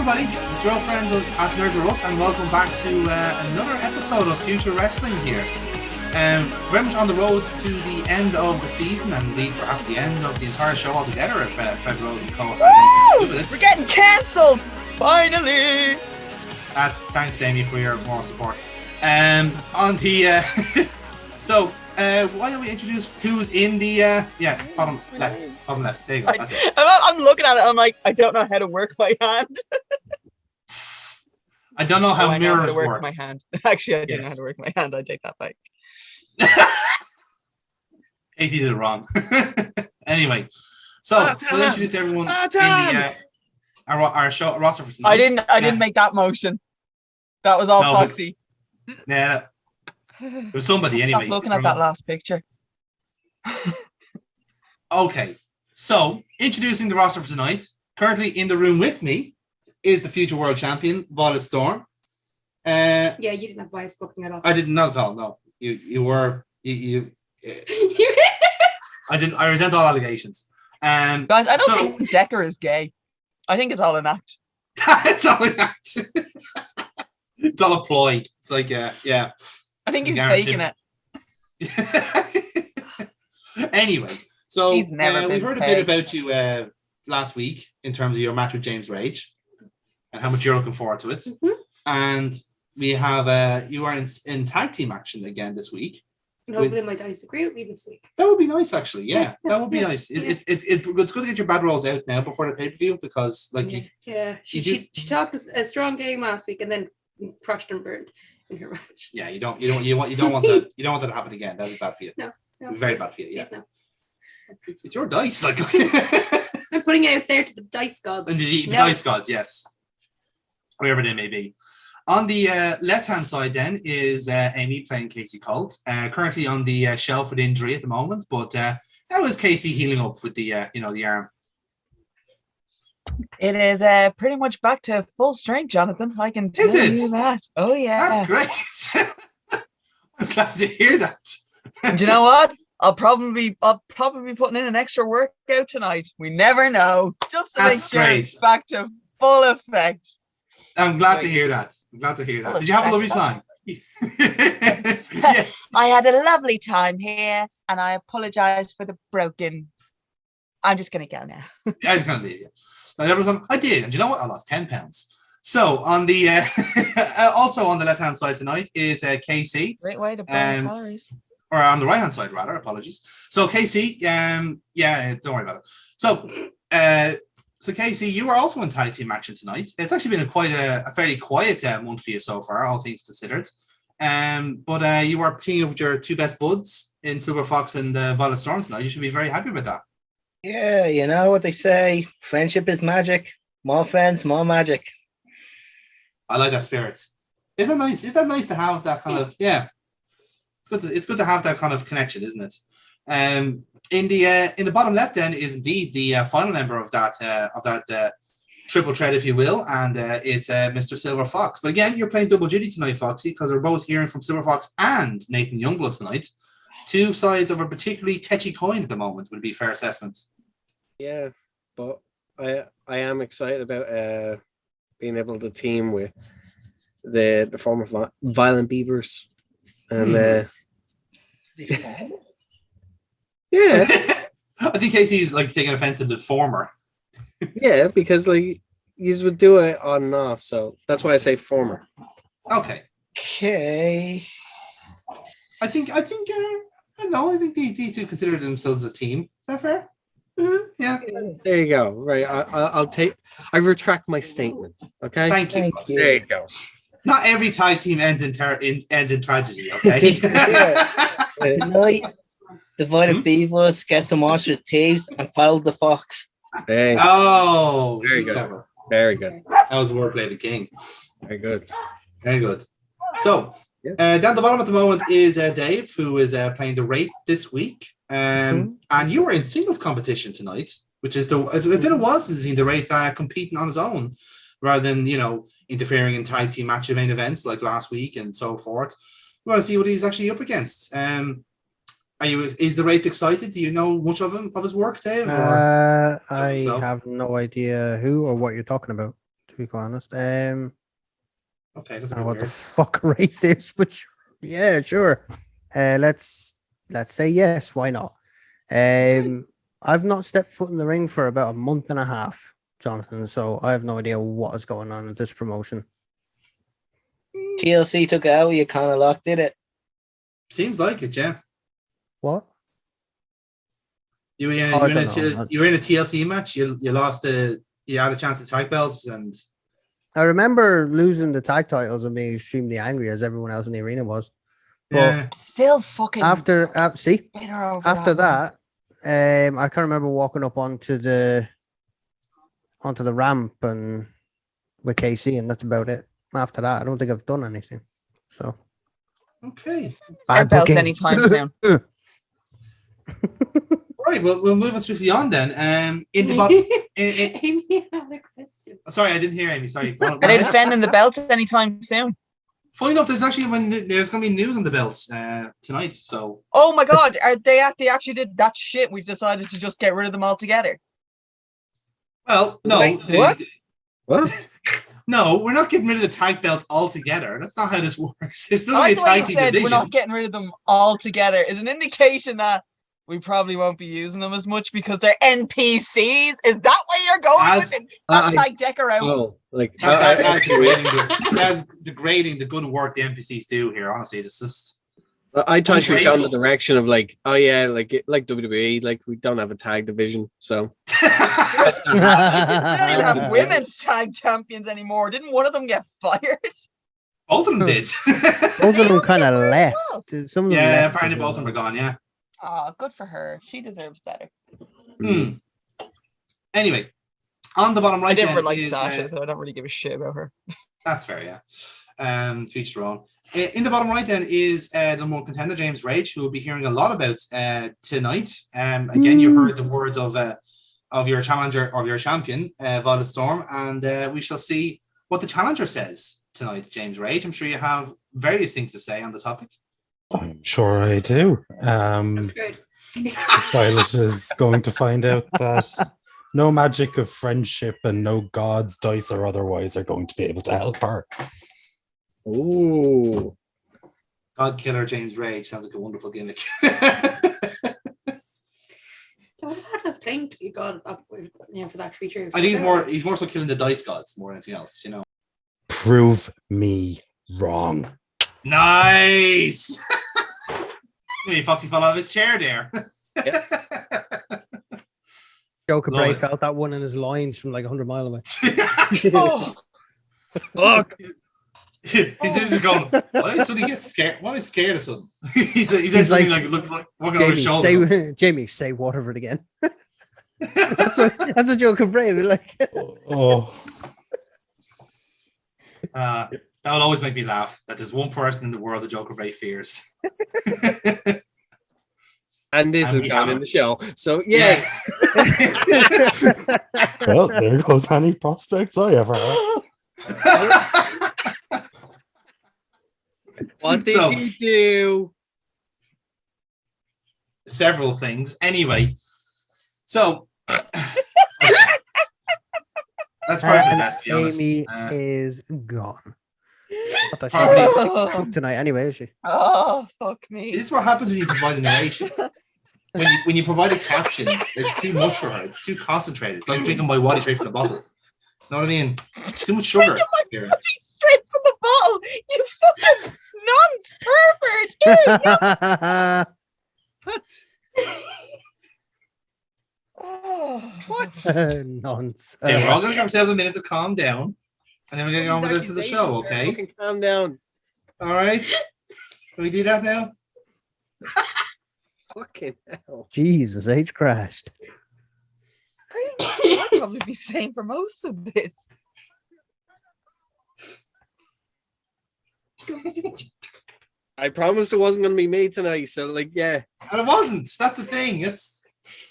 everybody, it's your old friends at Nerds Are Us, and welcome back to another episode of Future Wrestling here. Very much on the road to the end of the season, and indeed perhaps the end of the entire show altogether if Fred Rose and Co. have anything to do with it. We're getting cancelled! Finally! That's thanks, Amy, for your moral support. On the so why don't we introduce who's in the bottom left. There you go. That's it. I'm looking at it. I'm like, I don't know how to work my hand. I don't know how I know mirrors how to work work. my hand. Actually, I do know how to work my hand. I take that back. Casey did it wrong. Anyway, so we'll introduce everyone in the our show roster for tonight. I didn't make that motion. That was all Foxy. Yeah, it was somebody anyway. Stop looking at that last picture. Okay, so introducing the roster for tonight. Currently in the room with me is the future world champion, Violet Storm. Yeah, you didn't have bias booking at all. I didn't, not at all. No, you were you. I didn't. I resent all allegations. Guys, I don't think Decker is gay. I think it's all an act. It's all an act. It's all a ploy. It's like yeah. I think he's faking it. Anyway, so he's never we heard a bit about you last week in terms of your match with James Rage and how much you're looking forward to it. Mm-hmm. And we have you are in tag team action again this week. And hopefully my dice agree with me this week. That would be nice, actually. Yeah, that would be nice. It's good to get your bad rolls out now before the pay-per-view because, like, she talked a strong game last week and then crushed and burned in her match. Yeah, you don't want that. You don't want that to happen again. That'd be bad for you. No, very bad for you. Yeah, no. It's your dice. Like, I'm putting it out there to the dice gods. And the dice gods, yes, wherever they may be. On the left-hand side, then, is Amy playing Casey Colt, currently on the shelf with injury at the moment. But how is Casey healing up with the the arm? It is pretty much back to full strength, Jonathan. I can tell you that. Oh yeah, that's great. I'm glad to hear that. And you know what? I'll probably be putting in an extra workout tonight. We never know, just to make sure it's back to full effect. I'm glad to hear that. Did you have a lovely time? I had a lovely time here, and I apologize for the broken. I'm just going to go now. I'm just going to leave you. I did, and you know what? I lost 10 pounds. So on the also on the left hand side tonight is Casey. Great way to burn calories. Or on the right hand side, rather. Apologies. So Casey, don't worry about it. So Casey, you are also in tag team action tonight. It's actually been a fairly quiet month for you so far, all things considered. But you are teaming up with your two best buds in Silver Fox and Violet Storm tonight. You should be very happy with that. Yeah, you know what they say, friendship is magic. More friends, more magic. I like that spirit. Isn't that nice? Isn't that nice to have that kind of It's good to have that kind of connection, isn't it? In the bottom left then is indeed the final member of that triple threat, if you will, and it's Mr. Silver Fox. But again, you're playing double duty tonight, Foxy, because we're both hearing from Silver Fox and Nathan Youngblood tonight. Two sides of a particularly tetchy coin at the moment would be fair assessment. Yeah, but I am excited about being able to team with the former Violent Beavers. And yeah, I think Casey's like taking offense to the former. Yeah, because like you would do it on and off, so that's why I say former. Okay. I think these two consider themselves a team. Is that fair? Mm-hmm. Yeah. There you go. Right. I retract my statement. Okay. Thank you. There you go. Not every tag team ends in tragedy, okay? Tonight, the Violent Beavers get some monster thieves and follow the fox. Hey. Oh, very good. Clever. Very good. That was wordplay of the king. Very good. Very good. So, down the bottom at the moment is Dave, who is playing the Wraith this week. And you were in singles competition tonight, which is it's been a while since you've seen the Wraith competing on his own, rather than interfering in tag team match main events like last week and so forth. We want to see what he's actually up against. Is the Wraith excited? Do you know much of his work, Dave? I have no idea who or what you're talking about. be quite honest. Okay, that's I a don't know bit what the weird. fuck rate is, but yeah, sure. Let's say yes. Why not? I've not stepped foot in the ring for about a month and a half, Jonathan. So I have no idea what is going on at this promotion. TLC took it out. You kind of locked it. Seems like it, yeah. What? You were in Oh, I a don't know. you were in a TLC match. You lost you had a chance to tag belts, and I remember losing the tag titles and being extremely angry, as everyone else in the arena was. But yeah. Still fucking after see, bitter over after that. that, I can't remember walking up onto the ramp and with KC, and that's about it. After that, I don't think I've done anything. So Okay. bad Belts booking. anytime soon. Right. Well, we'll move on swiftly on then. In the Amy had a question. sorry, I didn't hear Amy. Sorry. Are they defending the belts anytime soon? Funny enough, there's going to be news on the belts tonight. So. Oh my god, they actually did that shit. We've decided to just get rid of them altogether. Well, no. Wait, what? What? No, we're not getting rid of the tag belts altogether. That's not how this works. There's still I going to like be a the way tag you team said division. we're not getting rid of them altogether is an indication that we probably won't be using them as much because they're NPCs. Is that why you're going with it? Hashtag Decker out. Oh, like That's degrading the good work the NPCs do here. Honestly, it's just. I thought she was down the Ungrateful. direction of like, oh yeah, like WWE, like we don't have a tag division, so We don't even have women's tag champions anymore. Didn't one of them get fired? Both of them did. Both of them kind of Well. left. Some of them Yeah, left apparently as both of them are well. gone. Yeah. Oh, good for her. She deserves better. Anyway, on the bottom right, I didn't then like is, Sasha, so I don't really give a shit about her. that's fair, yeah. To each their own. In the bottom right, then is the number one contender James Rage, who will be hearing a lot about tonight. Again, you heard the words of your challenger or your champion, Violet Storm, and we shall see what the challenger says tonight. James Rage, I'm sure you have various things to say on the topic. I'm sure I do. That's good. Violet is going to find out that no magic of friendship and no gods, dice or otherwise, are going to be able to help her. ooh, God Killer James Rage sounds like a wonderful gimmick. I would have to have claimed to be God at that point, for that to be true. I think he's more so killing the dice gods more than anything else, you know. Prove me wrong. Nice. Hey, Foxy fell out of his chair there. Joe Cabray Love it. felt that one in his lines from like 100 miles away. Oh, fuck. He's just going, why did suddenly get scared? Why is he scared of something? he's like, like looking over his shoulder. Jamie, say Waterford again. that's a Joe Cabray. We're like, Oh, That will always make me laugh that there's one person in the world that Joker Bray fears. And this And is we gone have in it. the show. So yeah. well, there goes any prospects I ever had. What did So- you do? Several things. Anyway, so that's probably the best, to be honest. Amy is gone. Not that Probably- she's tonight anyway, is she? oh, fuck me. This is what happens when you provide a narration. When you provide a caption, it's too much for her. It's too concentrated. It's like drinking my water straight from the bottle. You know what I mean? It's too much sugar. Here. Straight from the bottle. You fucking nonce pervert. Ew, What? oh. What? Nonsense. Okay, we're all going to give ourselves a minute to calm down. And then we're going to get on with this of the show, okay? Fucking calm down. All right. Can we do that now? Fucking hell. Jesus, age crashed. Pretty much what I'd probably be saying for most of this. I promised it wasn't going to be me tonight. So, like, yeah. And it wasn't. That's the thing. It's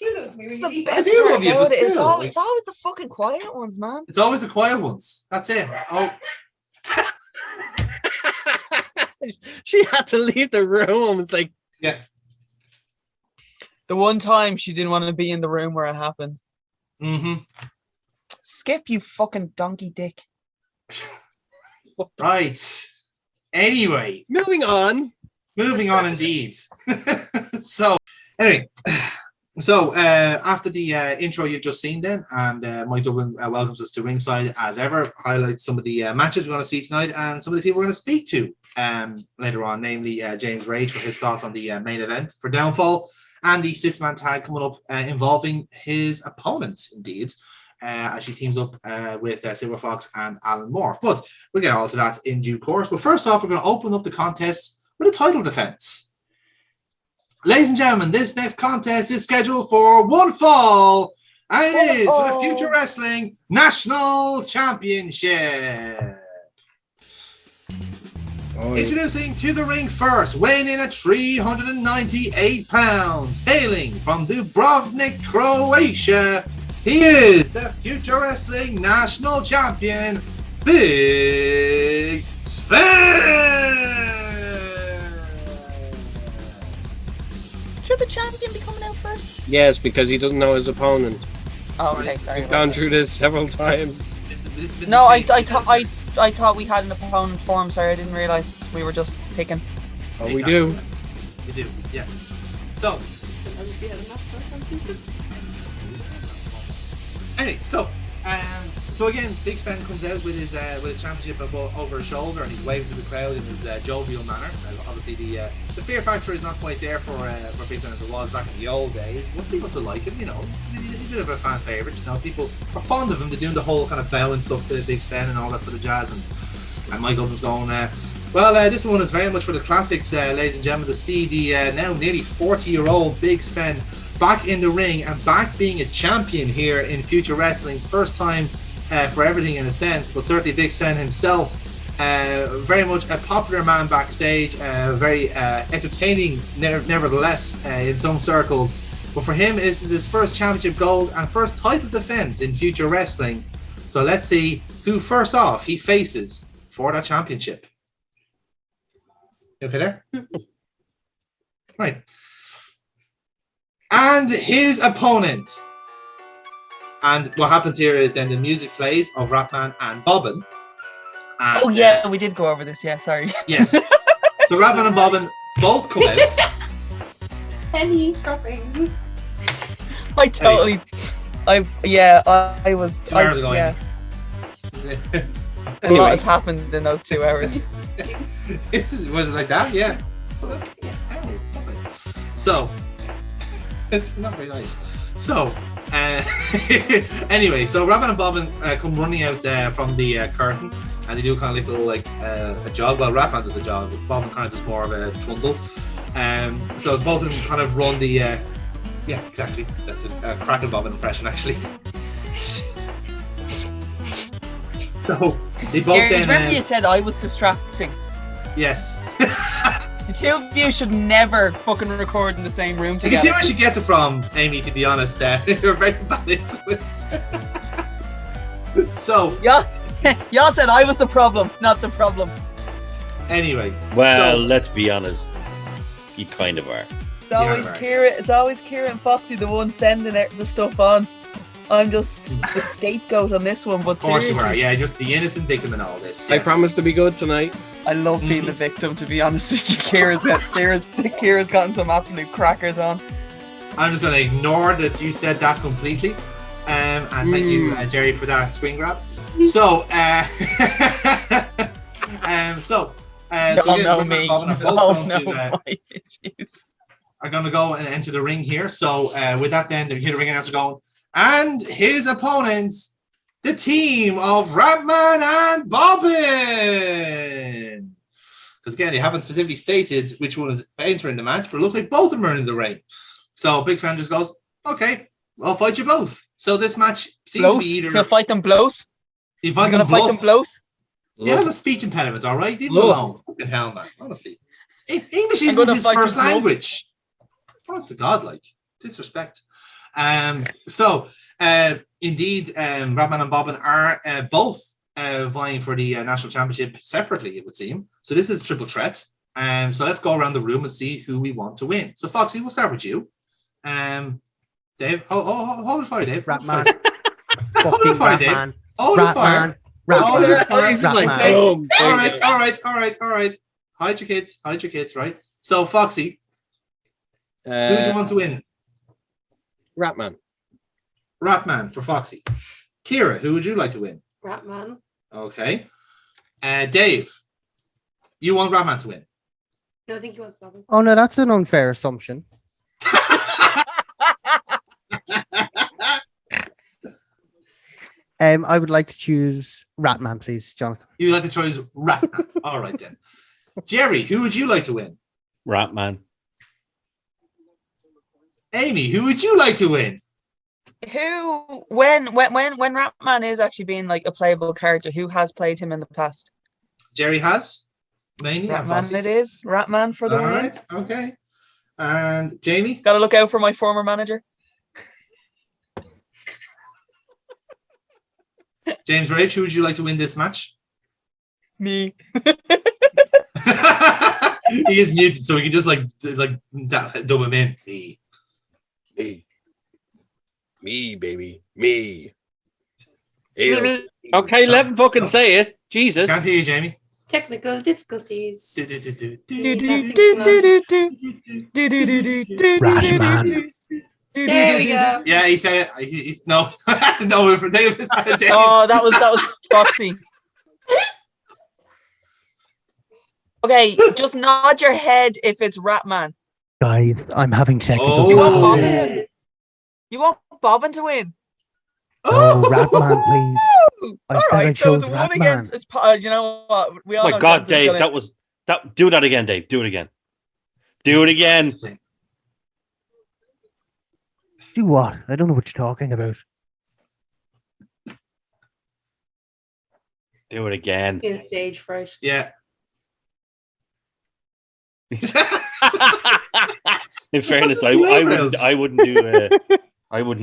It's the I best do part love you, about but it. It's, still, like- it's always the fucking quiet ones, man. always the quiet ones. That's it. Oh, She had to leave the room. It's like, yeah. The one time she didn't want to be in the room where it happened. Mm-hmm. Skip, you fucking donkey dick. Right. Anyway, Moving on. moving on indeed. So, anyway, so after the intro you've just seen then, and Mike Dublin welcomes us to ringside as ever, highlights some of the matches we're going to see tonight and some of the people we're going to speak to later on, namely James Rage for his thoughts on the main event for Downfall and the six-man tag coming up involving his opponent, indeed. As she teams up with Silver Fox and Alan Moore. But we'll get all to that in due course. But first off, we're going to open up the contest with a title defense. Ladies and gentlemen, this next contest is scheduled for one fall, and it is for the Future Wrestling National Championship. Introducing to the ring first, weighing in at 398 pounds, hailing from Dubrovnik, Croatia, he is the Future Wrestling National Champion, Big Sven! Should the champion be coming out first? Yes, because he doesn't know his opponent. Oh, okay, sorry. We've gone through this several times. No, I thought we had an opponent form. Sorry, I didn't realize we were just picking. Oh, we do. We do, yeah. So, anyway, so again, Big Sven comes out with his championship over his shoulder, and he's waving to the crowd in his jovial manner. Obviously, the fear factor is not quite there for Big Sven as it was back in the old days, but people still like him, you know. He's a bit of a fan favourite, you know. People are fond of him. They're doing the whole kind of bell and stuff to Big Sven and all that sort of jazz, and Michael was going. This one is very much for the classics, ladies and gentlemen, to see the now nearly 40-year-old Big Sven back in the ring and back being a champion here in Future Wrestling. First time for everything in a sense, but certainly Big Sven himself, very much a popular man backstage, very entertaining nevertheless in some circles. But for him, this is his first championship gold and first title defense in Future Wrestling. So let's see who first off he faces for that championship. You okay there? Right. And his opponent. And what happens here is then the music plays of Ratman and Bobbin. And, Oh yeah, we did go over this. Yeah, sorry. Yes. So Ratman and Bobbin both come out. Penny dropping. I totally. I was. 2 hours ago. Yeah, a lot Anyway, has happened in those 2 hours. Was it like that? Yeah. Ow, stop it. So, it's not very nice. So, anyway, so Ratman and Bobbin come running out from the curtain, and they do kind of like a jog. Well, Ratman does a jog, but Bobbin kind of does more of a trundle. So both of them kind of run the. Yeah, exactly. That's a Crackle Bobbin impression, actually. So they both Jerry, then. remember you said I was distracting. Yes. The two of you should never fucking record in the same room You can together. see where she gets it from, Amy, to be honest. You're very bad influence. So, Y'all said I was the problem, not the problem. anyway. Well, so, let's be honest. You kind of are. It's always Kira and Foxy the one sending the stuff on. I'm just the scapegoat on this one, but of course seriously, you are. Yeah, just the innocent victim in all this. I Yes. promise to be good tonight. I love being the victim, to be honest with you. Kira's gotten some absolute crackers on. I'm just going to ignore that you said that completely. And thank you, Jerry, for that screen grab. So, Y'all know me. My issues. are going to go and enter the ring here. So, with that, then, you hear the ring announcer going, and his opponents, the team of Ratman and Bobbin. Because again, they haven't specifically stated which one is entering the match, but it looks like both of them are in the ring. So Big Sven just goes, okay, I'll fight you both. So this match seems to be either. He'll fight them both. He's Gonna fight them both. He has a speech impediment, all right? Leave him alone. Fucking hell, man. Honestly. English isn't his first language. Honest to God, like, disrespect. Indeed, Ratman and Bobbin are both vying for the national championship separately, it would seem. So this is triple threat. So let's go around the room and see who we want to win. So Foxy, we'll start with you. Dave, hold it for you, Dave. Ratman. Hold it for you, Dave. Hold it for you. Oh, Ratman. yeah. He's like, Ratman. boom. All right. Hide your kids, right? So, Foxy, who do you want to win? Ratman. Ratman for Foxy. Kira, who would you like to win? Ratman. Okay. Dave, you want Ratman to win? No, I think he wants Bobbin. Oh no, that's an unfair assumption. I would like to choose Ratman, please, Jonathan. You like to choose Ratman. All right, then. Jerry, who would you like to win? Ratman. Amy, who would you like to win? Who, when Ratman is actually being like a playable character, who has played him in the past? Jerry has. Mainly. and Ratman Foxy. it is. Ratman for the All win. right. Okay. And Jamie? Gotta look out for my former manager. James Rage, who would you like to win this match? Me. He is muted, so we can just like dub him in. Me. Me, baby. Me. Okay, let him fucking say it. Jesus. Can't hear you, Jamie. Technical difficulties. Ratman. There we go. Yeah, he said he's no. No, for Davis. Oh, that was Foxy. Okay, just nod your head if it's Ratman. Guys, I'm having technical Oh. difficulties. You want Bobbin to win? Oh, Ratman, please. I All said I right, so chose the one Ratman. against it's you know what? We Oh all my know God, Jonathan's Dave, gonna- do that again, Dave. Do it again. Do it again. Do what? I don't know what you're talking about. Do it again. In stage fright. Yeah. In fairness, I wouldn't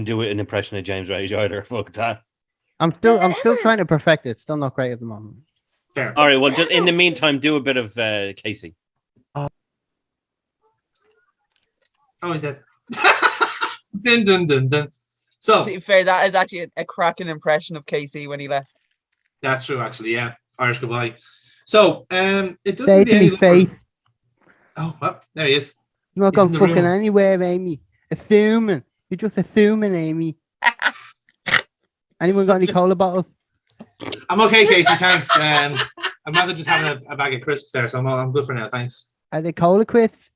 do an impression of James Rage either. Fuck that. I'm still trying to perfect it. Still not great at the moment. Fair. All right. Well, just in the meantime, do a bit of Casey. Oh, he's dead. Dun, dun, dun, dun. So To be fair, that is actually a cracking impression of Casey when he left. that's true, actually. Yeah, Irish goodbye. So it doesn't Say be to any me, Faith. Oh, well, there he is. You're not He's in going the fucking room. anywhere, Amy. Assuming. You're just assuming, Amy. Anyone got any cola bottles? I'm okay, Casey. Thanks. I'm rather just having a bag of crisps there, so I'm good for now. Thanks. Are they cola crisps?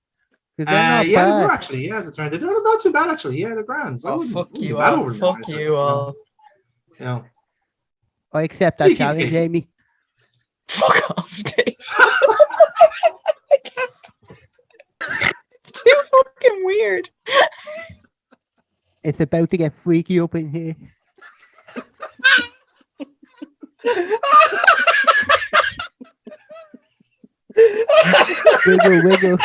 'Cause they're not Yeah, they bad. were actually. Yeah, as it turned out, they're not too bad actually. Yeah, they're grand. So I Oh, wouldn't- fuck wouldn't you be mad all. over them, Fuck honestly, you all. You know. I accept You keep that challenge, Casey. Amy. Fuck off, Dave. I can't. It's too fucking weird. It's about to get freaky up in here. Wiggle, wiggle.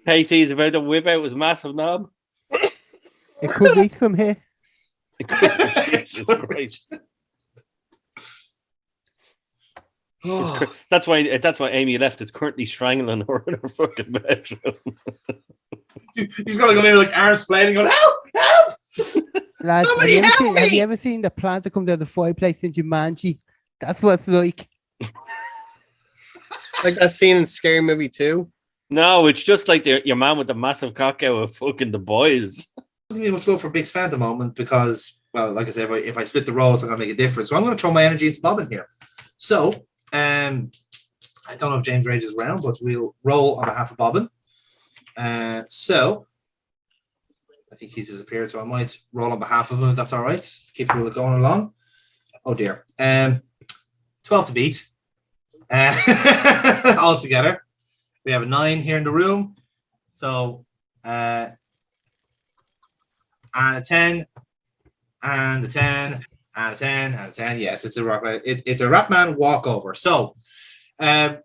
Casey's about to whip out his massive knob. It could reach from here. Jesus Christ. That's why Amy left. It's currently strangling her in her fucking bedroom. He's gonna go in with like arms flailing, going help, help. Lads, Somebody help have me! you ever seen the plant that comes out of the fireplace in Jumanji? That's what it's like. Like that scene in Scary Movie 2. No, it's just like your man with the massive cock out of fucking The Boys. Doesn't mean much love for Big Fan at the moment because, well, like I said, if I split the roles, it's not gonna make a difference. So I'm gonna throw my energy into Bobbin here. So, I don't know if James Rage is around, but we'll roll on behalf of Bobbin. So I think he's disappeared, so I might roll on behalf of him if that's all right. Keep people going along. Oh dear. 12 to beat. All together. We have a 9 here in the room. So and a 10, and a 10, and a 10, and a 10. Yes, it's a Ratman walkover. So I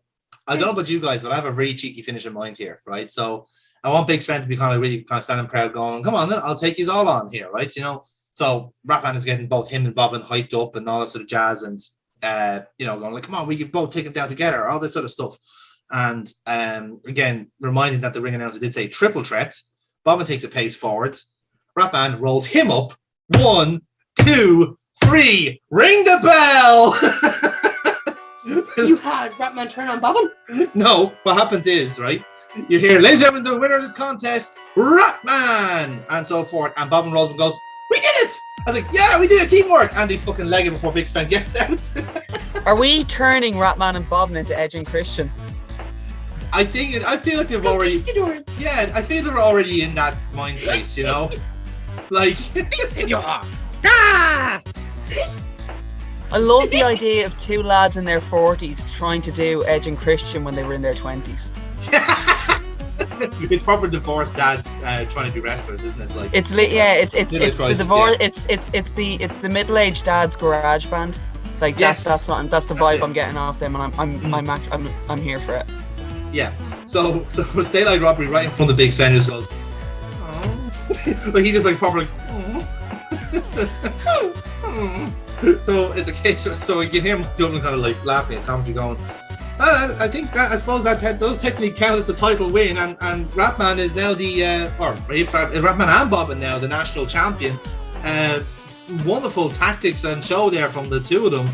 don't know about you guys, but I have a really cheeky finish in mind here, right? So I want Big Sven to be really standing proud, going, "Come on, then I'll take you all on here," right? You know. So Ratman is getting both him and Bobbin hyped up and all that sort of jazz, and going like, "Come on, we can both take him down together," all this sort of stuff. And again, reminding that the ring announcer did say triple threat. Bobbin takes a pace forward. Ratman rolls him up. 1, 2, referee, ring the bell. You had Ratman turn on Bobbin? No, what happens is, right, you hear, ladies and gentlemen, the winner of this contest, Ratman, and so forth, and Bobbin rolls and goes, we did it! I was like, yeah, we did it, teamwork! And they fucking leg it before Big Sven gets out. Are we turning Ratman and Bobbin into Edge and Christian? I feel like they've already, yeah, I feel they're already in that mind space, you know? Like, I love the idea of two lads in their 40s trying to do Edge and Christian when they were in their 20s. it's proper divorced dads trying to be wrestlers, isn't it? Like, it's the crisis, divorce. Yeah. It's the middle-aged dad's garage band. Like Yes. that's the That's vibe it. I'm getting off them, and I'm here for it. yeah. So it's daylight robbery right in front of Big Sven just goes, oh. Like he just like proper like, oh. So it's a case. So you can hear him Dublin kind of like laughing at commentary, going, I think that, I suppose that does technically count as the title win, and Ratman is now the Ratman and Bobbin now the national champion. Wonderful tactics and show there from the two of them.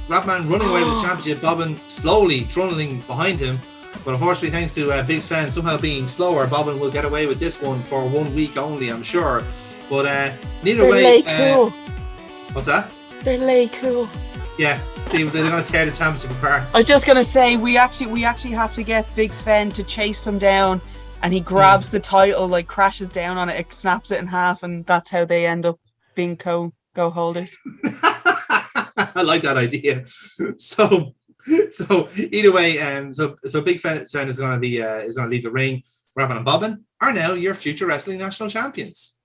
Ratman running away with the championship, Bobbin slowly trundling behind him. But unfortunately, thanks to Big Sven somehow being slower, Bobbin will get away with this one for 1 week only, I'm sure. But neither They're way. cool. What's that? They're lay cool. Yeah, they're going to tear the championship apart. I was just gonna say we actually have to get Big Sven to chase them down, and he grabs the title, like crashes down on it, snaps it in half, and that's how they end up being go holders. I like that idea. So either way, so Big Sven is going to be is going to leave the ring. Ratman and Bobbin are now your future wrestling national champions.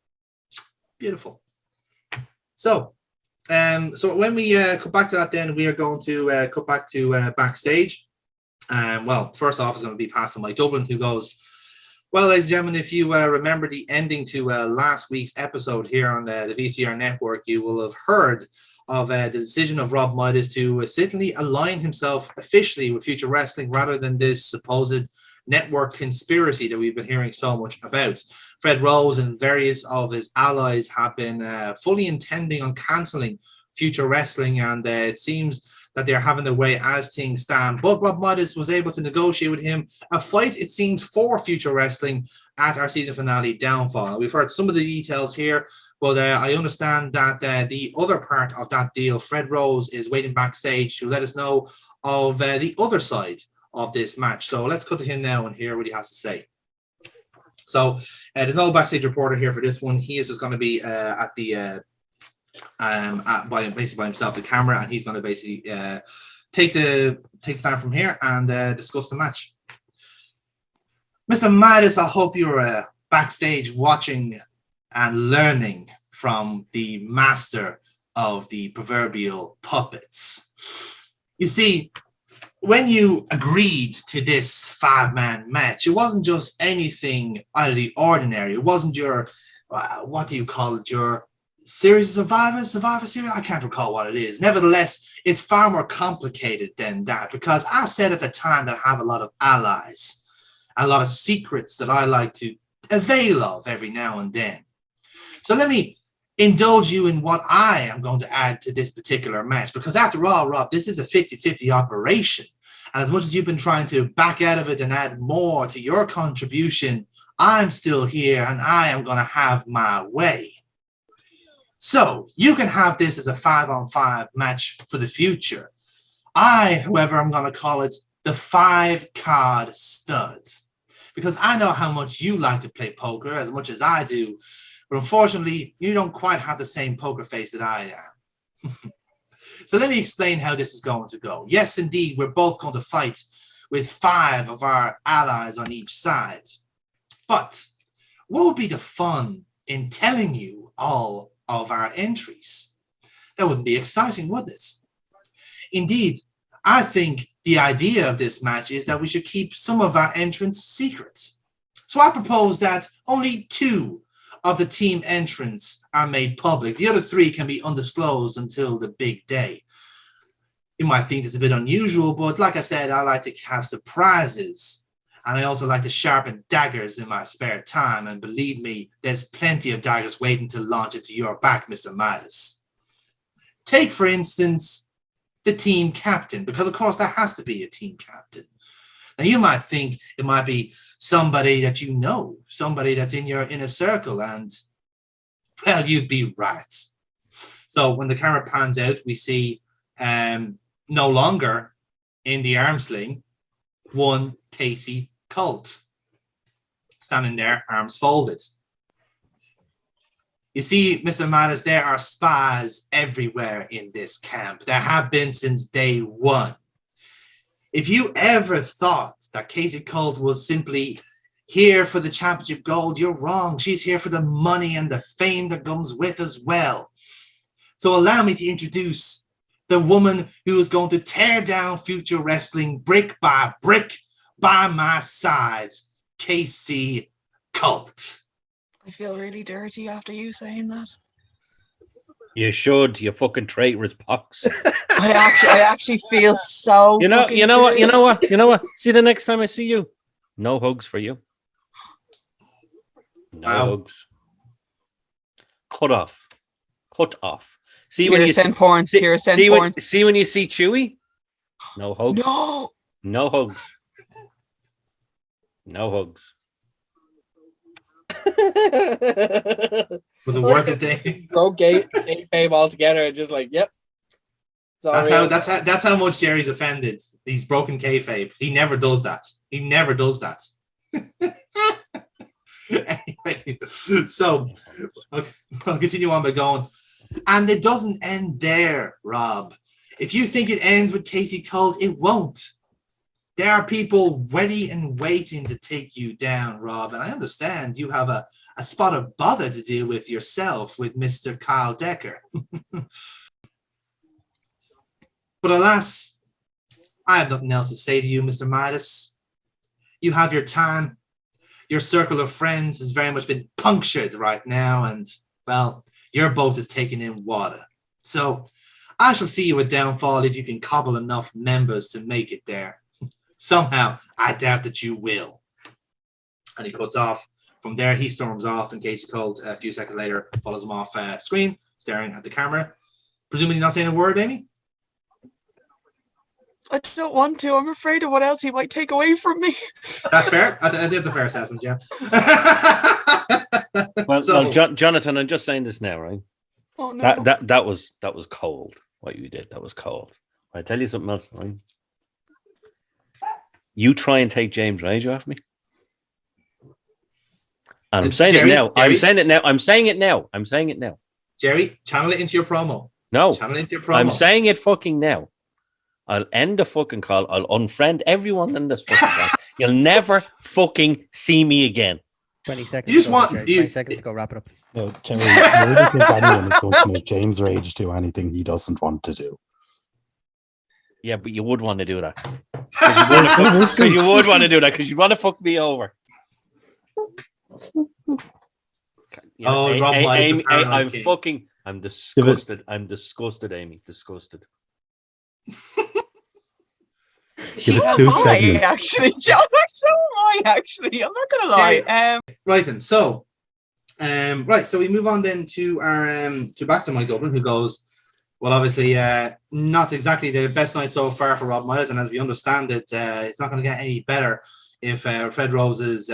Beautiful. So when we cut back to that, then we are going to cut back to backstage. Well, first off, is going to be passed on Mike Dublin, who goes, well, ladies and gentlemen, if you remember the ending to last week's episode here on the VCR network, you will have heard of the decision of Rob Midas to simply align himself officially with Future Wrestling rather than this supposed network conspiracy that we've been hearing so much about. Fred Rose and various of his allies have been fully intending on cancelling Future Wrestling, and it seems that they're having their way as things stand. But Rob Midas was able to negotiate with him a fight, it seems, for Future Wrestling at our season finale Downfall. We've heard some of the details here, but I understand that the other part of that deal, Fred Rose, is waiting backstage to let us know of the other side of this match. So let's cut to him now and hear what he has to say. So there's no backstage reporter here for this one. He is just going to be by himself, the camera, and he's going to basically take the stand from here and discuss the match. Mr. Midas, I hope you're backstage watching and learning from the master of the proverbial puppets. You see, when you agreed to this 5-man match, it wasn't just anything out of the ordinary. It wasn't your, what do you call it, your series of Survivor series? I can't recall what it is. Nevertheless, it's far more complicated than that, because I said at the time that I have a lot of allies, a lot of secrets that I like to avail of every now and then. So let me indulge you in what I am going to add to this particular match, because after all, Rob, this is a 50-50 operation. And as much as you've been trying to back out of it and add more to your contribution, I'm still here and I am going to have my way. So you can have this as a 5-on-5 match for the future. I, however, I'm going to call it the 5-card stud, because I know how much you like to play poker as much as I do. But unfortunately, you don't quite have the same poker face that I am. So let me explain how this is going to go. Yes, indeed, we're both going to fight with 5 of our allies on each side. But what would be the fun in telling you all of our entries? That wouldn't be exciting, would it? Indeed, I think the idea of this match is that we should keep some of our entrants secret. So I propose that only 2 of the team entrants are made public. The other 3 can be undisclosed until the big day. You might think it's a bit unusual, but like I said, I like to have surprises. And I also like to sharpen daggers in my spare time. And believe me, there's plenty of daggers waiting to launch into your back, Mr. Midas. Take, for instance, the team captain, because of course there has to be a team captain. Now you might think it might be somebody that you know, somebody that's in your inner circle, and well, you'd be right. So when the camera pans out, we see no longer in the arm sling one Casey Colt standing there, arms folded. You see, Mr. Midas, there are spies everywhere in this camp. There have been since day one. If you ever thought that Casey Colt was simply here for the championship gold, you're wrong. She's here for the money and the fame that comes with as well. So allow me to introduce the woman who is going to tear down future wrestling brick by my side, Casey Colt. I feel really dirty after you saying that. You should, you fucking traitorous pox. I actually feel so. You know fucking what? See, the next time I see you, no hugs for you. No hugs. Cut off. See when you see porn. see porn. when you see Chewy, no hugs. No hugs. No hugs. Was it worth it, Dave? Broke gate, kayfabe all together, and just like, yep. That's how much Jerry's offended. He's broken kayfabe. He never does that. Anyway, so I'll continue on by going. And it doesn't end there, Rob. If you think it ends with Casey Colt, it won't. There are people ready and waiting to take you down, Rob. And I understand you have a spot of bother to deal with yourself with Mr. Kyle Decker. But alas, I have nothing else to say to you, Mr. Midas. You have your time. Your circle of friends has very much been punctured right now. And, well, your boat is taking in water. So I shall see you at Downfall if you can cobble enough members to make it there. Somehow, I doubt that you will. And he cuts off. From there, he storms off, and Casey Colt, a few seconds later, follows him off screen, staring at the camera. Presumably not saying a word, Amy? I don't want to. I'm afraid of what else he might take away from me. That's fair. That's a fair assessment, yeah. Well, Jonathan, I'm just saying this now, right? Oh no. That was cold. What you did, that was cold. I tell you something else, right? You try and take James Rage off me. And I'm saying Jerry, it now. Jerry? I'm saying it now. Jerry, channel it into your promo. No. Channel it into your promo. I'm saying it fucking now. I'll end the fucking call. I'll unfriend everyone in this fucking call. You'll never fucking see me again. 20 seconds. You just go, want- Jerry. you- 20 seconds to go. Wrap it up, please. No, Jerry, I really think anyone is going to make James Rage do anything he doesn't want to do. Yeah, but you would want to do that. Because you would want to do that because you want to fuck me over. You know, Oh, Rob White is the Paramount King. I'm disgusted. I'm disgusted, Amy. Disgusted. Give it Am 2 I seconds. actually, John? So am I actually. I'm not gonna lie. Right then, so so we move on then to our to back to Mike Dublin, who goes, well, obviously not exactly the best night so far for Rob Midas, and as we understand it, it's not going to get any better if Fred Rose's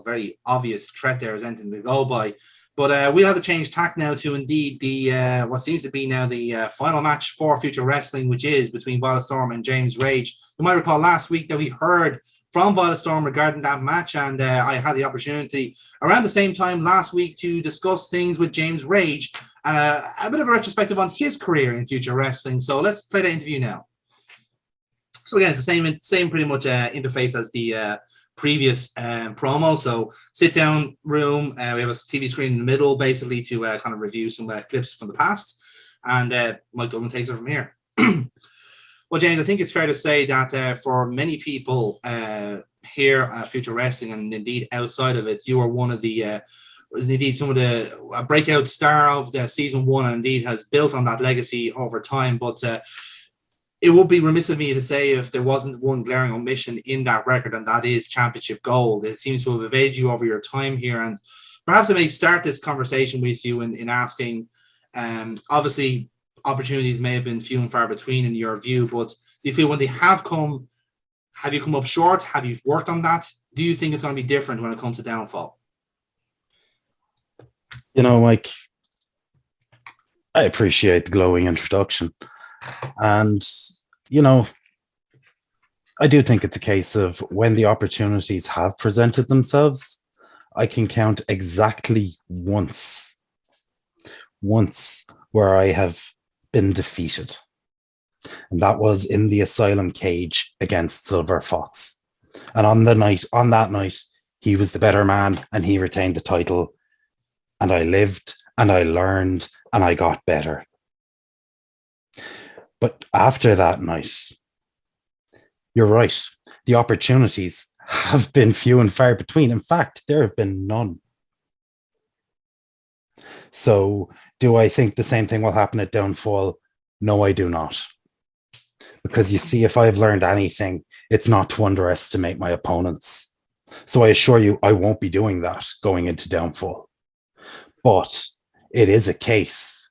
very obvious threat there is anything to go by. But we'll have to change tack now to indeed the what seems to be now the final match for Future Wrestling, which is between Violet Storm and James Rage. You might recall last week that we heard from Violet Storm regarding that match, and I had the opportunity around the same time last week to discuss things with James Rage and a bit of a retrospective on his career in Future Wrestling. So let's play that interview now. So again, it's the same pretty much interface as the previous promo. So sit down room. We have a TV screen in the middle, basically to kind of review some clips from the past, and Mike Dublin takes it from here. Well, James, I think it's fair to say that for many people here at Future Wrestling, and indeed outside of it, you are one of the indeed some of the breakout star of the season one, and indeed has built on that legacy over time. But it would be remiss of me to say if there wasn't one glaring omission in that record, and that is championship gold. It seems to have evaded you over your time here, and perhaps I may start this conversation with you in asking, obviously, opportunities may have been few and far between in your view, but do you feel when they have you come up short? Have you worked on that? Do you think it's going to be different when it comes to downfall? You know, Mike, I appreciate the glowing introduction. And, you know, I do think it's a case of when the opportunities have presented themselves, I can count exactly once where I have been defeated. And that was in the Asylum cage against Silver Fox. And on that night, he was the better man and he retained the title. And I lived and I learned and I got better. But after that night, you're right. The opportunities have been few and far between. In fact, there have been none. So do I think the same thing will happen at Downfall? No, I do not. Because you see, if I've learned anything, it's not to underestimate my opponents. So I assure you, I won't be doing that going into Downfall. But it is a case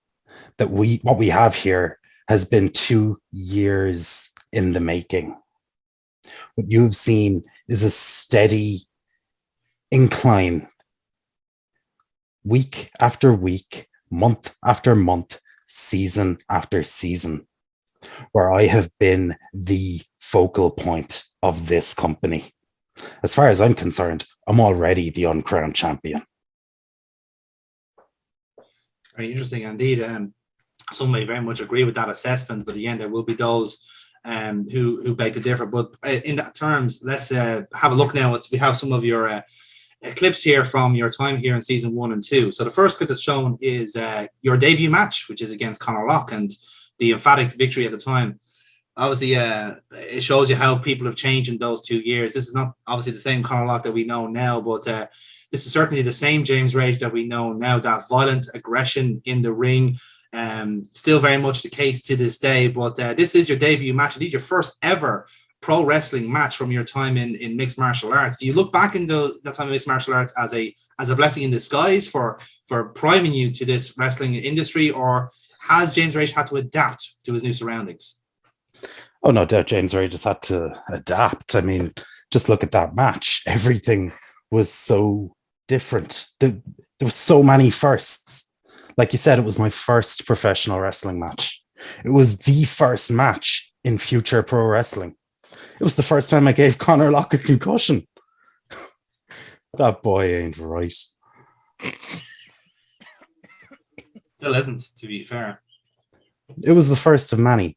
that what we have here has been 2 years in the making. What you've seen is a steady incline, week after week, month after month, season after season, where I have been the focal point of this company. As far as I'm concerned, I'm already the uncrowned champion. Very interesting indeed. Some may very much agree with that assessment, but again, there will be those who beg to differ. But in that terms, let's have a look now. We have some of your clips here from your time here in season 1 and 2. So the first clip that's shown is your debut match, which is against Conor Locke, and the emphatic victory at the time. Obviously, it shows you how people have changed in those 2 years. This is not obviously the same Conor Locke that we know now, but this is certainly the same James Rage that we know now, that violent aggression in the ring. Still very much the case to this day, but this is your debut match, indeed your first ever pro wrestling match from your time in mixed martial arts. Do you look back in that time of mixed martial arts as a blessing in disguise for priming you to this wrestling industry, or has James Rage had to adapt to his new surroundings? Oh, no doubt James Rage just had to adapt. I mean, just look at that match. Everything was so different. There were so many firsts. Like you said, it was my first professional wrestling match. It was the first match in future pro wrestling. It was the first time I gave Conor Locke a concussion. That boy ain't right. Still isn't, to be fair. It was the first of many.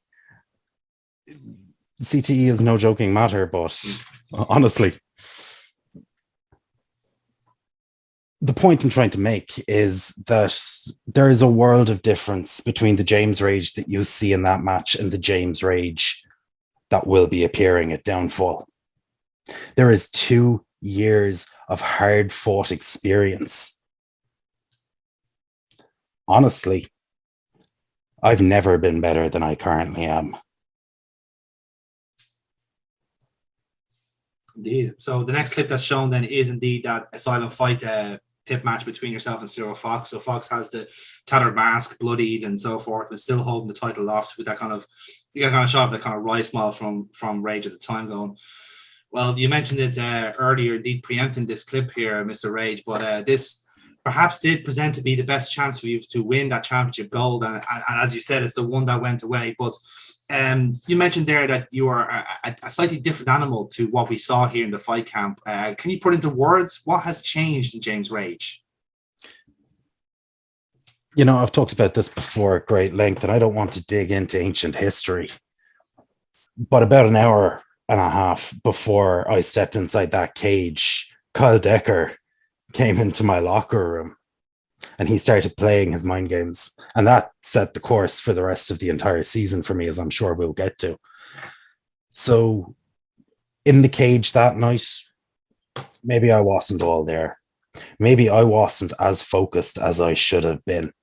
CTE is no joking matter, but honestly, the point I'm trying to make is that there is a world of difference between the James Rage that you see in that match and the James Rage that will be appearing at Downfall. There is 2 years of hard-fought experience. Honestly, I've never been better than I currently am. Indeed. So the next clip that's shown then is indeed that Asylum fight pit match between yourself and Cyril Fox. So Fox has the tattered mask, bloodied and so forth, but still holding the title aloft with that kind of, you got kind of shot of that kind of wry smile from Rage at the time, going, well, you mentioned it earlier, indeed preempting this clip here, Mr. Rage, but this perhaps did present to be the best chance for you to win that championship gold. And as you said, it's the one that went away. But you mentioned there that you are a slightly different animal to what we saw here in the fight camp. Can you put into words what has changed in James Rage? You know, I've talked about this before at great length, and I don't want to dig into ancient history. But about an hour and a half before I stepped inside that cage, Kyle Decker came into my locker room and he started playing his mind games. And that set the course for the rest of the entire season for me, as I'm sure we'll get to. So in the cage that night, maybe I wasn't all there. Maybe I wasn't as focused as I should have been.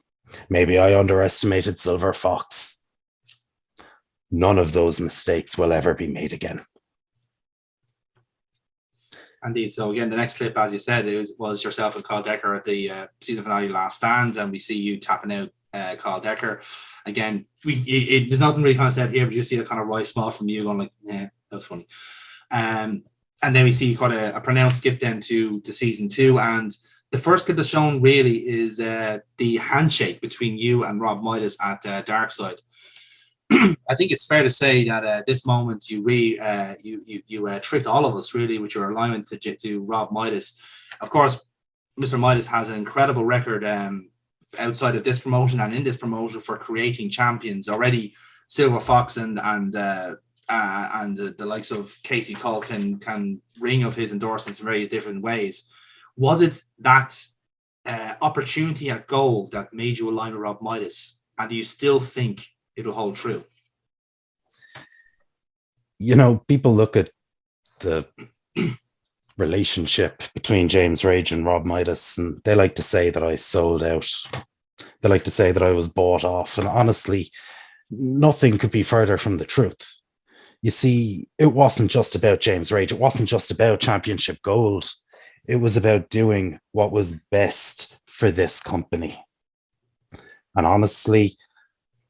Maybe I underestimated Silver Fox. None of those mistakes will ever be made again. Indeed. So again, the next clip, as you said, was yourself and Kyle Decker at the season finale Last Stand, and we see you tapping out Carl Decker. Again, there's nothing really kind of said here, but you see a kind of wry smile from you going like, yeah, that was funny. And then we see quite a pronounced skip then to season 2. And the first clip that's shown really is the handshake between you and Rob Midas at Darkside. I think it's fair to say that at this moment you tricked all of us really with your alignment to Rob Midas. Of course, Mr. Midas has an incredible record outside of this promotion and in this promotion for creating champions. Already, Silver Fox and the likes of Casey Cole can ring of his endorsements in various different ways. Was it that opportunity at Gold that made you align with Rob Midas? And do you still think it'll hold true? You know, people look at the relationship between James Rage and Rob Midas, and they like to say that I sold out. They like to say that I was bought off. And honestly, nothing could be further from the truth. You see, it wasn't just about James Rage. It wasn't just about Championship Gold. It was about doing what was best for this company. And honestly,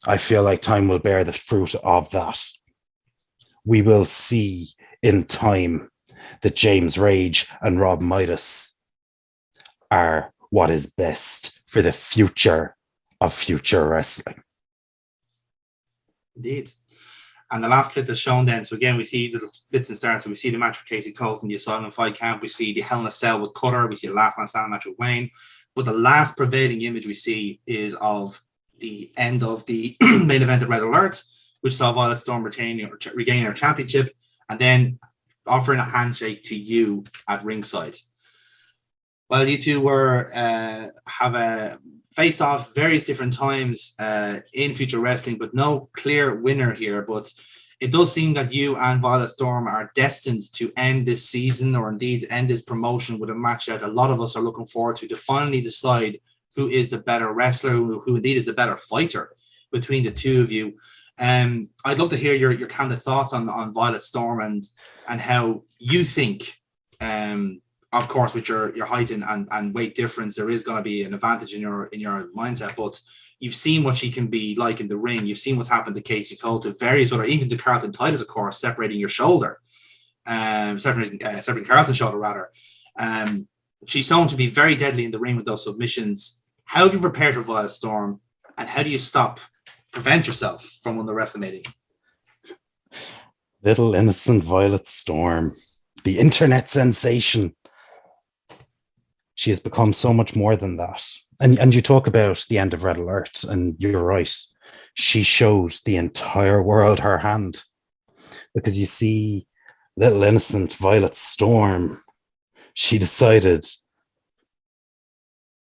I feel like time will bear the fruit of that. We will see in time that James Rage and Rob Midas are what is best for the future of future wrestling. Indeed. And the last clip that's shown then, so again, we see little bits and starts. So we see the match with Casey Colt in the Asylum fight camp. We see the Hell in a Cell with Cutter. We see the last man standing match with Wayne. But the last prevailing image we see is of the end of the main event of Red Alert, which saw Violet Storm regaining her championship and then offering a handshake to you at ringside. Well, you two were have faced off various different times in Future Wrestling, but no clear winner here. But it does seem that you and Violet Storm are destined to end this season, or indeed end this promotion, with a match that a lot of us are looking forward to finally decide who is the better wrestler, who indeed is the better fighter between the two of you. I'd love to hear your candid thoughts on Violet Storm and how you think, of course, with your height and weight difference, there is going to be an advantage in your mindset. But you've seen what she can be like in the ring. You've seen what's happened to Casey Cole, to various other, even to Carlton Titus, of course, separating your shoulder, separating Carlton's shoulder rather. She's shown to be very deadly in the ring with those submissions. How have you prepared for Violet Storm, and how do you prevent yourself from underestimating? Little innocent Violet Storm, the internet sensation. She has become so much more than that. And you talk about the end of Red Alert, and you're right. She showed the entire world her hand. Because you see, little innocent Violet Storm, she decided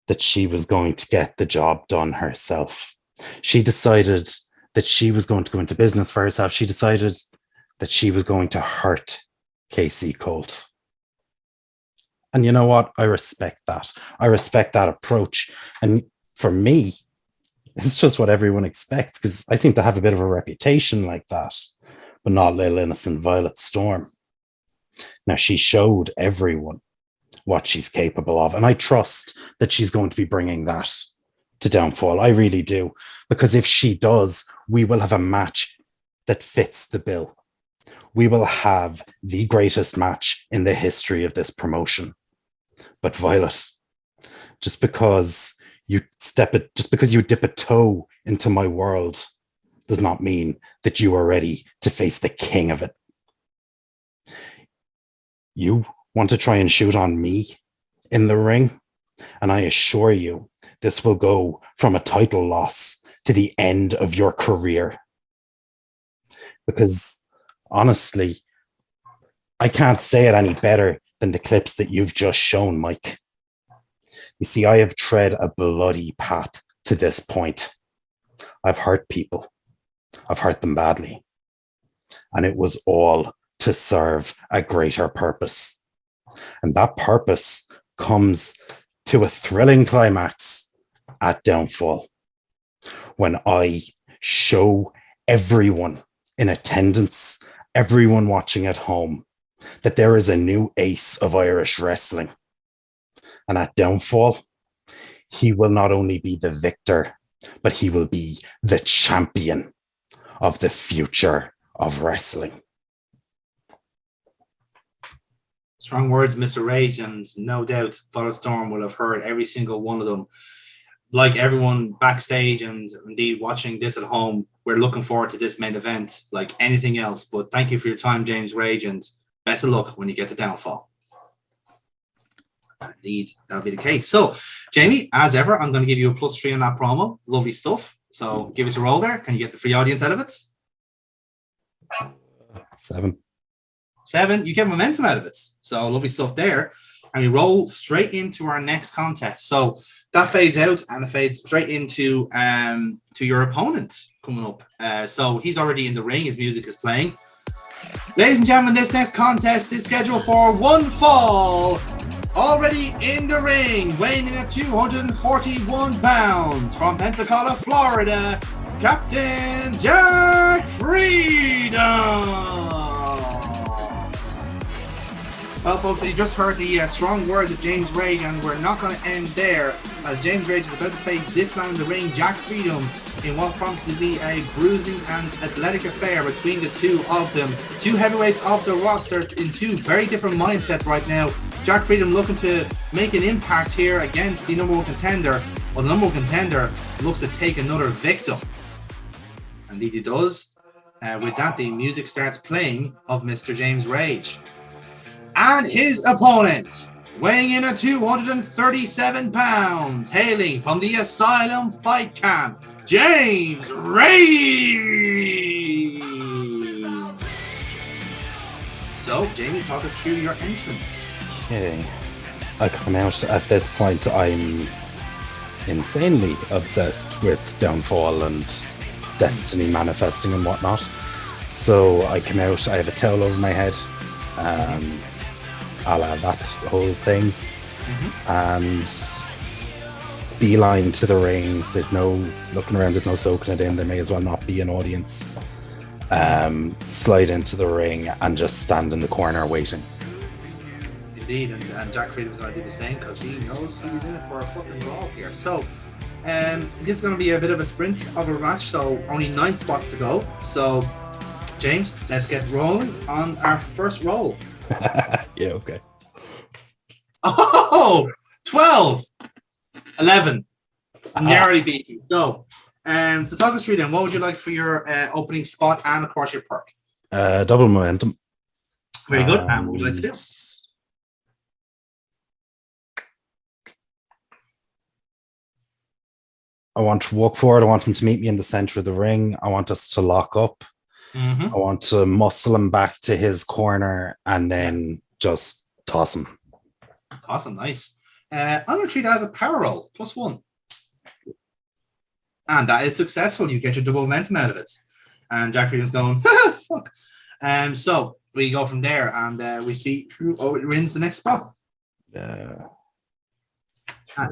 that she was going to get the job done herself. She decided that she was going to go into business for herself. She decided that she was going to hurt Casey Colt. And you know what? I respect that. I respect that approach. And for me, it's just what everyone expects, because I seem to have a bit of a reputation like that, but not little innocent Violet Storm. Now, she showed everyone what she's capable of, and I trust that she's going to be bringing that to Downfall. I really do, because if she does, we will have a match that fits the bill. We will have the greatest match in the history of this promotion. But Violet, just because you dip a toe into my world does not mean that you are ready to face the king of it. You want to try and shoot on me in the ring, and I assure you, this will go from a title loss to the end of your career. Because honestly, I can't say it any better than the clips that you've just shown, Mike. You see, I have tread a bloody path to this point. I've hurt people. I've hurt them badly. And it was all to serve a greater purpose. And that purpose comes to a thrilling climax at Downfall, when I show everyone in attendance, everyone watching at home, that there is a new ace of Irish wrestling. And at Downfall, he will not only be the victor but he will be the champion of the future of wrestling. Strong words, Mr. Rage, and no doubt Father Storm will have heard every single one of them. Like everyone backstage and indeed watching this at home, we're looking forward to this main event like anything else. But thank you for your time, James Rage, and best of luck when you get to Downfall. Indeed, that'll be the case. So, Jamie, as ever, I'm going to give you a +3 on that promo. Lovely stuff. So give us a roll there. Can you get the free audience out of it? 7. 7. You get momentum out of it. So lovely stuff there. And we roll straight into our next contest. So that fades out and it fades straight into to your opponent coming up. So he's already in the ring. His music is playing. Ladies and gentlemen, this next contest is scheduled for one fall. Already in the ring, weighing in at 241 pounds from Pensacola, Florida, Captain Jack Freedom. Well, folks, you just heard the strong words of James Rage, and we're not going to end there, as James Rage is about to face this man in the ring, Jack Freedom, in what promises to be a bruising and athletic affair between the two of them. Two heavyweights of the roster in two very different mindsets right now. Jack Freedom looking to make an impact here against the number one contender. Well, the number one contender looks to take another victim. Indeed he does. With that, the music starts playing of Mr. James Rage. And his opponent, weighing in at 237 pounds, hailing from the Asylum Fight Camp, James Rage. So, Jamie, talk us through your entrance. Okay. I come out at this point, I'm insanely obsessed with Downfall and Destiny manifesting and whatnot. So I come out, I have a towel over my head, a la that whole thing, and beeline to the ring. There's no looking around, there's no soaking it in, there may as well not be an audience. Slide into the ring and just stand in the corner waiting. Indeed, and Jack Freedom's going to do the same because he knows he's in it for a fucking brawl here. So, this is going to be a bit of a sprint of a match, so only 9 spots to go. So, James, let's get rolling on our first roll. Yeah, okay. Oh, 12, 11. Narrowly beat you. So talk us through then. What would you like for your opening spot and, of course, your perk? Double momentum. Very good. And what would you like to do? I want to walk forward. I want him to meet me in the center of the ring. I want us to lock up. I want to muscle him back to his corner and then just toss him. Awesome, nice. I'm going to treat that as a power roll, +1. And that is successful. You get your double momentum out of it. And Jack Freedom's going, fuck. So we go from there and we see who wins the next spot. That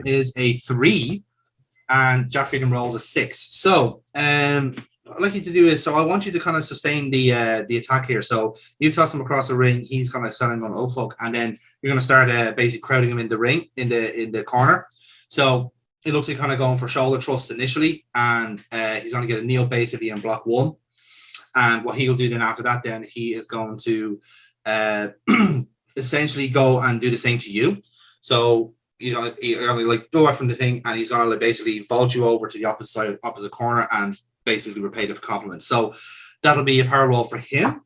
is a 3. And Jack Freedom rolls a 6. So, what I'd like you to do is, so I want you to kind of sustain the attack here. So you toss him across the ring, he's kind of starting going, oh fuck, and then you're going to start basically crowding him in the ring, in the corner. So it looks like kind of going for shoulder thrust initially, and he's going to get a kneel basically and block 1. And what he'll do then after that, then he is going to essentially go and do the same to you. So you're gonna like go out from the thing, and he's gonna like basically vault you over to the opposite corner and basically repay the compliment. So that'll be a power roll for him,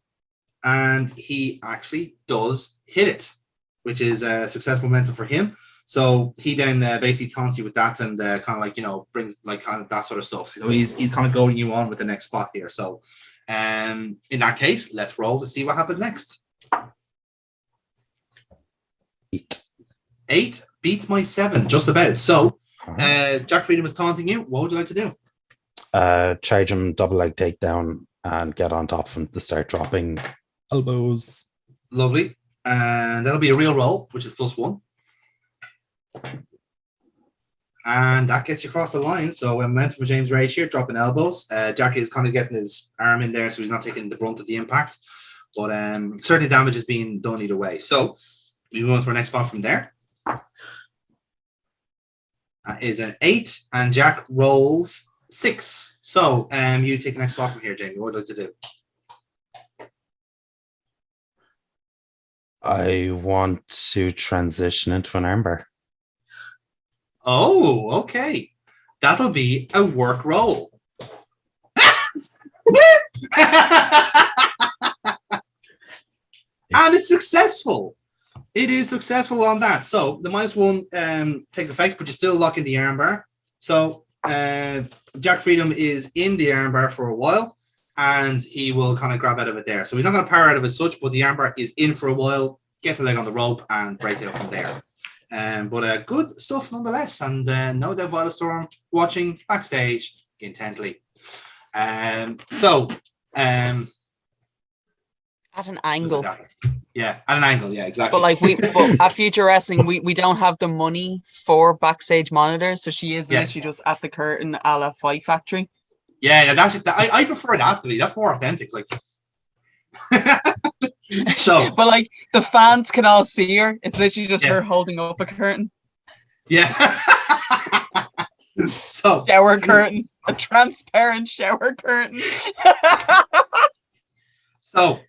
and he actually does hit it, which is a successful momentum for him. So he then basically taunts you with that and kind of like, you know, brings like kind of that sort of stuff. You know, he's kind of going you on with the next spot here. So in that case, let's roll to see what happens next. 8 beats my 7, just about. So Jack Freedom is taunting you. What would you like to do? Charge him, double leg takedown, and get on top of him to start dropping elbows. Lovely. And that'll be a real roll, which is +1. And that gets you across the line. So momentum for James Rage here, dropping elbows. Jackie is kind of getting his arm in there, so he's not taking the brunt of the impact. But certainly damage is being done either way. So we move on to our next spot from there. That is an 8, and Jack rolls 6. So you take the next spot from here, Jamie. What would you like to do? I want to transition into an armbar. Oh, okay. That'll be a work roll. And it's successful. It is successful on that. So the -1 takes effect, but you still lock in the armbar. So Jack Freedom is in the armbar for a while, and he will kind of grab out of it there. So he's not going to power out of it as such, but the armbar is in for a while, gets a leg on the rope, and breaks out from there. But good stuff nonetheless, and no doubt Violet Storm watching backstage intently. At an angle. Yeah, at an angle, yeah, exactly. But at Future Wrestling, we don't have the money for backstage monitors, so she is Yes. literally just at the curtain a la Fight Factory. Yeah, I prefer that to me. That's more authentic. Like, so, But like the fans can all see her. It's literally just her Yes. holding up a curtain, yeah. So, shower curtain, a transparent shower curtain. so,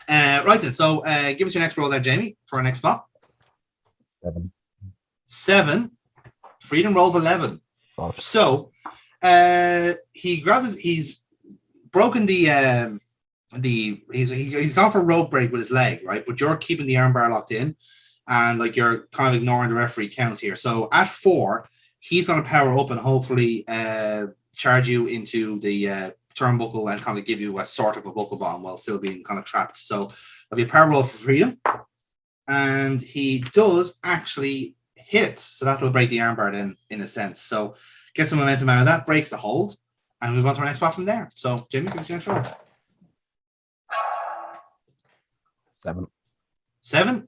right then. So, give us your next roll there, Jamie, for our next spot. 7. 7. Freedom rolls 11. Fuck. So, he's broken he's gone for a rope break with his leg, right? But you're keeping the armbar locked in, and like you're kind of ignoring the referee count here. So at 4, he's going to power up and hopefully charge you into the turnbuckle and kind of give you a sort of a buckle bomb while still being kind of trapped. So it'll be a power roll for Freedom, and he does actually hit, so that'll break the armbar in a sense. So get some momentum out of that, breaks the hold, and move on to our next spot from there. So Jamie, give us your next roll. 7. 7.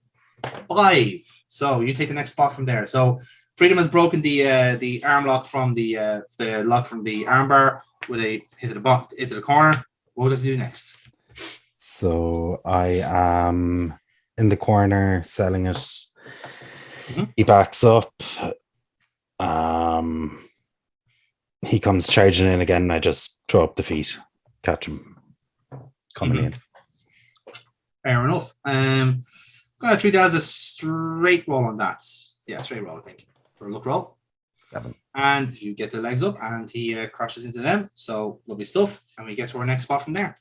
5. So you take the next spot from there. So Freedom has broken the arm lock from the lock from the armbar with a hit into the corner. What does he do next? So I am in the corner selling it. Mhm. He backs up. He comes charging in again, and I just throw up the feet, catch him coming in. Fair enough. I'm gonna treat that as a straight roll on that. Yeah, straight roll, I think. For a look roll. 7. And you get the legs up, and he crashes into them. So lovely stuff. And we get to our next spot from there.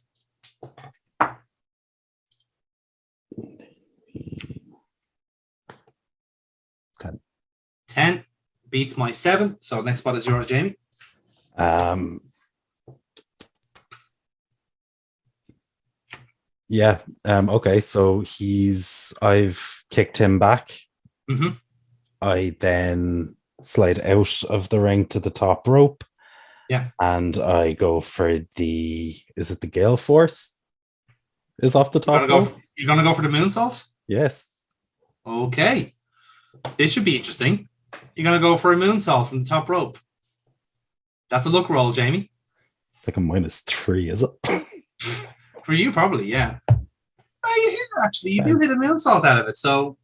10. 10 beats my 7. So next spot is yours, Jamie. Yeah. Okay. So I've kicked him back. Mhm. I then slide out of the ring to the top rope. Yeah. And I go for is it the Gale Force? Is off the top rope? You're gonna go for the moonsault? Yes. Okay. This should be interesting. You're gonna go for a moonsault from the top rope. That's a look roll, Jamie. It's like a -3, is it? For you, probably, yeah. You hit it, actually. You do hit a moonsault out of it. So,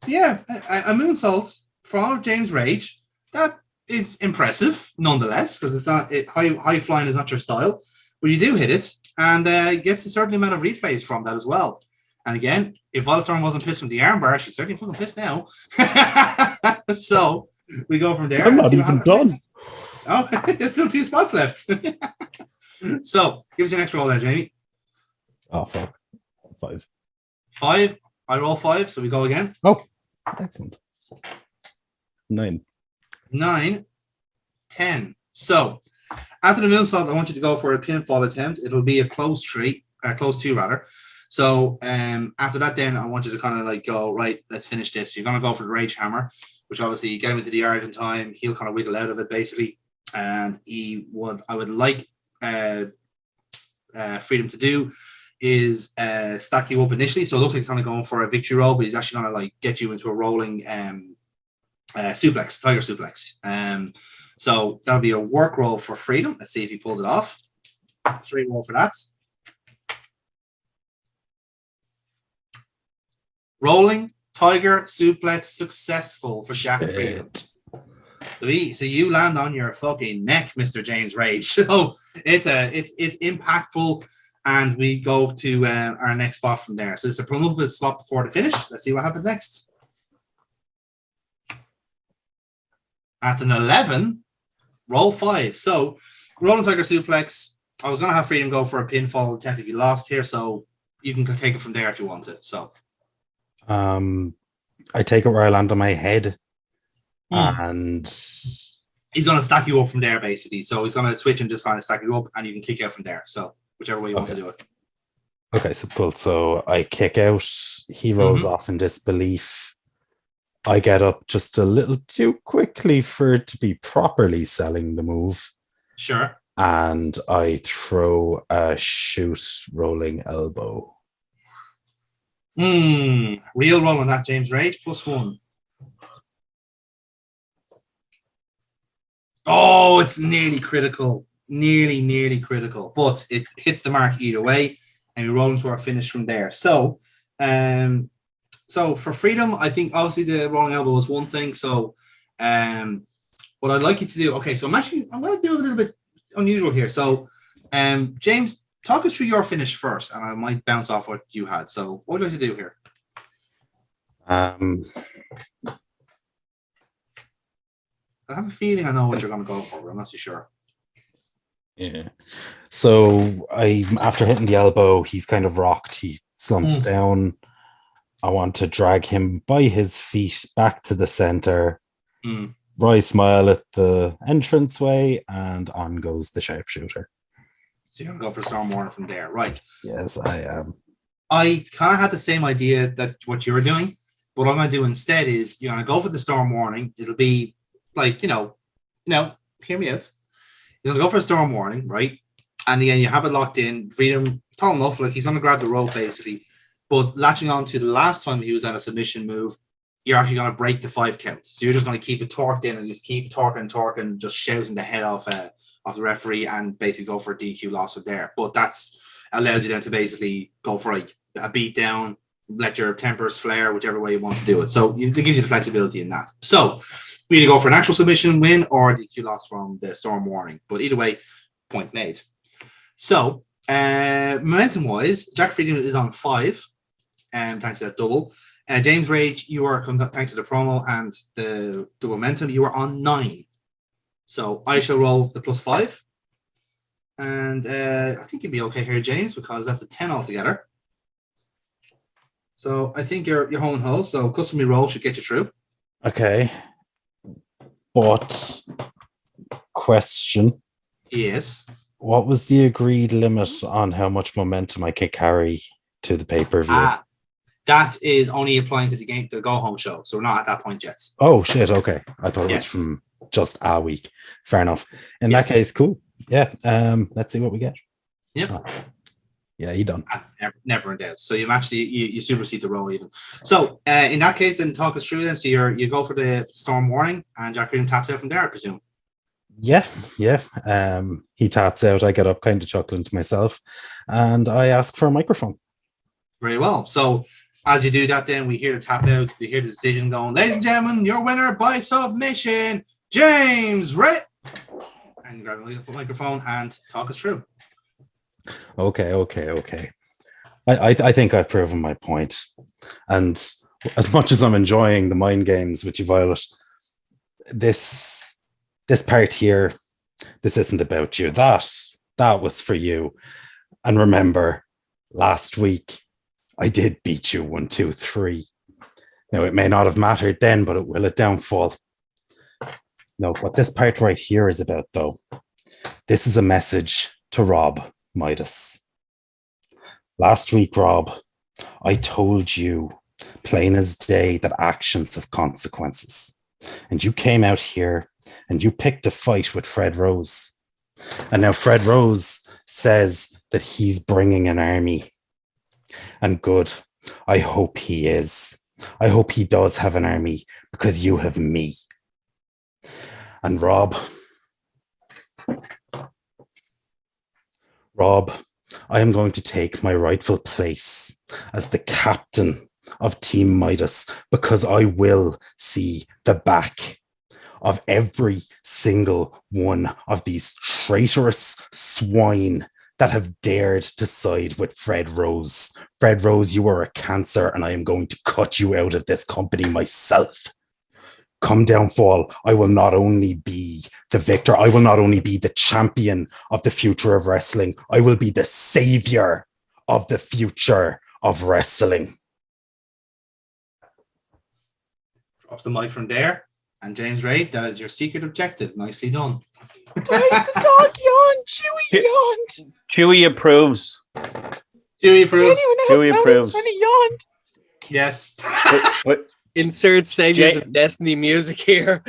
yeah, a moonsault from James Rage. That is impressive, nonetheless, because it's not high flying is not your style. But you do hit it, and gets a certain amount of replays from that as well. And again, if Volstorm wasn't pissed from the armbar, she's certainly fucking pissed now. So we go from there. I'm and not see what even happens done. next. Oh, there's still 2 spots left. So give us your next roll there, Jamie. Oh fuck. 5. 5. I roll 5, so we go again. Oh, excellent. 9. 9, 10. So after the moonsault, I want you to go for a pinfall attempt. It'll be a close 2 rather. So after that, then I want you to kind of like go, right, let's finish this. You're gonna go for the Rage Hammer, which obviously you get him into the yard in time. He'll kind of wiggle out of it basically, and I would like Freedom to do is stack you up initially. So it looks like he's kind of going for a victory roll, but he's actually going to like get you into a rolling suplex, tiger suplex. So that'll be a work roll for Freedom. Let's see if he pulls it off. 3 roll for that. Rolling tiger suplex successful for Jack Freedom. So you land on your fucking neck, Mr. James Rage. So it's impactful, and we go to our next spot from there. So it's a penultimate spot before the finish. Let's see what happens next. At an 11, roll 5. So rolling tiger suplex. I was gonna have Freedom go for a pinfall attempt if you lost here, so you can take it from there if you want to. So I take it where I land on my head. And he's going to stack you up from there, basically. So he's going to switch and just kind of stack you up, and you can kick out from there. So whichever way you want to do it. Okay, so cool. So I kick out. He rolls off in disbelief. I get up just a little too quickly for it to be properly selling the move. Sure. And I throw a shoot rolling elbow. Real roll on that, James Rage. +1. Oh, it's nearly critical. Nearly critical. But it hits the mark either way. And we roll into our finish from there. So for Freedom, I think obviously the rolling elbow is one thing. So what I'd like you to do, okay, so I'm going to do a little bit unusual here. So James, talk us through your finish first, and I might bounce off what you had. So what would you like to do here? I have a feeling I know what you're going to go for, but I'm not too sure. Yeah. So after hitting the elbow, he's kind of rocked. He slumps down. I want to drag him by his feet back to the center. Roy smile at the entranceway, and on goes the sharpshooter. So you're going to go for Storm Warner from there, right? Yes, I am. I kind of had the same idea that what you were doing, but what I'm going to do instead is you're going to go for the Storm Warning. It'll be like, no, hear me out. You're going to go for a Storm Warning, right? And again, you have it locked in. Freedom, tall enough, like he's going to grab the rope basically. But latching on to the last time he was at a submission move, you're actually going to break the 5 count. So you're just going to keep it torqued in and just keep torquing, just shouting the head off the referee and basically go for a DQ loss from there. But that's allows you then to basically go for like a beat down, let your tempers flare, whichever way you want to do it. So it gives you the flexibility in that. So we either go for an actual submission win or a DQ loss from the Storm Warning. But either way, point made. So momentum-wise, Jack Freedom is on 5, thanks to that double. James Rage, you are, thanks to the promo and the momentum, you are on 9. So I shall roll the +5. And I think you'll be okay here, James, because that's a 10 altogether. So I think you're home and ho. So customary roll should get you through. Okay. But question. Yes. What was the agreed limit on how much momentum I can carry to the pay-per-view? That is only applying to the go-home show. So we're not at that point yet. Oh, shit. Okay. I thought it was from just a week. Fair enough. In that case, cool. Yeah. Let's see what we get. Yep. Yeah, you done. Never in doubt. So you actually you supersede the roll even. So in that case, then talk us through then. So you go for the Storm Warning, and Jack Freedom taps out from there, I presume. Yeah. He taps out. I get up, kind of chuckling to myself, and I ask for a microphone. Very well. So as you do that, then we hear the tap out. We hear the decision going, ladies and gentlemen, your winner by submission, James Ray. And you grab a microphone and talk us through. Okay. I think I've proven my point. And as much as I'm enjoying the mind games with you, Violet, this part here, this isn't about you. That was for you. And remember, last week, I did beat you 1, 2, 3. Now, it may not have mattered then, but it will at downfall. No, what this part right here is about, though, this is a message to Rob Midas. Last week, Rob, I told you, plain as day, that actions have consequences. And you came out here and you picked a fight with Fred Rose. And now Fred Rose says that he's bringing an army. And good, I hope he is. I hope he does have an army because you have me. And Rob, I am going to take my rightful place as the captain of Team Midas because I will see the back of every single one of these traitorous swine that have dared to side with Fred Rose. Fred Rose, you are a cancer, and I am going to cut you out of this company myself. Come downfall, I will not only be the victor, I will not only be the champion of the future of wrestling, I will be the savior of the future of wrestling. Off the mic from there. And James Rage, that is your secret objective. Nicely done. The dog yawned. Chewy yawned. Chewie approves. Chewie approves. Chewie approves. When he yawned. Yes. But Insert Saviors Ja- of Destiny music here.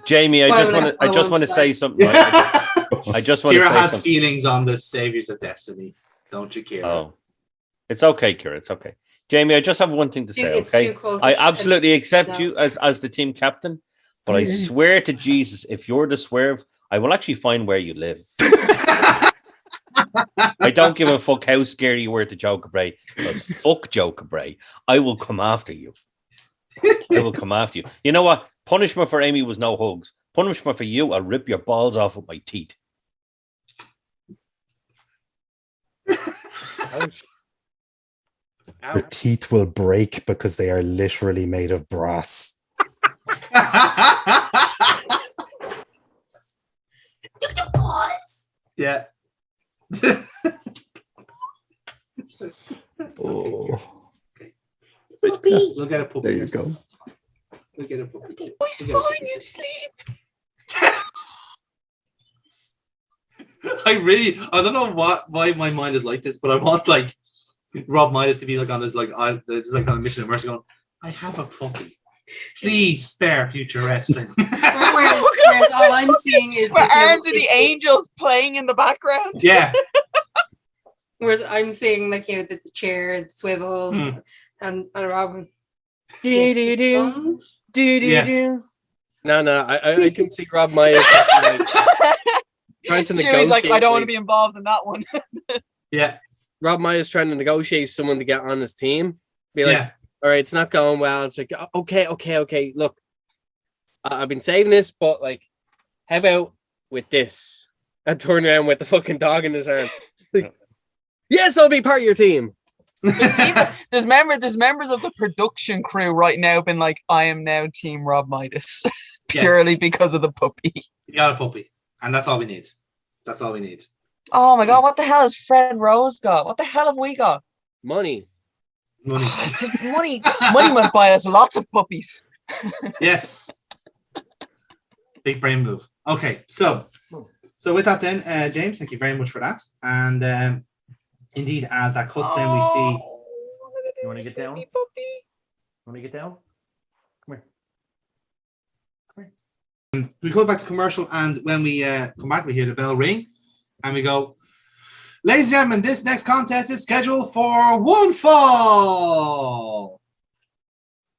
Jamie, I just want to say something. Right? I just want to Kira say has something. feelings on the Saviors of Destiny. Don't you, Kira? Oh, it's okay, Kira. It's okay. Jamie, I just have one thing to say. It's Okay, too cold. I absolutely accept No. you as the team captain, but I swear to Jesus, if you're the swerve, I will actually find where you live. I don't give a fuck how scary you were to Joe Cabray, because fuck Joe Cabray. I will come after you. I will come after you. You know what? Punishment for Amy was no hugs. Punishment for you, I'll rip your balls off with my teeth. Your teeth will break because they are literally made of brass. Yeah. Oh, Puppy. Look at a puppy. There you go. Look at a puppy. He's falling asleep. I don't know why my mind is like this, but I want like Rob Midas to be like on this like on a mission of mercy going, I have a puppy. Please spare future wrestling. Whereas all I'm seeing is Where that, Arms of the Angels playing in the background. Yeah. Whereas I'm seeing like the chair, the swivel, Hmm. and Robin. Do-do-do. Yes. No, I can see Rob Myers trying to Chewy's negotiate. like, I don't want to be involved in that one. Yeah. Rob Myers trying to negotiate someone to get on his team. Be like, Yeah. all right, it's not going well. It's like, okay. Look, I've been saying this, but like, how about with this? I turn around with the fucking dog in his hand. Like, yes, I'll be part of your team. There's members of the production crew right now been like, I am now Team Rob Midas. Purely because of the puppy. You got a puppy. And that's all we need. That's all we need. Oh my god, what the hell has Fred Rose got? What the hell have we got? Money. Money. money might buy us lots of puppies. Yes. Big brain move. Okay, so with that then, James, thank you very much for that. And indeed, as that cuts down, we see. You want to get down? Puppy. Want to get down? Come here. We go back to commercial, and when we come back, we hear the bell ring, and we go, ladies and gentlemen, this next contest is scheduled for one fall.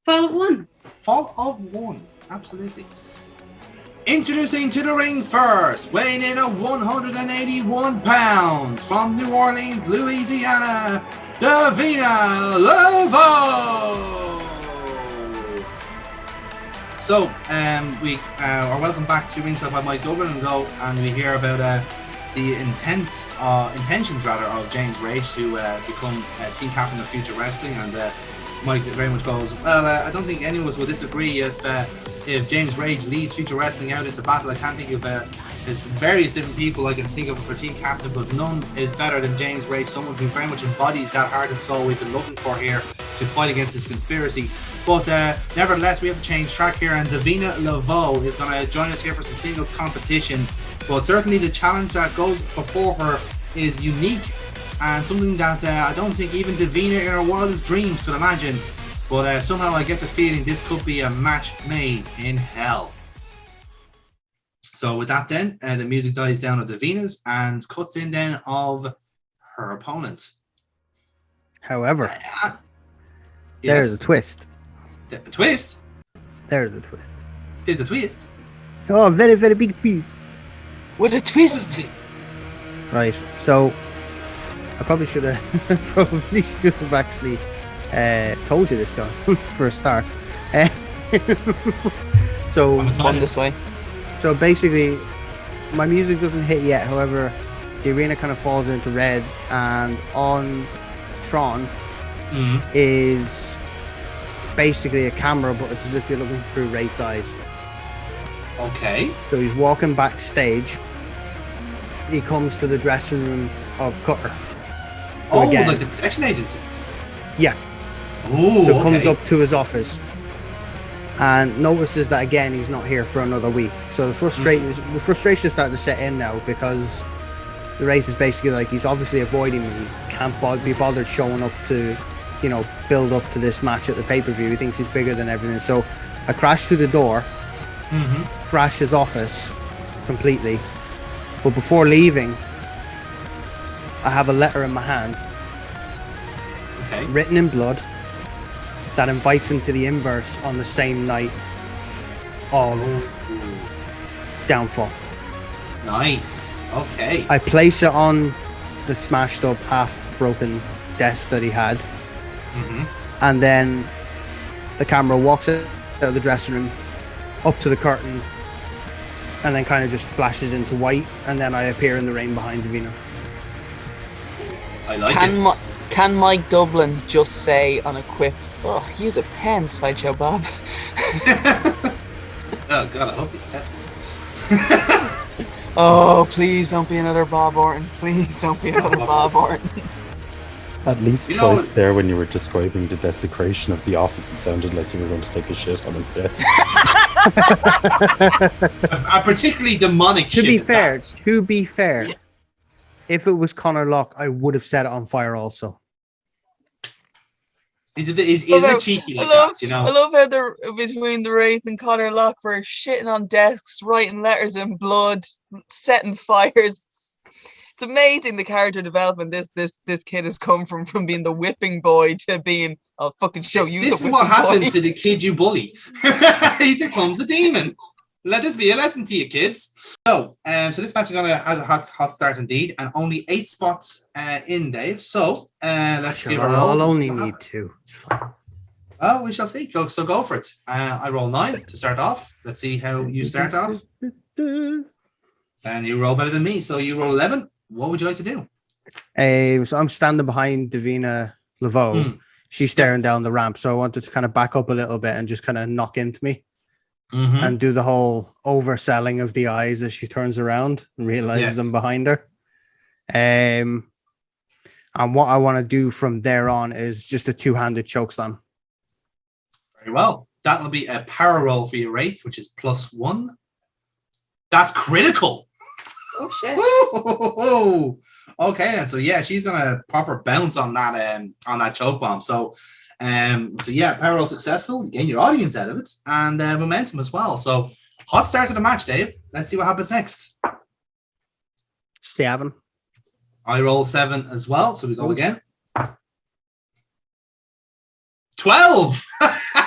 Fall of one. Fall of one, absolutely. Introducing to the ring first, weighing in at 181 pounds, from New Orleans, Louisiana, Davina Lovo. So, we are welcome back to Ringside by Mike Dublin and we hear about the intentions of James Rage to become team captain of Future Wrestling, and Mike very much goes, well, I don't think any of us will disagree if James Rage leads Future Wrestling out into battle. I can't think of there's various different people I can think of for team captain, but none is better than James Rage, someone who very much embodies that heart and soul we've been looking for here to fight against this conspiracy. But nevertheless, we have to change track here, and Davina Laveau is going to join us here for some singles competition. But certainly the challenge that goes before her is unique and something that I don't think even Davina in her wildest dreams could imagine. But somehow I get the feeling this could be a match made in hell. So with that then, the music dies down of Davina's and cuts in then of her opponent. However, Yes. there's a twist. The twist? There's a twist. There's a twist. Oh, very, very big twist. With a twist. Right. So I probably should have actually told you this, John, for a start. So I'm One excited. this way. So basically, my music doesn't hit yet. However, the arena kind of falls into red, and on Tron Mhm. is basically a camera, but it's as if you're looking through Wraith's eyes. Okay. So he's walking backstage. He comes to the dressing room of Cutter. Oh, again- like the protection agency. Yeah. Oh, So comes okay. up to his office and notices that again he's not here for another week. So the frustration is starting to set in now because the Wraith is basically like he's obviously avoiding me. He can't be bothered showing up to, build up to this match at the pay-per-view. He thinks he's bigger than everything. So I crash through the door, crash his office completely. But before leaving, I have a letter in my hand Okay. written in blood that invites him to the inverse on the same night of Downfall. Nice. Okay. I place it on the smashed up, half broken desk that he had, and then the camera walks out of the dressing room up to the curtain and then kind of just flashes into white, and then I appear in the rain behind Davina. I like Can it. can Mike Dublin just say on a quip, "Oh, use a pen, Sideshow Bob"? Oh god, I hope he's testing. Oh, please don't be another Bob Orton. Please don't be another Bob Orton. At least You know- twice there when you were describing the desecration of the office, it sounded like you were going to take a shit on his desk. A particularly demonic To shit. be at fair, that. if it was Connor Locke, I would have set it on fire also. Is it cheeky like that, you I know? love how they're between the Wraith and Connor Locke were shitting on desks, writing letters in blood, setting fires. It's amazing the character development this kid has come from being the whipping boy to being, I'll fucking show you. This the is what whipping happens boy. to the kid you bully. He becomes a demon. Let this be a lesson to you, kids. So this match is gonna has a hot start indeed, and only 8 spots in, Dave. So let's give our I'll rolls. only need 2. It's fine. Oh, we shall see. Go for it. I roll 9 to start off. Let's see how you start off. And you roll better than me, so you roll 11. What would you like to do? So I'm standing behind Davina Laveau. She's staring down the ramp, so I wanted to kind of back up a little bit and just kind of knock into me and do the whole overselling of the eyes as she turns around and realizes I'm behind her. And what I want to do from there on is just a 2-handed chokeslam. Very well. That'll be a power roll for your Wraith, which is +1. That's critical. Oh shit. Woo! Okay, then. So yeah, she's gonna proper bounce on that choke bomb. So yeah, power roll successful. You gain your audience out of it and momentum as well. So hot start to the match, Dave. Let's see what happens next. 7. I roll 7 as well. So we go again. 12.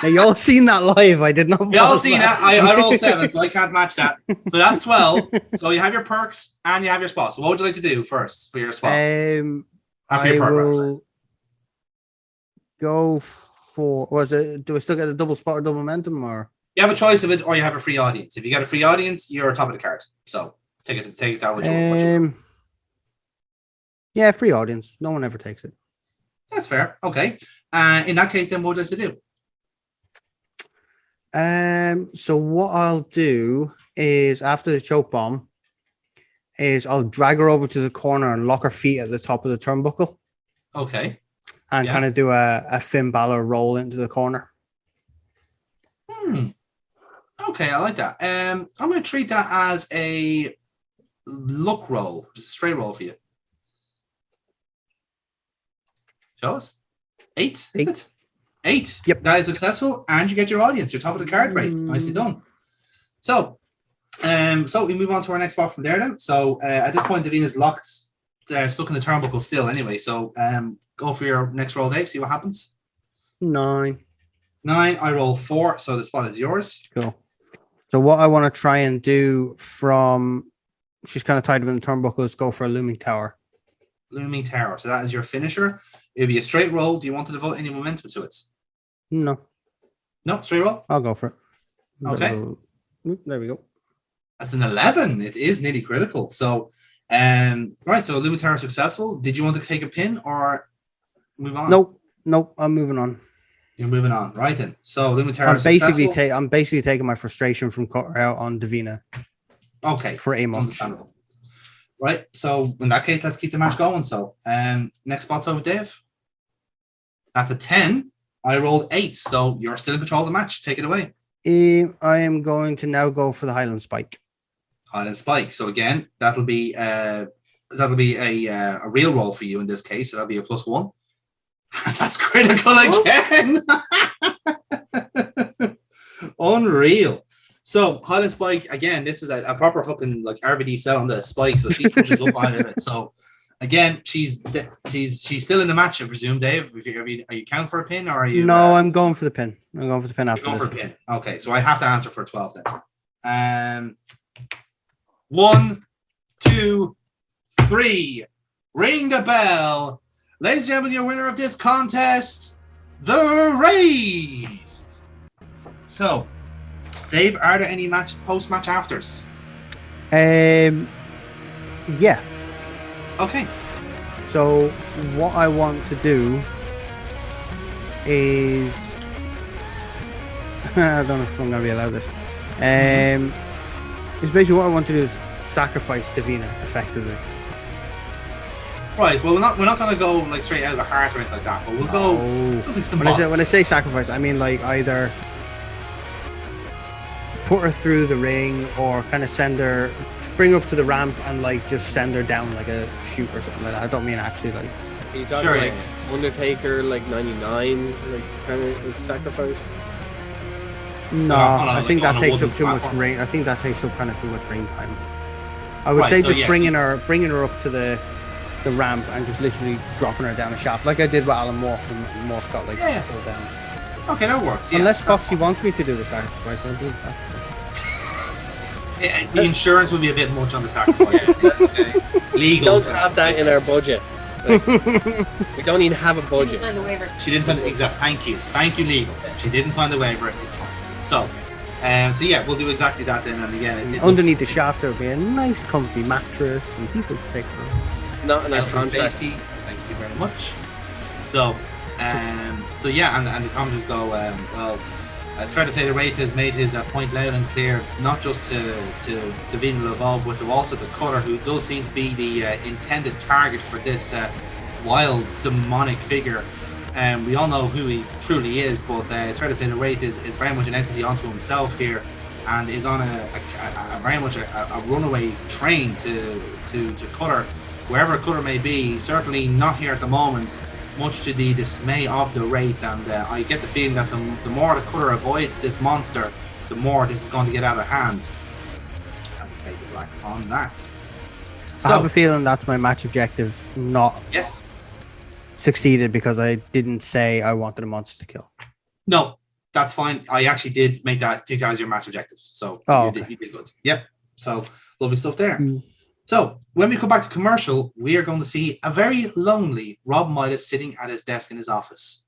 Now, you all seen that live. I did not. We all pause see that. I roll 7, so I can't match that. So that's 12. So you have your perks and you have your spot. So what would you like to do first for your spot? I After your perk round, will go for. Was it? Do I still get the double spot or double momentum, or? You have a choice of it, or you have a free audience. If you get a free audience, you're top of the card. So take it down with you. Yeah, free audience. No one ever takes it. That's fair. Okay. In that case, then what would you like to do? So what I'll do is after the choke bomb is I'll drag her over to the corner and lock her feet at the top of the turnbuckle Okay. and kind of do a Finn Balor roll into the corner. Okay, I like that. I'm going to treat that as a luck roll, just a straight roll for you. Show us. 8, is 8. it? 8. Yep. That is successful, and you get your audience. You're top of the card, Wraith. Nicely done. So we move on to our next spot from there then. So at this point, Davina's locked, stuck in the turnbuckle still anyway. So go for your next roll, Dave. See what happens. 9. 9. I roll 4, so the spot is yours. Cool. So what I want to try and do from she's kind of tied up in the turnbuckle is go for a looming tower. Looming tower. So that is your finisher. It'll be a straight roll. Do you want to devote any momentum to it? No, No, straight roll. I'll go for it. Okay. There we go. That's an 11. It is nearly critical. So, right. So Lumitara successful. Did you want to take a pin or move on? Nope. I'm moving on. You're moving on, right then. So Lumitara I'm basically taking my frustration from Cutter out on Davina. Okay. Pretty much. Understandable. Right. So in that case, let's keep the match going. So, next spot's over Dave. That's a 10. I rolled 8. So you're still in control of the match. Take it away. I am going to now go for the Highland Spike. Highland Spike. So again, that'll be a real roll for you in this case. So that'll be a +1. That's critical again. Unreal. So Highland Spike again. This is a proper fucking like RBD cell on the spike. So she pushes up on it. So again, she's still in the match, I presume, Dave. Are you count for a pin or are you? No, I'm going for the pin. I'm going for the pin after going this. for a pin. Okay, so I have to answer for 12 then. 1, 2, 3. Ring the bell. Ladies and gentlemen, your winner of this contest, the Wraith. So, Dave, are there any post-match afters? Yeah. Okay. So what I want to do is I don't know if I'm gonna be allowed this. It's basically what I want to do is sacrifice Davina effectively. Right. Well, we're not gonna go like straight out of the heart or anything like that, but we'll go something symbolic. When I say sacrifice, I mean like either put her through the ring or kind of bring her up to the ramp and like just send her down like a chute or something like that. I don't mean actually like. Are you talking like Undertaker, like 99, like kind of like sacrifice? No, I think that takes up too much ring. I think that takes up kind of too much ring time. I would say just bringing her up to the ramp and just literally dropping her down a shaft like I did with Alan Morph, and Morph got like pulled down. Okay, that works. Yeah, unless Foxy wants me to do the sacrifice, I'll do the sacrifice. The insurance would be a bit much on the sacrifice. Legal. We don't have that in our budget. Like, we don't even have a budget. Sign the waiver. She didn't sign the exact. Thank you, legal. She didn't sign the waiver. It's fine. So yeah, we'll do exactly that then. And again, underneath the shaft there will be a nice, comfy mattress and people to take them. Not in our contract. Thank you very much. So yeah, and the comments go well. It's fair to say the Wraith has made his point loud and clear, not just to Davina Laval, but to also the Cutter, who does seem to be the intended target for this wild, demonic figure. We all know who he truly is, but it's fair to say the Wraith is very much an entity unto himself here, and is on a very much a runaway train to Cutter, wherever Cutter may be. Certainly not here at the moment, much to the dismay of the Wraith, and I get the feeling that the more the Cutter avoids this monster, the more this is going to get out of hand. I'll fade the black on that. So, I have a feeling that's my match objective, not succeeded because I didn't say I wanted a monster to kill. No, that's fine. I actually did take that as your match objective, so you did good. Yep. So lovely stuff there. So when we come back to commercial, we are going to see a very lonely Rob Midas sitting at his desk in his office.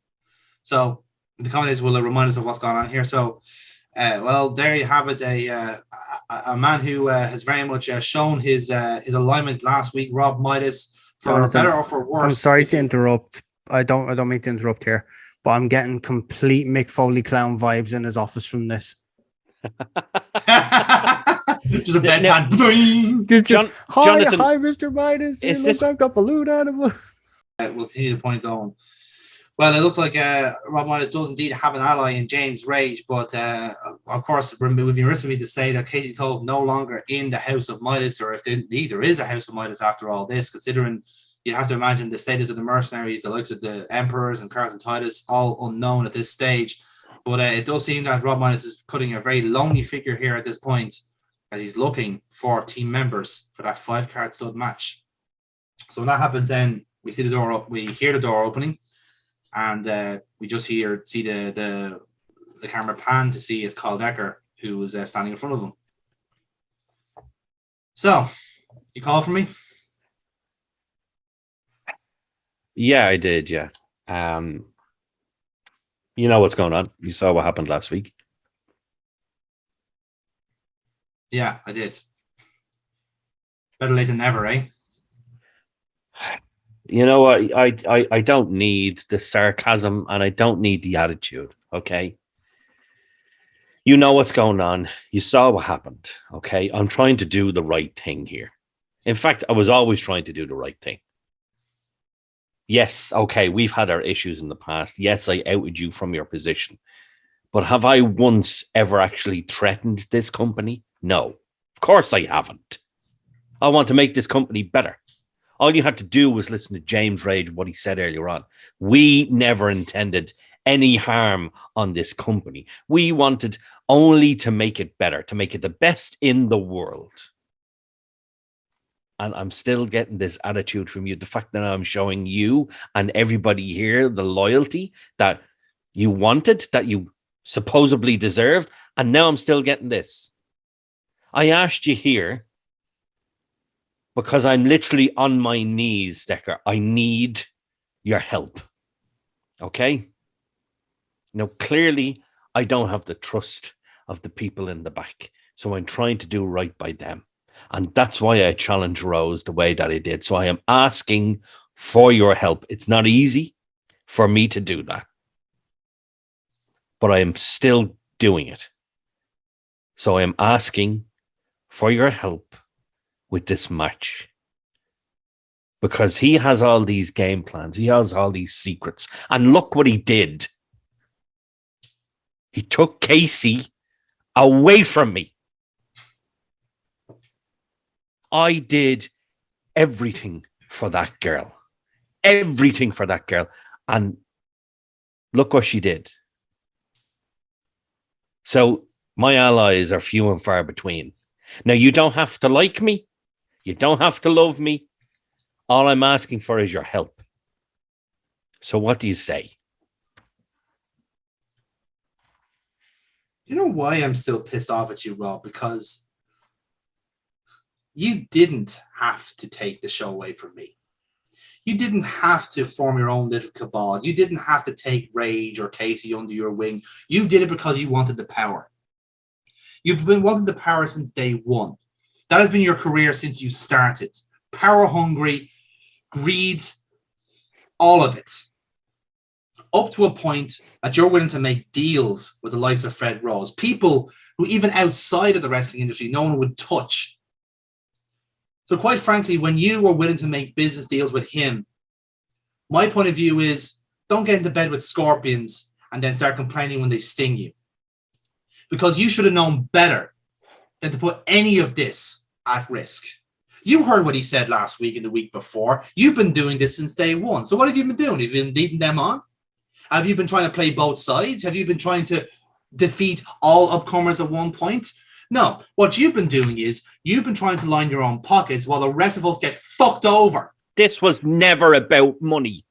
So the commentators will remind us of what's going on here. So, well, there you have it. A man who has very much shown his alignment last week, Rob Midas, for better or for worse. I'm sorry to interrupt. I don't mean to interrupt here, but I'm getting complete Mick Foley clown vibes in his office from this. Just a bedpan. Hi, Mr. Midas. I've got balloon animals. We'll continue the point going. Well, it looks like Rob Midas does indeed have an ally in James Rage, but of course, it would be remiss of me to say that Casey Cole no longer in the House of Midas, or if indeed there is a House of Midas after all this, considering you have to imagine the status of the mercenaries, the likes of the Emperors and Carlton Titus, all unknown at this stage. But it does seem that Rob Midas is cutting a very lonely figure here at this point, as he's looking for team members for that 5-card stud match. So when that happens, then we see the door up, we hear the door opening, and we just see the camera pan to see it's Carl Decker, who was standing in front of him. So, you call for me? Yeah, I did. Yeah. You know what's going on. You saw what happened last week. Yeah, I did. Better late than never, eh? You know what? I don't need the sarcasm and I don't need the attitude. Okay. You know what's going on. You saw what happened. Okay. I'm trying to do the right thing here. In fact, I was always trying to do the right thing. Yes. Okay. We've had our issues in the past. Yes, I outed you from your position. But have I once ever actually threatened this company? No. Of course I haven't. I want to make this company better. All you had to do was listen to James Rage, what he said earlier on. We never intended any harm on this company. We wanted only to make it better, to make it the best in the world. And I'm still getting this attitude from you. The fact that I'm showing you and everybody here the loyalty that you wanted, that you supposedly deserved. And now I'm still getting this. I asked you here because I'm literally on my knees, Decker. I need your help. Okay? Now, clearly, I don't have the trust of the people in the back. So I'm trying to do right by them. And that's why I challenged Rose the way that I did. So I am asking for your help. It's not easy for me to do that. But I am still doing it. So I am asking for your help with this match. Because he has all these game plans. He has all these secrets. And look what he did. He took Casey away from me. I did everything for that girl. Everything for that girl. And look what she did. So my allies are few and far between. Now, you don't have to like me. You don't have to love me. All I'm asking for is your help. So what do you say? You know why I'm still pissed off at you, Rob? Because you didn't have to take the show away from me. You didn't have to form your own little cabal. You didn't have to take Rage or Casey under your wing. You did it because you wanted the power. You've been wanting the power since day one. That has been your career since you started. Power hungry, greed, all of it. Up to a point that you're willing to make deals with the likes of Fred Rose. People who even outside of the wrestling industry, no one would touch. So quite frankly, when you were willing to make business deals with him, my point of view is don't get into bed with scorpions and then start complaining when they sting you. Because you should have known better than to put any of this at risk. You heard what he said last week and the week before. You've been doing this since day one. So what have you been doing? Have you been leading them on? Have you been trying to play both sides? Have you been trying to defeat all upcomers at one point? No. What you've been doing is you've been trying to line your own pockets while the rest of us get fucked over. This was never about money.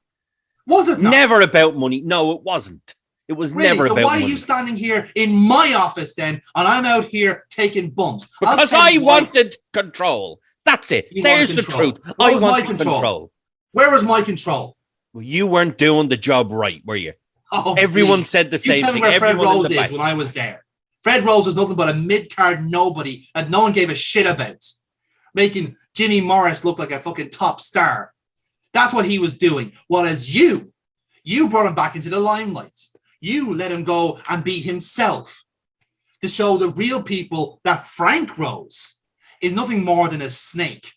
Was it not? Never about money. No, it wasn't. It was Really? never So about why money. are you standing here in my office then and I'm out here taking bumps? I'll Because tell I you why. wanted control. That's it. You want There's the control. truth. What I was my want control? control. Where was my control? Well, you weren't doing the job right, were you? Oh, Everyone please. said the You same tell me thing. where Fred Everyone in Rose the is back. when I was there. Fred Rose was nothing but a mid-card nobody that no one gave a shit about. Making Jimmy Morris look like a fucking top star. That's what he was doing. Whereas you brought him back into the limelight. You let him go and be himself to show the real people that Frank Rose is nothing more than a snake.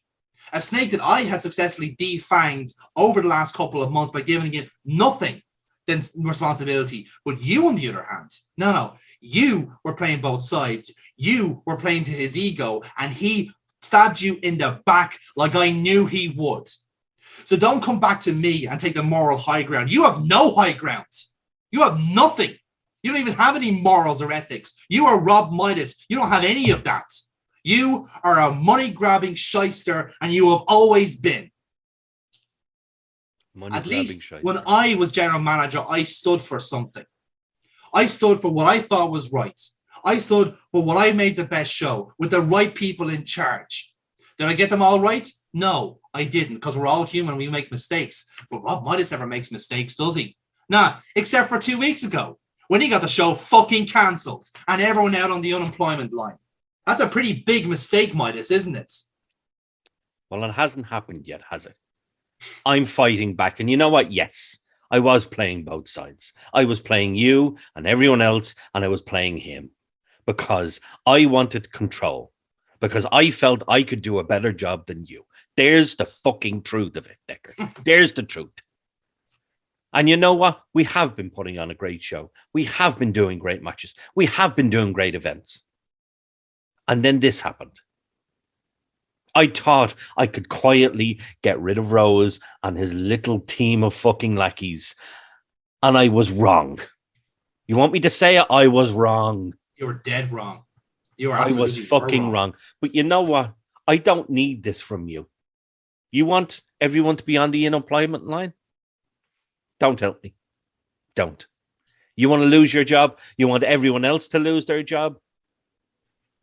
A snake that I had successfully defanged over the last couple of months by giving him nothing than responsibility. But you, on the other hand, no, you were playing both sides. You were playing to his ego, and he stabbed you in the back like I knew he would. So don't come back to me and take the moral high ground. You have no high ground. You have nothing. You don't even have any morals or ethics. You are Rob Midas. You don't have any of that. You are a money-grabbing shyster, and you have always been. At least when I was general manager, I stood for something. I stood for what I thought was right. I stood for what I made the best show with the right people in charge. Did I get them all right? No, I didn't, because we're all human. We make mistakes. But Rob Midas never makes mistakes, does he? Nah, except for 2 weeks ago when he got the show fucking cancelled and everyone out on the unemployment line. That's a pretty big mistake, Midas, isn't it? Well, it hasn't happened yet, has it? I'm fighting back. And you know what? Yes, I was playing both sides. I was playing you and everyone else, and I was playing him because I wanted control, because I felt I could do a better job than you. There's the fucking truth of it, Decker. There's the truth. And you know what? We have been putting on a great show. We have been doing great matches. We have been doing great events. And then this happened. I thought I could quietly get rid of Rose and his little team of fucking lackeys. And I was wrong. You want me to say it? I was wrong. You were dead wrong. You were I absolutely was fucking wrong. But you know what? I don't need this from you. You want everyone to be on the unemployment line? Don't help me. Don't. You want to lose your job? You want everyone else to lose their job?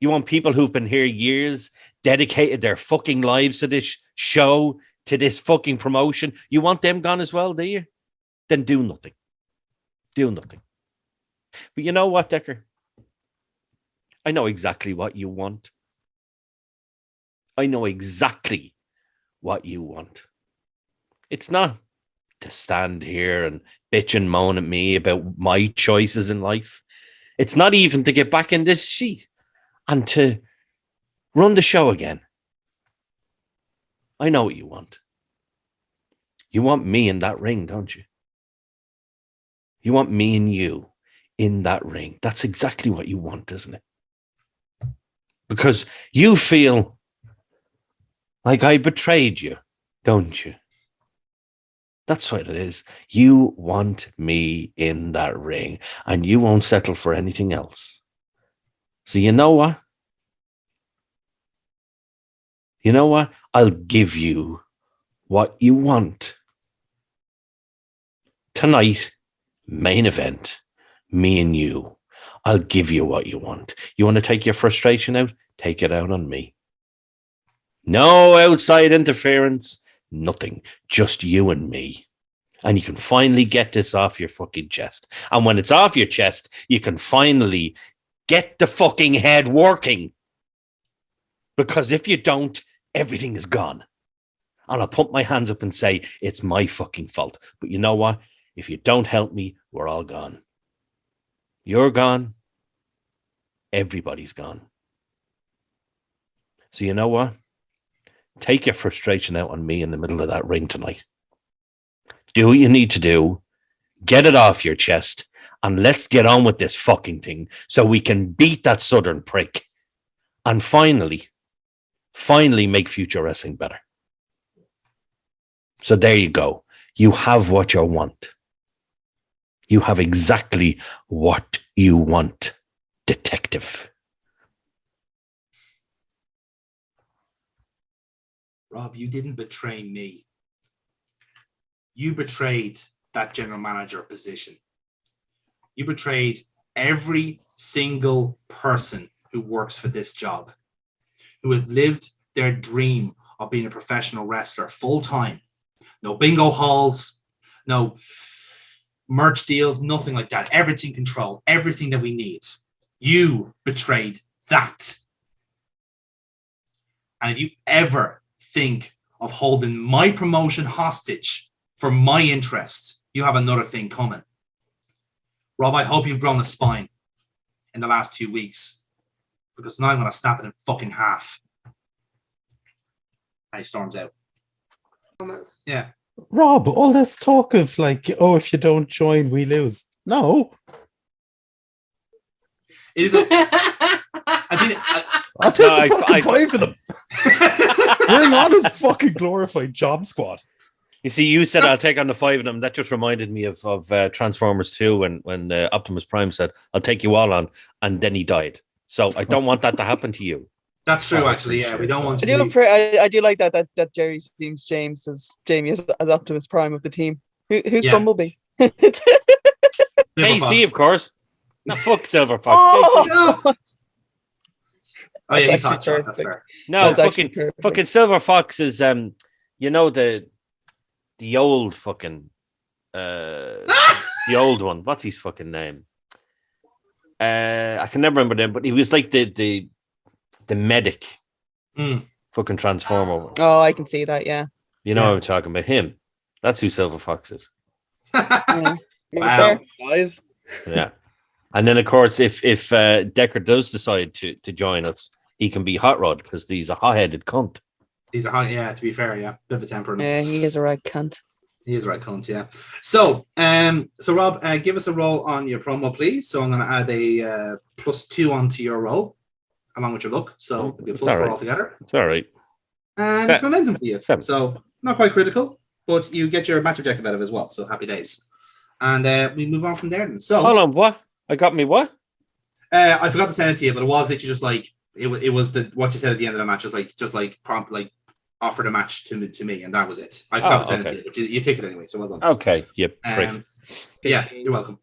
You want people who've been here years, dedicated their fucking lives to this show, to this fucking promotion? You want them gone as well, do you? Then do nothing. Do nothing. But you know what, Decker? I know exactly what you want. I know exactly what you want. It's not to stand here and bitch and moan at me about my choices in life. It's not even to get back in this sheet and to run the show again. I know what you want. You want me in that ring, don't you? You want me and you in that ring. That's exactly what you want, isn't it? Because you feel like I betrayed you, don't you? That's what it is. You want me in that ring, and you won't settle for anything else. So you know what? You know what? I'll give you what you want. Tonight, main event, me and you. I'll give you what you want. You want to take your frustration out? Take it out on me. No outside interference, nothing. Just you and me. And you can finally get this off your fucking chest. And when it's off your chest, you can finally get the fucking head working. Because if you don't, everything is gone. And I'll put my hands up and say, it's my fucking fault. But you know what? If you don't help me, we're all gone. You're gone. Everybody's gone. So you know what? Take your frustration out on me in the middle of that ring tonight. Do what you need to do. Get it off your chest. And let's get on with this fucking thing so we can beat that southern prick. And finally make future wrestling better. So there you go. You have what you want. You have exactly what you want, detective. Rob, you didn't betray me. You betrayed that general manager position. You betrayed every single person who works for this job, who had lived their dream of being a professional wrestler full time. No bingo halls, no merch deals, nothing like that. Everything controlled, everything that we need. You betrayed that. And if you ever think of holding my promotion hostage for my interest, you have another thing coming. Rob, I hope you've grown a spine in the last 2 weeks, because now I'm going to snap it in fucking half. And he storms out. Almost. Yeah. Rob, all this talk of like, oh, if you don't join, we lose. No. It is I'll take No, the fucking I- 5 of them. Bring on his fucking glorified job squad. You see, you said I'll take on the 5 of them. That just reminded me of Transformers 2 when Optimus Prime said, I'll take you all on, and then he died. So I don't want that to happen to you. That's true, actually. Yeah, we don't want I to. I do like that Jerry seems James as Jamie as Optimus Prime of the team. Who's Yeah. Bumblebee? KC, of course. No, fuck Silver Fox. Oh, Oh, yeah, That's he's hot actually shot. That's perfect. fair. No, That's actually perfect. fucking Silver Fox is you know the old fucking the old one. What's his fucking name? I can never remember them, but he was like the the medic Mm. fucking transform over. Oh, I can see that. Yeah. You know Yeah. what I'm talking about? Him. That's who Silver Fox is. Yeah. Wow. Fair. Guys, Yeah. And then, of course, if Decker does decide to join us, he can be Hot Rod because he's a hot-headed cunt. He's a hot, yeah, to be fair, yeah. Bit of a temper. in him. Yeah, he is a right cunt. He is right, cunt, yeah. So, Rob, give us a roll on your promo, please. So I'm going to add a +2 onto your roll, along with your look. So it'll be a +4 All right. altogether. It's all right. And it's momentum for you. 7. So not quite critical, but you get your match objective out of it as well. So happy days. And we move on from there then. So Hold on, what? I got me what? I forgot to send it to you, but it was literally just like it was the what you said at the end of the match, just like prompt like offered a match to me, and that was it. I forgot to send it to you, but you take it anyway. So well done. Okay, yep. Yeah, you're welcome.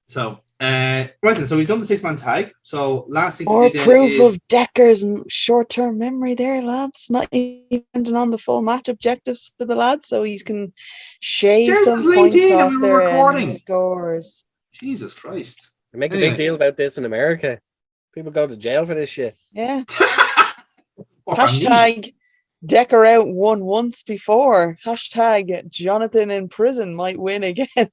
So right then, so we've done the 6-man tag. So last thing Or to do proof is, of Decker's short-term memory there, lads. Not even on the full match objectives for the lads, so he can shave Jared some was linked points in and off we were their recording. scores. Jesus Christ. they make a Anyway. big deal about this in America. People go to jail for this shit. Yeah. Or amnesia. Hashtag Decker out won once before. Hashtag Jonathan in prison might win again.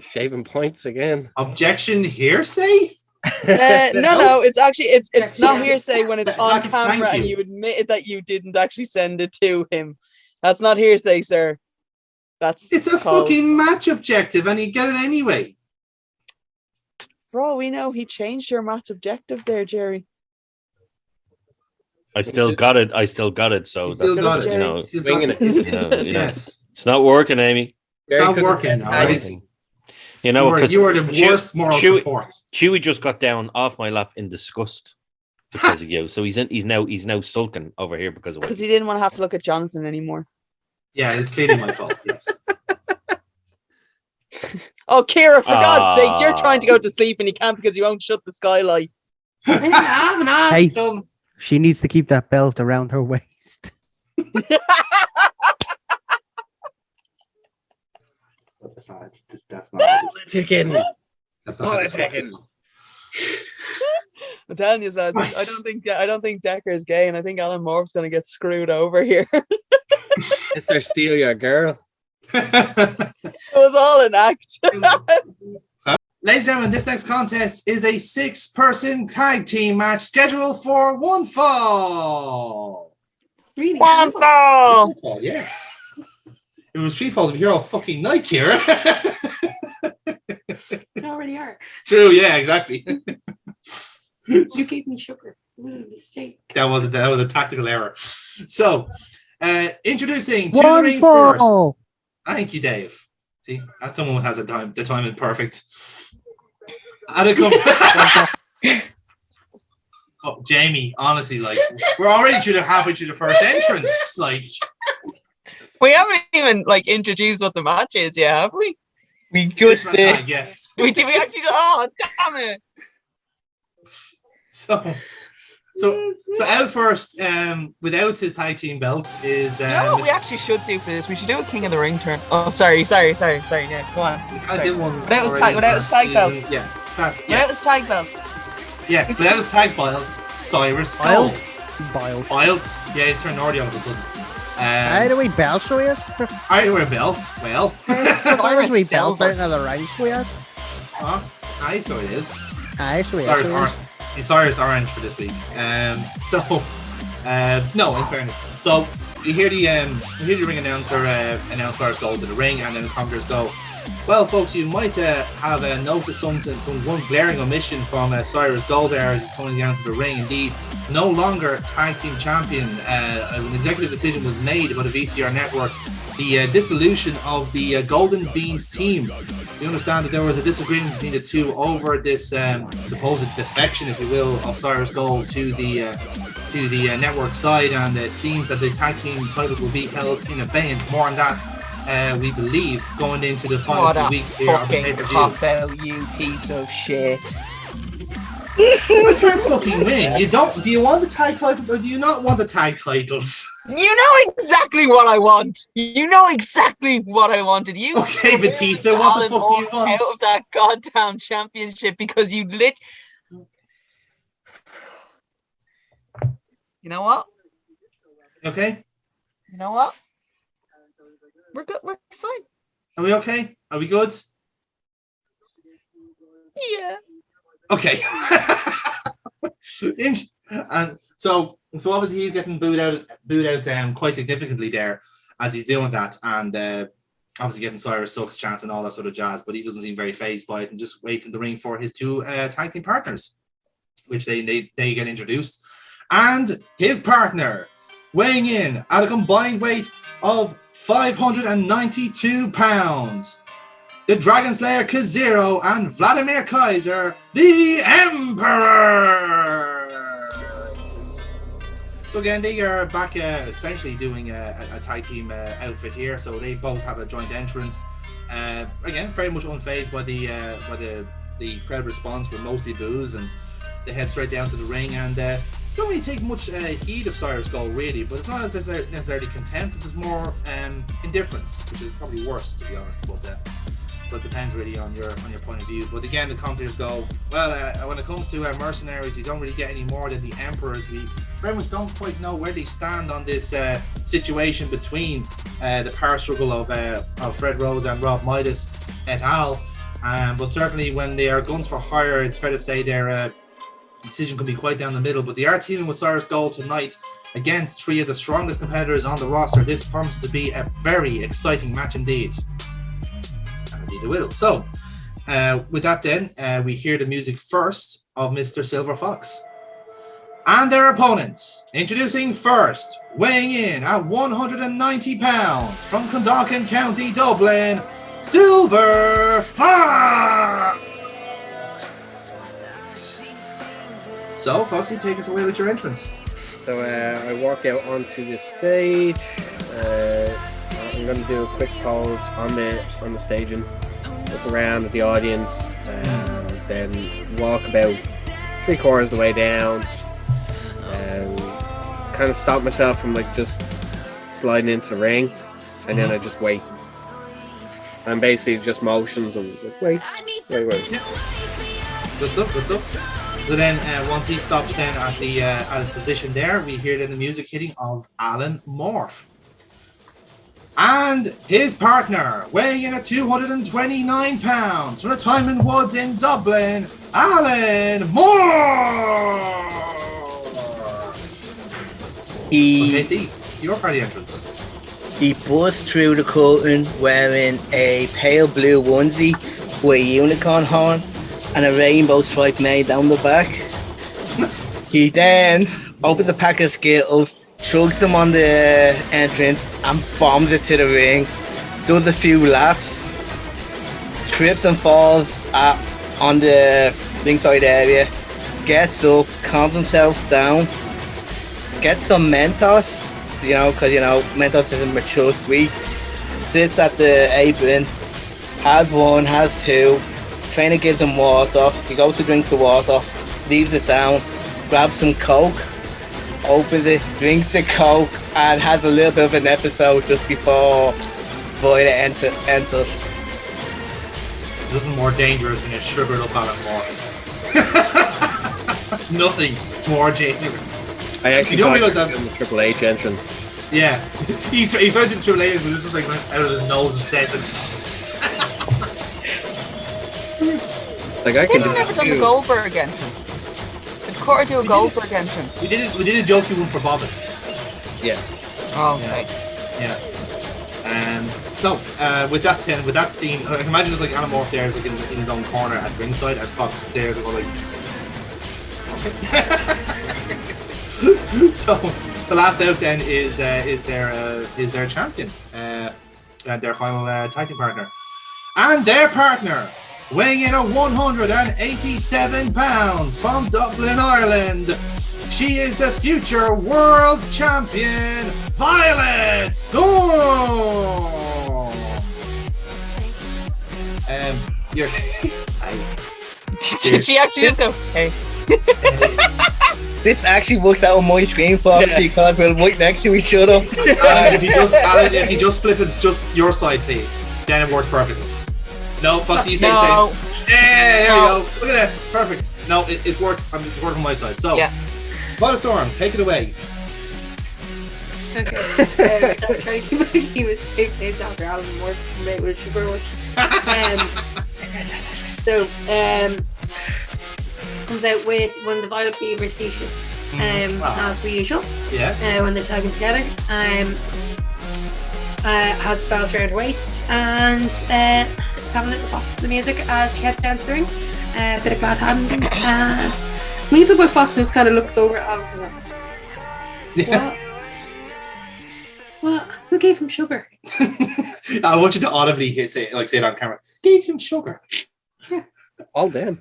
Shaving points again. Objection hearsay? No, it's actually it's not Yeah. hearsay when it's Thank on camera and you. you admit that you didn't actually send it to him. That's not hearsay, sir. That's It's a called- fucking match objective and you get it anyway. Bro, we know he changed your match objective there, Jerry. I still got it. So You still that's got it. you know, Still Winging got it. you know, Yes. it's not working, Amy. It's not could've working, said all right? anything. You know, because You were the Chew- worst moral Chew- support. Chewy just got down off my lap in disgust because of you. So he's now sulking over here because of what Because he didn't want to have to look at Jonathan anymore. Yeah, it's clearly my fault. Yes. Oh, Kira, for God's sakes, you're Ah. trying to go to sleep and you can't because you won't shut the skylight. I haven't asked Hey. them. She needs to keep that belt around her waist. That's not. That's not. Chicken. That's not. That's not. Politicking. I'm telling you, lads, Right. I don't think Decker is gay, and I think Alan Morph's gonna get screwed over here. Mr. Steal Your Girl. It was all an act. Ladies and gentlemen, this next contest is a 6-person tag team match scheduled for one fall. Really? One fall. Oh, yes. It was 3 falls of here all fucking night, Kira. They already are. True, yeah, exactly. You gave me sugar. It was a mistake. That was a tactical error. So, introducing to the One ring first. fall. Thank you, Dave. See, that's someone who has the time is perfect. And it come. Oh, Jamie, honestly, like we're already halfway through the first entrance. Like, We haven't even introduced what the match is yet, have we? We just 6-man did. tag, yes. We actually? Oh, damn it! So out first, without his tag team belt is. You know what we actually should do for this? We should do a King of the Ring turn. Oh, sorry. Yeah, go on. I did one Without his already. tag belt. Yeah. Without his Yes. tag belt. Yes, without his tag belt, Cyrus Biled. Gold. Biled. Biled. Yeah, he's turned Nordy all of a sudden. How do we belt, so yes? I wear a belt. Well, How does we belt Silver. out of the ring, so yes? aye, so it is. Aye, so yes. Cyrus so orange. yes. Cyrus orange for this week. No, in fairness. So you hear the ring announcer announce Cyrus Gold to the ring, and then the commentators go, "Well, folks, you might have noticed some one glaring omission from Cyrus Gold there as he's coming down to the ring. Indeed, no longer tag team champion. An executive decision was made by the VCR network. The dissolution of the Golden Beans team. You understand that there was a disagreement between the two over this supposed defection, if you will, of Cyrus Gold to the network side, and it seems that the tag team titles will be held in abeyance. More on that, we believe, going into the final What 2 a weeks here of the fucking pay-per-view. cop out, you piece of shit. You can't fucking win. You don't. Do you want the tag titles or do you not want the tag titles? You know exactly what I want. You know exactly what I wanted. You Okay, scared Batista, what the Alan fuck do you Moore want? out of that goddamn championship because you You know what? Okay. You know what? We're good. We're fine. Are we okay? Are we good? Yeah. Okay. And so obviously he's getting booed out quite significantly there as he's doing that, and obviously getting Cyrus sucks chance and all that sort of jazz, but he doesn't seem very phased by it and just waits in the ring for his two tag team partners, which they get introduced. And his partner, weighing in at a combined weight of 592 pounds, the Dragon Slayer Kazero and Vladimir Kaiser, the Emperor. So again, they are back essentially doing a tag team outfit here. So they both have a joint entrance. Again, very much unfazed by the crowd response, with mostly boos, and they head straight down to the ring and don't really take much heed of Cyrus' goal, really. But it's not necessarily contempt. It's just more indifference, which is probably worse, to be honest. But it depends really on your point of view. But again, the commentators go, well, when it comes to mercenaries, you don't really get any more than the emperors. We very much don't quite know where they stand on this situation between the power struggle of Fred Rose and Rob Midas et al. But certainly when they are guns for hire, it's fair to say their decision can be quite down the middle. But they are teaming with Cyrus Gold tonight against three of the strongest competitors on the roster. This promises to be a very exciting match indeed. It will. So, with that then, we hear the music first of Mr. Silver Fox. And their opponents, introducing first, weighing in at 190 pounds, from Clondalkin County, Dublin, Silver Fox! So, Foxy, take us away with your entrance. So I walk out onto the stage. I'm going to do a quick pause on the staging, look around at the audience, and then walk about 3/4 of the way down, and kind of stop myself from like just sliding into the ring, and then I just wait. And basically just motions and like wait. What's up? So then, once he stops then at his position there, we hear then the music hitting of Alan Morph. And his partner, weighing in at 229 pounds, from the Timon Woods in Dublin, Alan Moore! Okay, your party entrance. He busts through the curtain wearing a pale blue onesie with a unicorn horn and a rainbow stripe made down the back. He then opens a pack of Skittles, chugs them on the entrance and bombs it to the ring, does a few laps, trips and falls on the ringside area, gets up, calms himself down, gets some Mentos, because Mentos is a mature sweet, sits at the apron, has one, has two, trainer gives him water, he goes to drink the water, leaves it down, grabs some Coke, opens it, drinks the Coke, and has a little bit of an episode just before Voida enters. Nothing more dangerous than a sugared up Alan Moore. Nothing more dangerous. I actually don't thought realize it was the Triple H entrance. Yeah, he started to the Triple H, but this is like out of his nose instead. Like I I can think we've never done the Goldberg entrance. Did Cora do a Goldberg entrance? We did a jokey one for Bobbin. Yeah. Oh, okay. Yeah. So with that scene, I can imagine it's like Alan Morph there is like in his own corner at ringside, and Fox is there to go like. Okay. So the last out then is their champion and their final tag team partner, and their partner, weighing in at 187 pounds, from Dublin, Ireland. She is the future world champion, Violet Storm. You're. Did she actually just go, hey? This actually works out on my screen, Foxy, because we're right next to each other. Alan, if you just flip it just your side, please, then it works perfectly. No, Foxy, you say the same. Yeah, there we go. Look at this. Perfect. No, it's worked. It's working on my side. So, yeah. Violet Storm, take it away. Okay. That's right. He was named after Alan Moore from Mate with Sugar Rush. Comes out with one of the Violet Beaver t-shirts, as per usual. Yeah. When they're tagging together. Has the bells around her waist and is having a little box to the music as she heads down to the ring. A bit of glad handing. Meets up with Fox and just kind of looks over at Alan. Yeah. What? Who gave him sugar? I want you to audibly say it on camera. Gave him sugar. All damn.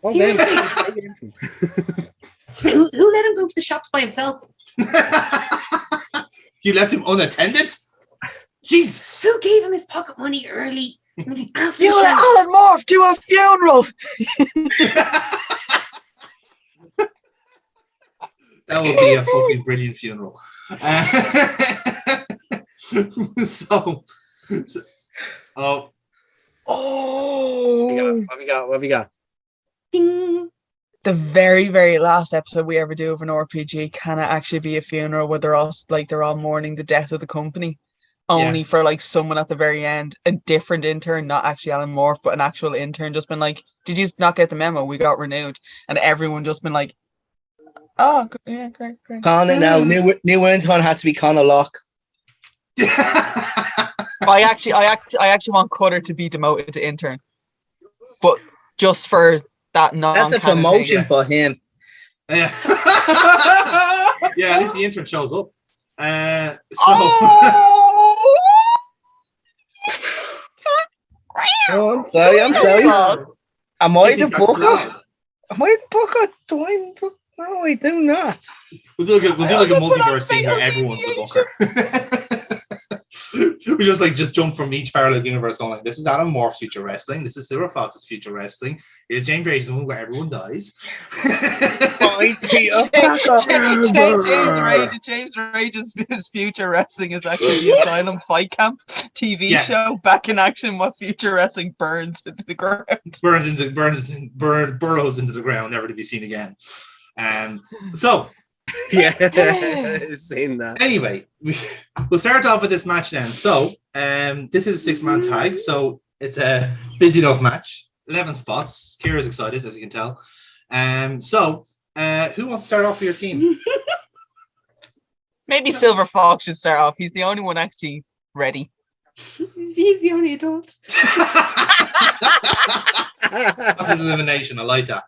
All Seriously? Who let him go to the shops by himself? You left him unattended? Jesus. Who gave him his pocket money early? After You the let show? Alan Morph do a funeral. That would be a fucking brilliant funeral. Oh. Oh. What have we got? Ding. The very, very last episode we ever do of an RPG can it actually be a funeral where they're all mourning the death of the company, only for like someone at the very end, a different intern, not actually Alan Morph, but an actual intern, just been like, "Did you not get the memo? We got renewed," and everyone just been like, "Oh, yeah, great." Connor now, new intern has to be Connor Locke. I actually want Cutter to be demoted to intern, but just for that That's a promotion for him. Yeah. Yeah, at least the intern shows up. Oh! Oh, I'm sorry. Am I the booker? Do I book? No, I do not. We'll do like a multiverse thing where everyone's the booker. We just jump from each parallel universe going like, this is Adam Morph's future wrestling, this is Silver Fox's future wrestling, here's James Rage's one where everyone dies. James Rage's future wrestling is actually the Asylum Fight Camp TV show back in action while future wrestling burns into the ground. Burrows into the ground, never to be seen again. So Yeah, seen that. anyway, we'll start off with this match then. So this is a 6-man tag, so it's a busy enough match. 11 spots. Kira's excited, as you can tell. So who wants to start off for your team? Maybe Silver Fox should start off. He's the only one actually ready. He's the only adult. That's an elimination. I like that.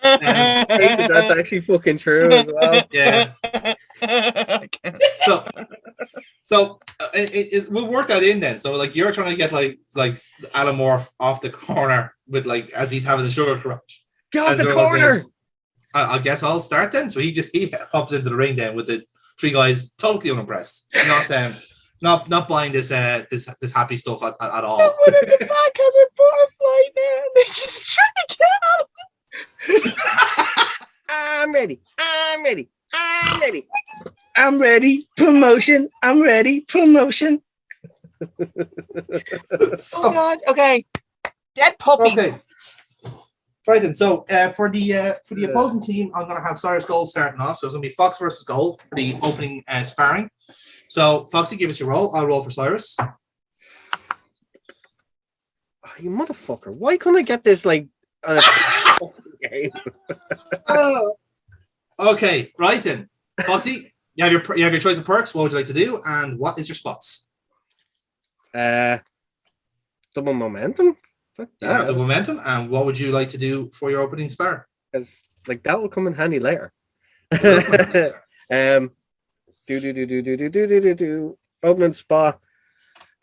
That's actually fucking true as well. Yeah. So we'll work that in then. So like you're trying to get like Alan Morph off the corner with like as he's having the sugar crush. Get off the corner. I guess I'll start then. So he hops into the ring then with the 3 guys totally unimpressed, not buying this happy stuff at all. Someone in the back has a butterfly now. They're just trying to get out. I'm ready. I'm ready. Promotion. I'm ready. Promotion. So, Oh God. Okay. Get puppies. okay. Right then. So for the opposing team, I'm gonna have Cyrus Gold starting off. So it's gonna be Fox versus Gold for the opening sparring. So Foxy, give us your roll. I'll roll for Cyrus. Oh, you motherfucker! Why couldn't I get this like on a fucking game? Oh. Okay, right then. Foxy, you have your choice of perks. What would you like to do? And what is your spots? Double momentum. Fuck You have the that. momentum. And what would you like to do for your opening spar? Because like that will come in handy later. Do. Opening spot.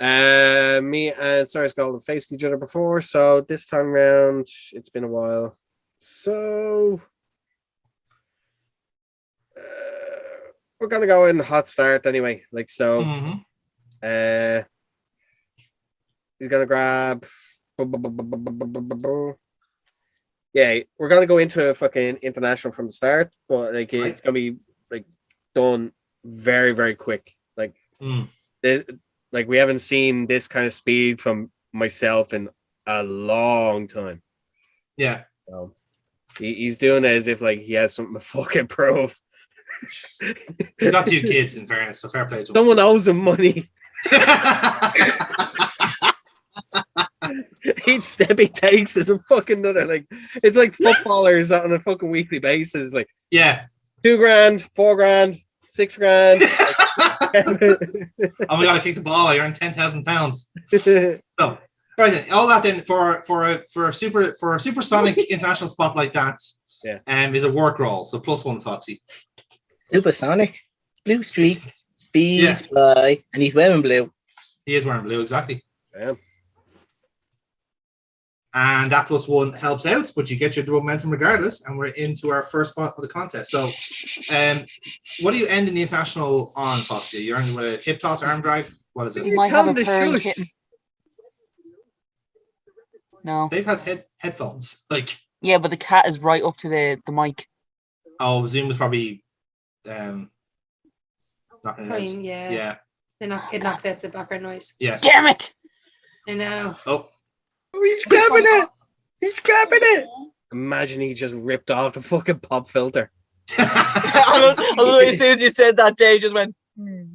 Me and Cyrus Gold have faced each other before, so this time around it's been a while. So we're gonna go in hot start anyway. Like so. He's gonna grab. Yeah, we're gonna go into a fucking international from the start, but like it's gonna be like done very, very quick. Like, like we haven't seen this kind of speed from myself in a long time. Yeah. So he's doing it as if like he has something to fucking prove. He's got 2 kids, in fairness, so fair play to him. Someone owes him money. Each step he takes is a fucking another. Like, it's like footballers on a fucking weekly basis. Like, yeah. $2,000, $4,000, $6,000. Oh my god, I kicked the ball. I earned £10,000. So, right then, all that then for a supersonic international spot like that, is a work roll. So +1, Foxy. Supersonic, blue streak, speed, fly, and he's wearing blue. He is wearing blue, exactly. Damn. And that +1 helps out, but you get your momentum regardless. And we're into our first spot of the contest. So, what do you end in the international on, Foxy? You're ending with a hip toss, arm drag. What is it? You might have a purring kitten. No. Dave has headphones. Like, yeah, but the cat is right up to the mic. Oh, Zoom was probably knocking it out. Yeah. It knocks out the background noise. Yes. Damn it! I know. Oh. He's grabbing it! He's grabbing it! Imagine he just ripped off the fucking pop filter. As soon as you said that, Dave just went. No.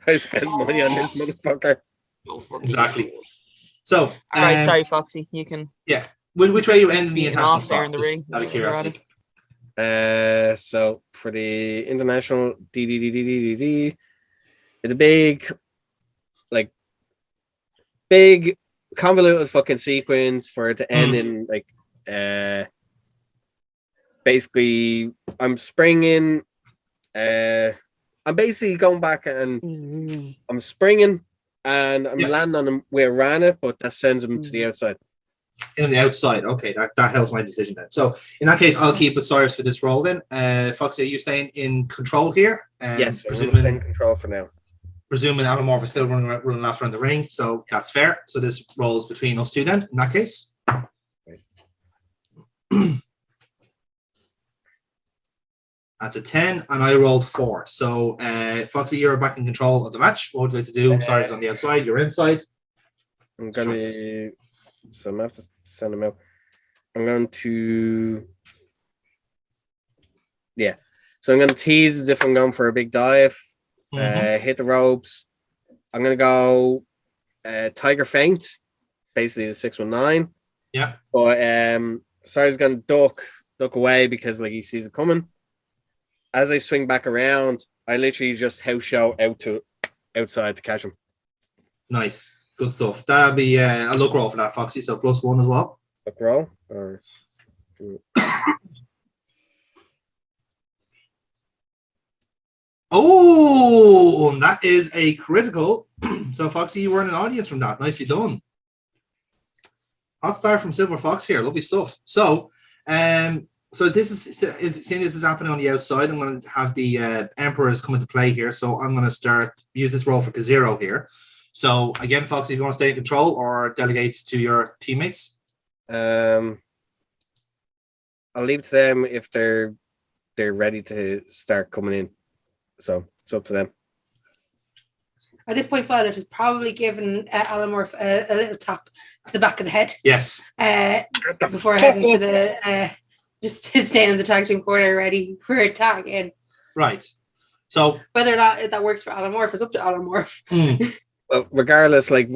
I spent money on this motherfucker. Exactly. So, all right, sorry, Foxy. You can. Yeah. Which way you end in the international off there spot? in the ring. Out of curiosity. So for the international it's a big convoluted fucking sequence for it to end in like basically I'm springing I'm basically going back and I'm springing and I'm landing on him where I ran it, but that sends him to the outside. In the outside, okay, that helps my decision then. So in that case, I'll keep with Cyrus for this roll then. Foxy, are you staying in control here? Yes, I'm staying in control for now. Presuming Alamorph is still running laps around the ring, so that's fair. So this rolls between us two then, in that case. That's a 10, and I rolled 4. So Foxy, you're back in control of the match. What would you like to do? Cyrus is on the outside, you're inside. I'm gonna so I'm gonna have to send him out. I'm going to so I'm gonna tease as if I'm going for a big dive. Hit the ropes. I'm gonna go Tiger Feint, basically the 619. Yeah. But Cyrus gonna duck away because like he sees it coming. As I swing back around, I literally just house show outside to catch him. Nice. Good stuff. That'll be a luck roll for that, Foxy, so +1 as well. Luck roll? Or... Oh, that is a critical. So, Foxy, you were in an audience from that. Nicely done. Hot start from Silver Fox here. Lovely stuff. So, so this is seeing this is happening on the outside. I'm going to have the Emperors come into play here. So I'm going to use this roll for Kazero here. So again, Foxy, if you want to stay in control or delegate to your teammates. I'll leave it to them if they're ready to start coming in. So it's up to them. At this point, Violet has probably given Alamorph a little tap to the back of the head. Yes. Before heading to the just staying in the tag team corner, ready for a tag in. Right. So whether or not that works for Alamorph is up to Alamorph. Well, regardless, like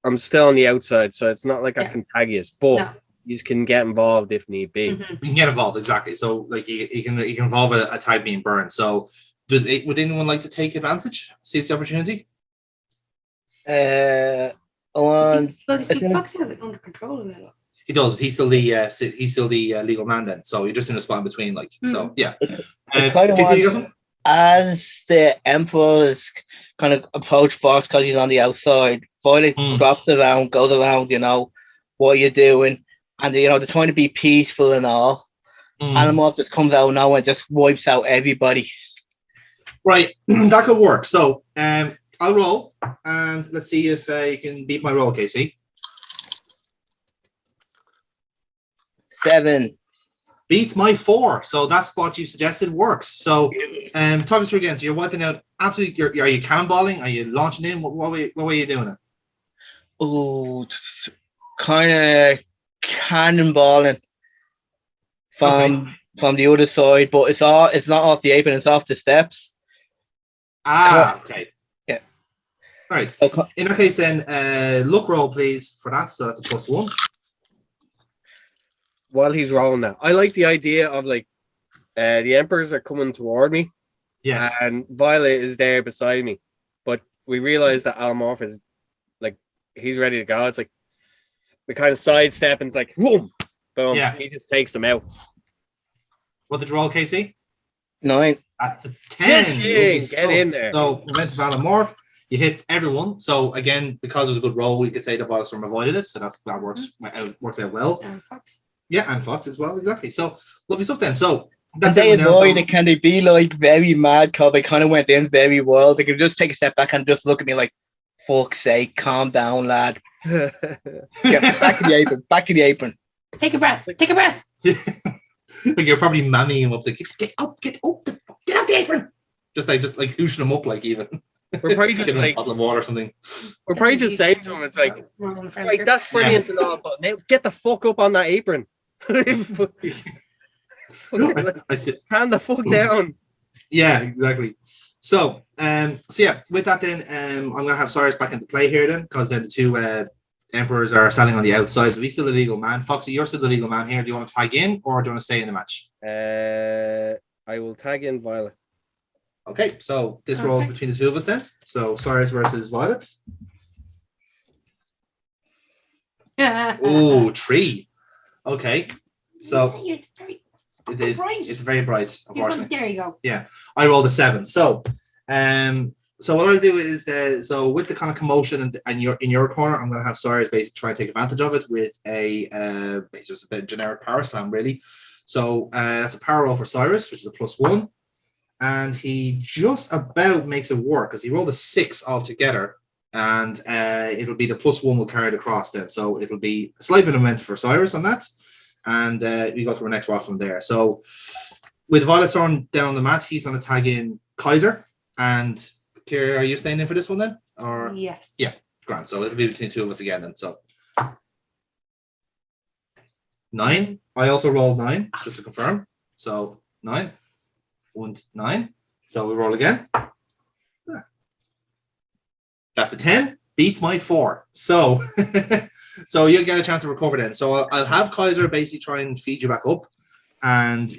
I'm still on the outside, so it's not like I can tag you, but you can get involved if need be. You can get involved, exactly. So like you can involve a tag being burned. So would anyone like to take advantage? Seize the opportunity? Foxy has it under control of it. He does. He's still the legal man then. So you're just in a spot in between, like so. Yeah. As the Emperor's kind of approach Fox because he's on the outside, Violet drops around, goes around. What are you doing? And they're trying to be peaceful and all. Animal just comes out now and just wipes out everybody. Right, that could work. So I'll roll and let's see if you can beat my roll, Casey. 7. Beats my 4. So that spot you suggested works. So talk us through again. So you're wiping out absolutely. Are you cannonballing? Are you launching in? What way are you doing it? Oh, kind of cannonballing from from the other side, but it's not off the apron, it's off the steps. Okay. Yeah. All right. Okay. In that case, then, luck roll, please, for that. So that's a +1. While he's rolling that, I like the idea of like the emperors are coming toward me, Yes. and Violet is there beside me, but we realize that Almorph is like he's ready to go. It's like we kind of sidestep and it's like whoom, boom. Yeah. He just takes them out. What did you roll, Casey? 9. That's a 10. Get Lovely in stuff. there. So, Momentum Alamorph, you hit everyone. So, again, because it was a good roll, we could say the Volstorm avoided it. So, that works out well. And Fox. Yeah, and Fox as well. Exactly. So, lovely stuff then. So, And that's they everyone down. avoid So- it. Can they be like very mad because they kind of went in very well? They could just take a step back and just look at me like, fuck's sake, calm down, lad. Get back to the apron. Back to the apron. Take a breath. Take a breath. Like you're probably mamming him up. Like, get up, get off the apron. Just like hooshing him up, like even. We're probably just Give him a like bottle of water or something. we're probably just saying to him, it's like Right, right, that's brilliant and all, but now get the fuck up on that apron. I said, Hand the fuck down. yeah, exactly. So yeah, with that then, I'm gonna have Cyrus back into play here then, because then the two emperors are standing on the outside. So he's still the legal man. Foxy, you're still the legal man here. Do you want to tag in or do you want to stay in the match? I will tag in Violet. Okay, so this roll Okay. between the two of us then. So Cyrus versus Violet. Oh, 3. Okay, so You're very it is. bright. It's very bright, unfortunately. There you go. I rolled a 7. So, so what I'll do is so with the kind of commotion and you're in your corner, I'm going to have Cyrus basically try and take advantage of it with a it's just a bit generic power slam, really. So that's a power roll for Cyrus, which is a +1, and he just about makes it work because he rolled a 6 altogether, and it'll be the +1 will carry it across then. So it'll be a slight bit of momentum for Cyrus on that, and we go to our next one from there. So with Violet Storm down on the mat, he's going to tag in Kaiser. And Kira, are you staying in for this one then? Or Yes. Yeah. Grand. So it'll be between two of us again then. So 9. I also rolled 9, just to confirm. So 9. 1, 9. So we roll again. That's a 10. Beats my 4. So so you'll get a chance to recover then. So I'll have Kaiser basically try and feed you back up and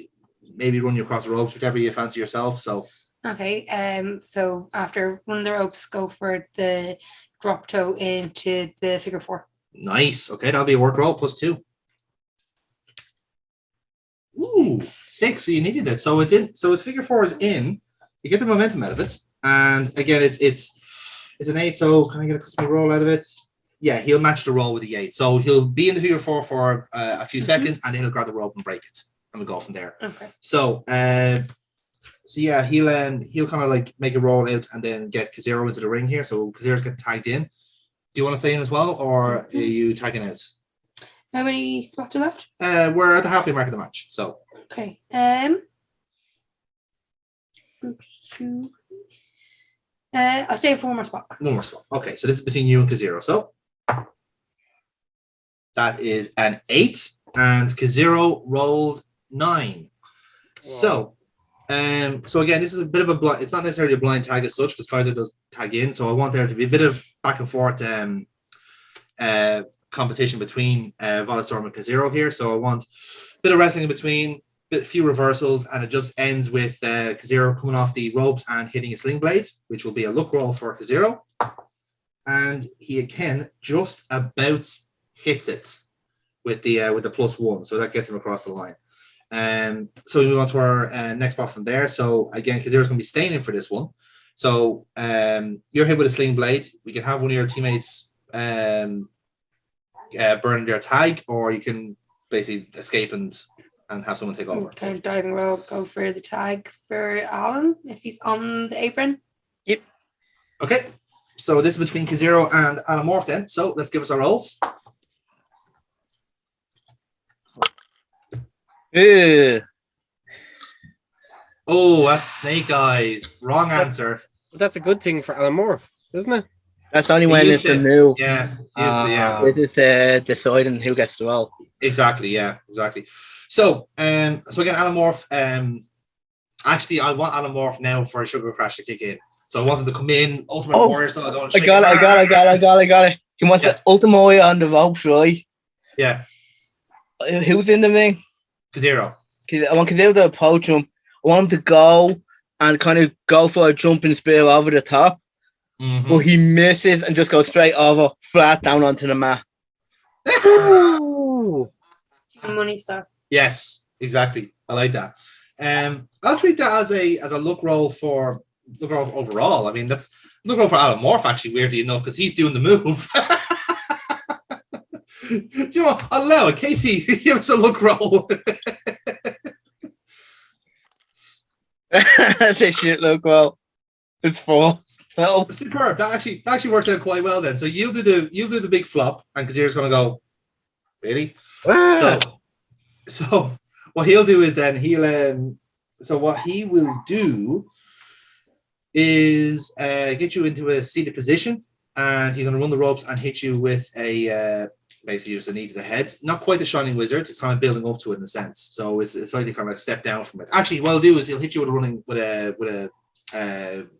maybe run you across the ropes, whichever you fancy yourself. So Okay. So after running the ropes, go for the drop toe into the figure 4. nice. Okay, that'll be a work roll +2. Ooh, 6. So you needed it. So it's in. So it's figure 4 is in. You get the momentum out of it, and again, it's an 8. So can I get a custom roll out of it? Yeah, he'll match the roll with the 8. So he'll be in the figure 4 for a few seconds, and then he'll grab the rope and break it, and we'll go from there. Okay. So so yeah, he'll kind of like make a roll out and then get Kazero into the ring here. So Kazero's get tagged in. Do you want to stay in as well, or are you tagging out? How many spots are left? We're at the halfway mark of the match. So Okay. I'll stay in for one more spot. no more spot. Okay, so this is between you and Kazero. So that is an 8, and Kazero rolled 9. So so again, this is a bit of a blind. It's not necessarily a blind tag as such because Kaiser does tag in. So I want there to be a bit of back and forth competition between Volstorm and Kazero here. So I want a bit of wrestling in between, few reversals, and it just ends with Kazero coming off the ropes and hitting a sling blade, which will be a luck roll for Kazero. And he again just about hits it with the +1, so that gets him across the line. So we move on to our next spot from there. So again, Kazero's going to be staying in for this one. So you're hit with a sling blade. We can have one of your teammates burn their tag, or you can basically escape and have someone take over. Okay, diving roll, go for the tag for Alan if he's on the apron. Okay, so this is between Kazero and Anamorph then. So let's give us our rolls. Oh, that's Snake Eyes. Wrong answer. But that's a good thing for Alamorph, isn't it? That's only He when used it's a it. move. Yeah, yeah. This is the deciding who gets the roll. Exactly, yeah, exactly. So, so again, Anamorph. Actually, I want Anamorph now for a Sugar Crash to kick in. So I want him to come in, Ultimate Oh, Warrior, so I don't. I got it. He wants Yeah. the Ultimate on the ropes, right? Yeah, Who's in the ring? Zero. I want Kazoo to approach him. I want him to go and kind of go for a jumping spear over the top. Mm-hmm. But he misses and just goes straight over, flat down onto the mat. Ooh. Money stuff. Yes, exactly. I like that. I'll treat that as a look roll overall. I mean, that's look roll for Alan Morph, actually, weirdly enough, because he's doing the move. Do you know what? I'll allow it. Casey, give us a look roll. This shit look well. It's 4. So Superb. That actually works out quite well then. So you'll do the big flop, and Kazir's gonna go, really? Ah. So what he'll do is then so what he will do is get you into a seated position, and he's gonna run the ropes and hit you with a basically just a knee to the head. Not quite the Shining Wizard, it's kind of building up to it in a sense. So it's slightly kind of a step down from it. Actually, what he'll do is he'll hit you with a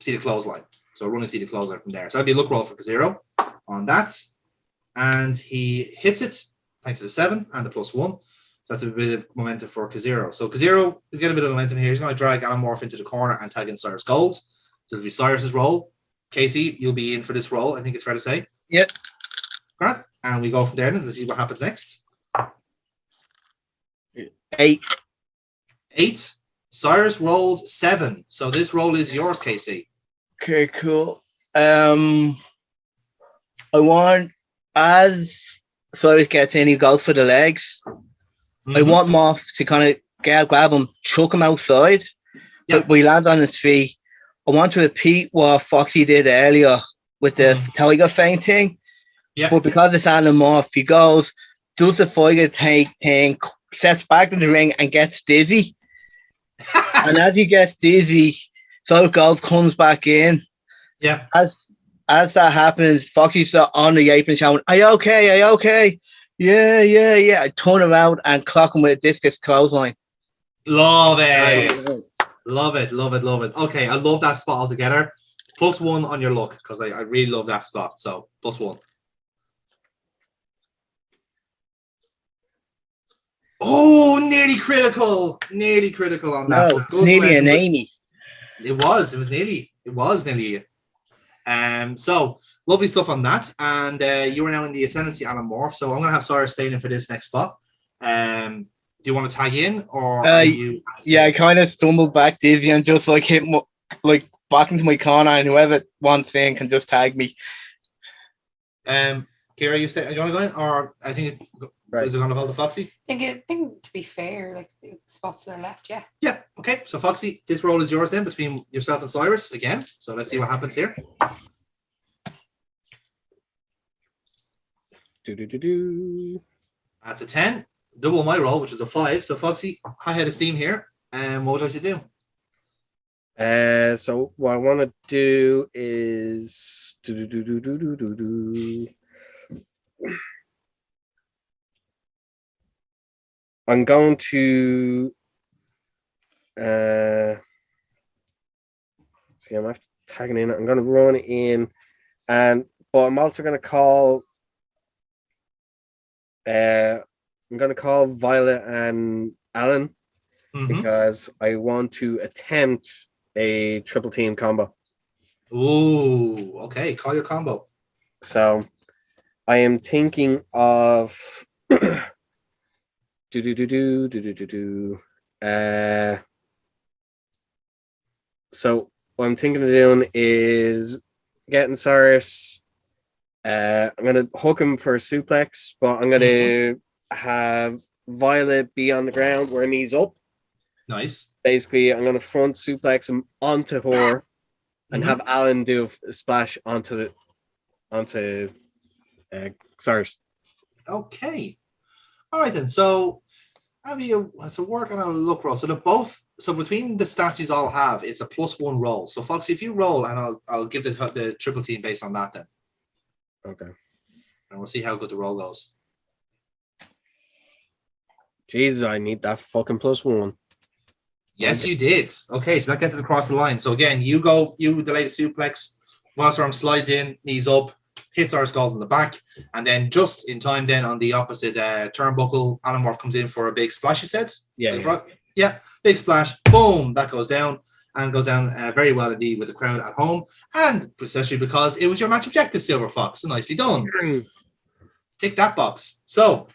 seated clothesline. So running seated clothesline from there. So that'd be a look roll for Kazero on that. And he hits it thanks to the 7 and the +1. That's a bit of momentum for Kazero. So Kazero is getting a bit of momentum here. He's going to drag Anamorph into the corner and tag in Cyrus Gold. So it'll be Cyrus's role. Casey, you'll be in for this role, I think it's fair to say. Yep. Right. And we go from there and let's see what happens next. 8. 8. Cyrus rolls 7. So this roll is yours, Casey. Okay, cool. I want, as Cyrus gets in, he goes for the legs. I want Moth to kind of grab him, chuck him outside. Yeah. But he lands on his feet. I want to repeat what Foxy did earlier with the Tiger Feint thing. Yeah. But because it's Anamorph, he goes, does the Tiger thing, sets back in the ring and gets dizzy. And as he gets dizzy, Cyrus Gold comes back in. Yeah. As that happens, Foxy's on the apron shouting, Are you okay? Are you okay? Yeah. I turn around and clock him with a discus clothesline. Love it. Nice. Love it. Okay, I love that spot altogether. +1 on your look, because I really love that spot. So +1. Oh, nearly critical on that. No, it's nearly an Amy. It was nearly. So lovely stuff on that. And you are now in the Ascendancy Anamorph. So I'm gonna have Cyrus staying in for this next spot. Do you want to tag in or are you? Yeah, I kind of stumbled back dizzy and just hit back into my corner, and whoever wants in can just tag me. Kira, are you want to go in, or I think is it going to hold the Foxy? I think to be fair, the spots that are left, yeah. Yeah. Okay. So Foxy, this role is yours then between yourself and Cyrus again. So let's see what happens here. That's a 10. Double my roll, which is a 5. So Foxy, high head of steam here. And what would you like to do? So what I want to do is I'm going to see, I'm after tagging in. I'm going to run in, but I'm also going to call. I'm going to call Violet and Alan because I want to attempt a triple team combo. Ooh, okay. Call your combo. So I am thinking of So what I'm thinking of doing is getting Cyrus. I'm gonna hook him for a suplex, but I'm gonna have Violet be on the ground where knees up. Nice. Basically, I'm gonna front suplex him onto her and have Alan do a splash onto Cyrus. Okay. All right then. So work on a look roll. So between the stats you all have, it's a +1 roll. So Foxy, if you roll, and I'll give the triple team based on that then. Okay. And we'll see how good the roll goes. Jesus, I need that fucking +1. Yes, you did. Okay, so that gets it across the line. So again, you delay the suplex. Wildstorm slides in, knees up, hits our skull in the back, and then just in time, then on the opposite turnbuckle, Animorph comes in for a big splash. You said, yeah, big splash. Boom, that goes down and goes down very well indeed with the crowd at home, and especially because it was your match objective, Silver Fox. So nicely done. Tick that box. So,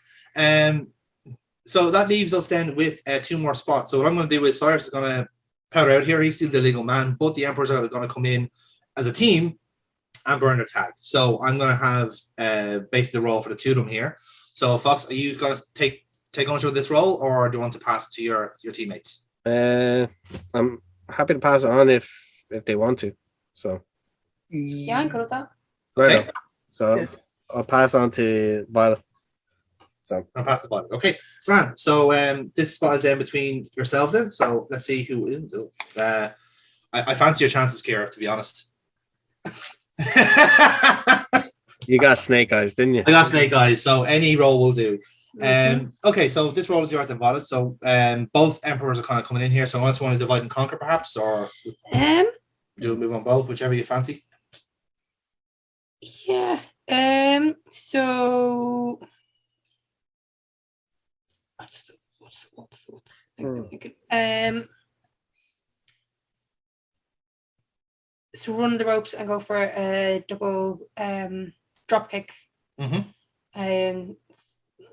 so that leaves us then with 2 more spots. So what I'm going to do is Cyrus is going to powder out here. He's still the legal man, but the Emperors are going to come in as a team and burn their tag. So I'm going to have basically the role for the 2 of them here. So Fox, are you going to take ownership of this role, or do you want to pass it to your teammates? I'm happy to pass it on if they want to. So Yeah, I'm good with that. right Okay. on. So I'll pass on to Violet. So I'll pass the ball. Okay, grand. So this spot is then between yourselves then. So let's see who wins. I fancy your chances, Kira, to be honest. you got snake eyes, didn't you? I got snake eyes, so any role will do. Mhm. Okay, so this role is yours and Violet. So both Emperors are kind of coming in here. So unless you want to divide and conquer, perhaps, or do a move on both, whichever you fancy. Yeah. So what's thinking? So run the ropes and go for a double drop kick.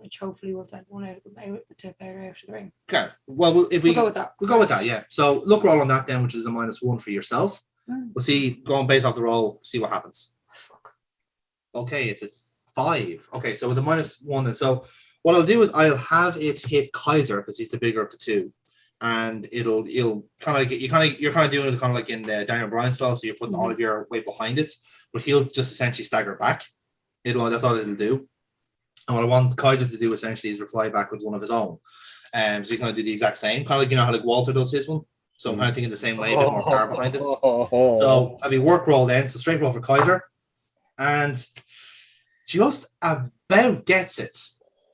Which hopefully will send one out of them to bear out of the ring. Okay. Well, if we We'll go with that. we'll go with that, yeah. So look roll on that then, which is a -1 for yourself. We'll see, going based off the roll, see what happens. Fuck. Okay, it's a 5. Okay, so with a -1, and so what I'll do is I'll have it hit Kaiser because he's the bigger of the 2, and you're kind of doing it kind of like in the Daniel Bryan style, so you're putting all of your weight behind it, but he'll just essentially stagger back. That's all it'll do. And what I want Kaiser to do essentially is reply back with one of his own. So he's going to do the exact same, kind of like how like Walter does his one. So I'm kind of thinking the same way, a bit more power behind it. So I'll be work roll then. So straight roll for Kaiser, and just about gets it.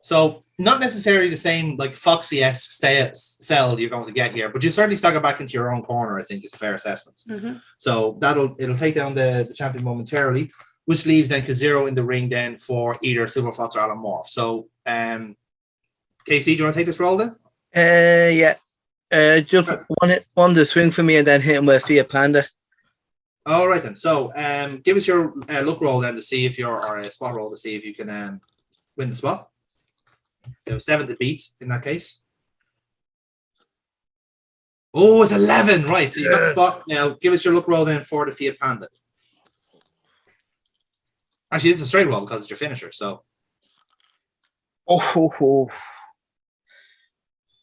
So not necessarily the same like Foxy-esque cell you're going to get here, but you certainly stagger back into your own corner. I think is a fair assessment. So it'll take down the champion momentarily, which leaves then Kazero in the ring then for either Silver Fox or Alan Morph. So KC, do you want to take this role then? Yeah. Just one to swing for me and then hit him with Fiat Panda. All right then. So give us your look roll then to see if you're, or a spot roll to see if you can win the spot. So 7 to beat in that case. Oh, it's 11. Right. So you got the spot. Now give us your look roll then for the Fiat Panda. Actually, it's a straight roll because it's your finisher. So.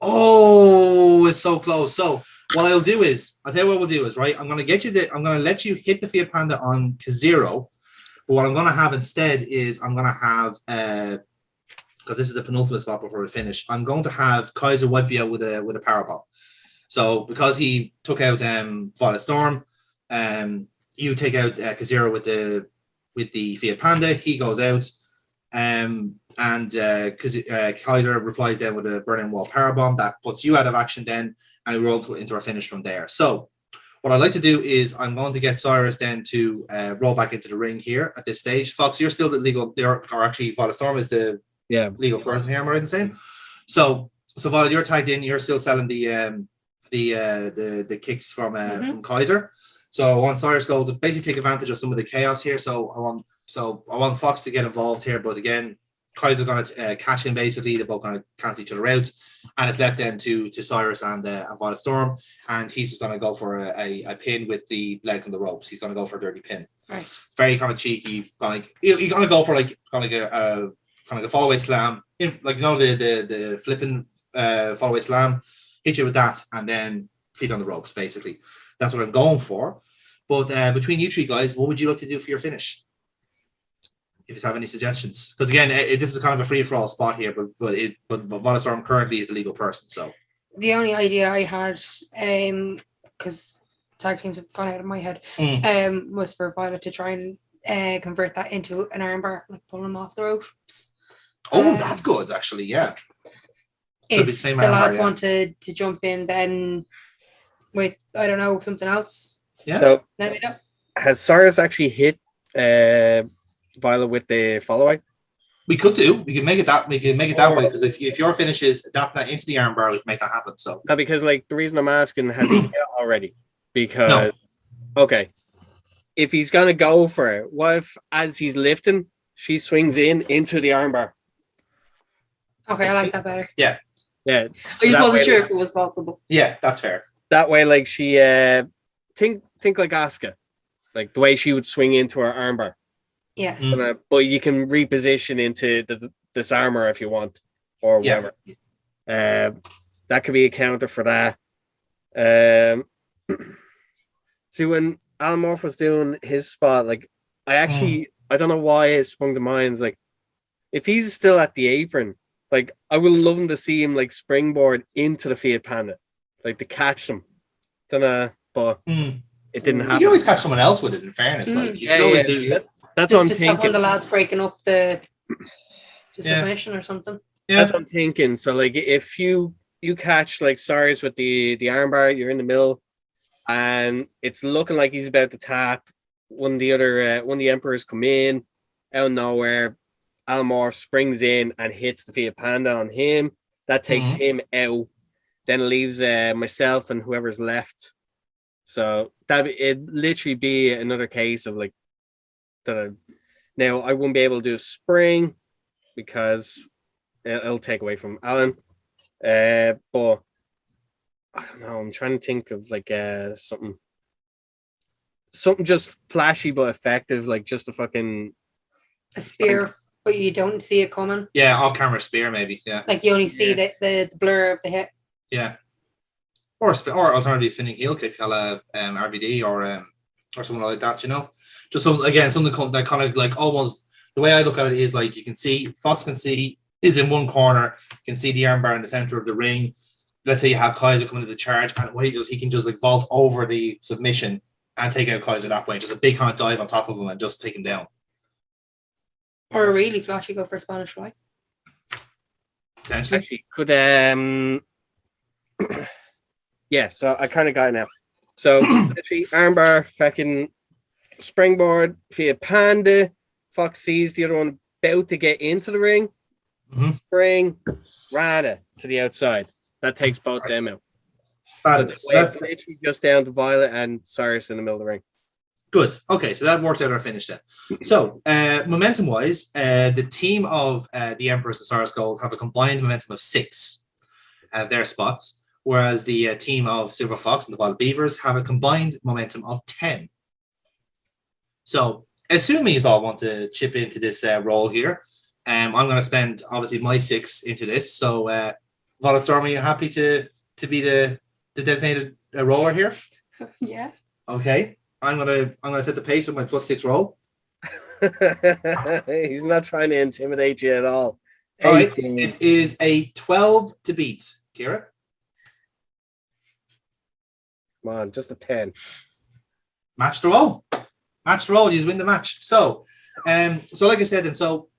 Oh, it's so close. So what I'll do is, I'll tell you what we'll do is, right, I'm going to let you hit the Fiat Panda on Kazero, but what I'm going to have instead is I'm going to have, because this is the penultimate spot before we finish, I'm going to have Kaiser wipe you out with a power bomb. So because he took out Violet Storm, you take out Kazero with the Fiat Panda, he goes out, and Kaiser replies then with a burning wall powerbomb that puts you out of action then, and we roll into our finish from there. So what I'd like to do is I'm going to get Cyrus then to roll back into the ring here at this stage. Fox, you're still the legal, or actually Violet Storm is the legal person here, am I right in saying? So Violet, you're tagged in, you're still selling the kicks from Kaiser. So I want Cyrus go to basically take advantage of some of the chaos here. So I want Fox to get involved here, but again, Kaiser's going to catch him basically. They're both going to cancel each other out, and it's left then to Cyrus and Violet Storm, and he's just going to go for a pin with the legs on the ropes. He's going to go for a dirty pin. Right. Very kind of cheeky. He's going to go for like a fallaway slam, the flipping fallaway slam. Hit you with that, and then feet on the ropes. Basically, that's what I'm going for. But between you 3 guys, what would you like to do for your finish? If you have any suggestions, because again, this is kind of a free for all spot here, but Violet Storm currently is a legal person. So the only idea I had, because tag teams have gone out of my head, was for Violet to try and convert that into an armbar, like pull them off the ropes. Oh, that's good, actually. Yeah. So If the same the armbar, lads yeah. wanted to jump in, then with I don't know something else. Yeah. So Let me know. has Cyrus actually hit Violet with the follow away? We could do. We can make it that. We can make it that Or- way because if your finish is adapt that into the armbar, we can make that happen. So No, because like the reason I'm asking, has he hit it already? Because okay, if he's gonna go for it, what if as he's lifting, she swings into the armbar? Okay, I like that better. Yeah. I so just that wasn't way, sure if it was possible. yeah, that's fair. That way, like she think like Asuka, like the way she would swing into her armbar. Yeah. But you can reposition into this armor if you want, or whatever. That could be a counter for that. See, when Alan Morph was doing his spot, like I don't know why it sprung to mind. Like if he's still at the apron, like I would love him to see him like springboard into the Fiat Panda, like to catch them. Don't know, but it didn't happen. You can always catch someone else with it. In fairness, like you can always do. That's what I'm Just have one of thinking. the lads breaking up the submission or something. That's what I'm thinking. So like if you catch like Cyrus with the armbar, you're in the middle, and it's looking like he's about to tap. One of the emperors come in out of nowhere. Almor springs in and hits the Fiat Panda on him. That takes him out. Then it leaves myself and whoever's left. So that it literally be another case of like that. Now I won't be able to do a spring because it'll take away from Alan. But I don't know. I'm trying to think of like something just flashy but effective, like just a fucking A spear, but you don't see it coming. Yeah, off camera spear maybe. Yeah. Like you only see the blur of the hit. Yeah. Or alternatively spinning heel kick, a la RVD or something like that. You know, just something that kind of like almost the way I look at it is like you can see Fox is in one corner, you can see the armbar in the center of the ring. Let's say you have Kaiser coming to the charge, and what he can just like vault over the submission and take out Kaiser that way. Just a big kind of dive on top of him and just take him down. Or a really flashy go for a Spanish fly. Potentially. Actually could yeah, so I kind of got it now. So literally armbar, fucking springboard, Fiat Panda. Fox sees the other one about to get into the ring. Spring, Rada to the outside. That takes both them out. So That's literally just down to Violet and Cyrus in the middle of the ring. good. Okay, so that worked out our finish then. So, momentum wise, the team of the Empress and Cyrus Gold have a combined momentum of 6 at their spots, whereas the team of Silver Fox and the Wild Beavers have a combined momentum of 10. So, assuming you all want to chip into this role here, I'm going to spend obviously my 6 into this. So, Violet Storm, are you happy to be the designated roller here? Yeah. Okay. I'm gonna set the pace with my +6 roll. He's not trying to intimidate you at all. All right. It is a 12 to beat, Kira. Come on, just a 10. Match the roll. Match the roll. You just win the match. So like I said, and so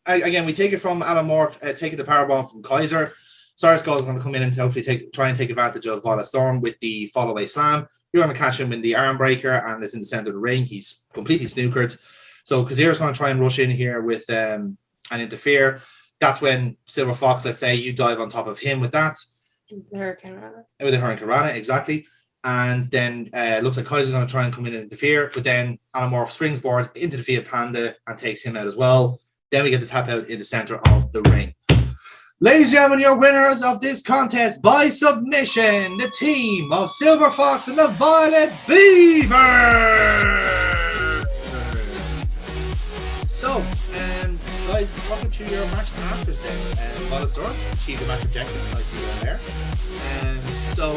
again, we take it from Alan Morph, taking the powerbomb from Kaiser. Cyrus Gold is going to come in and hopefully try and take advantage of Violet Storm with the follow-away slam. You're going to catch him in the arm breaker and it's in the center of the ring. He's completely snookered. So Kazira's going to try and rush in here with and interfere. That's when Silver Fox, let's say, you dive on top of him with that. With the Hurricane Rana. With the Hurricane Rana, exactly. And then looks like Kaiser's going to try and come in and interfere, but then Anamorph springboards into the Fiat Panda and takes him out as well. Then we get to tap out in the center of the ring. Ladies and gentlemen, your winners of this contest by submission, the team of Silver Fox and the Violet Beavers. So, guys, walk me through your match afters then. Violet Storm achieved the match objective. I see you there. So,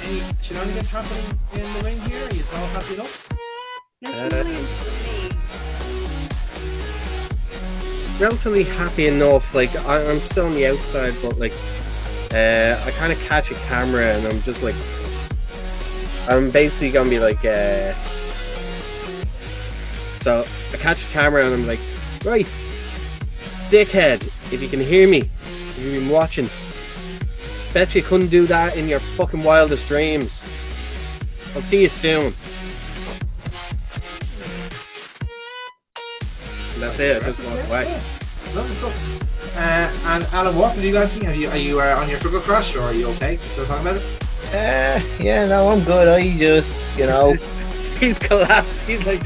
any shenanigans happening in the ring here? Are you all happy enough? No shenanigans for me. Relatively happy enough. Like I'm still on the outside, but like I kind of catch a camera and I'm just like I'm basically gonna be like So I catch the camera and I'm like, right, dickhead, if you can hear me, if you've been watching, bet you couldn't do that in your fucking wildest dreams. I'll see you soon. And that's it. I just walked away. Lovely stuff. And Alan, what have you got anything? Are you on your sugar crush, or are you okay? Still talking about it? Yeah, no, I'm good. I just, you know, He's collapsed. He's like,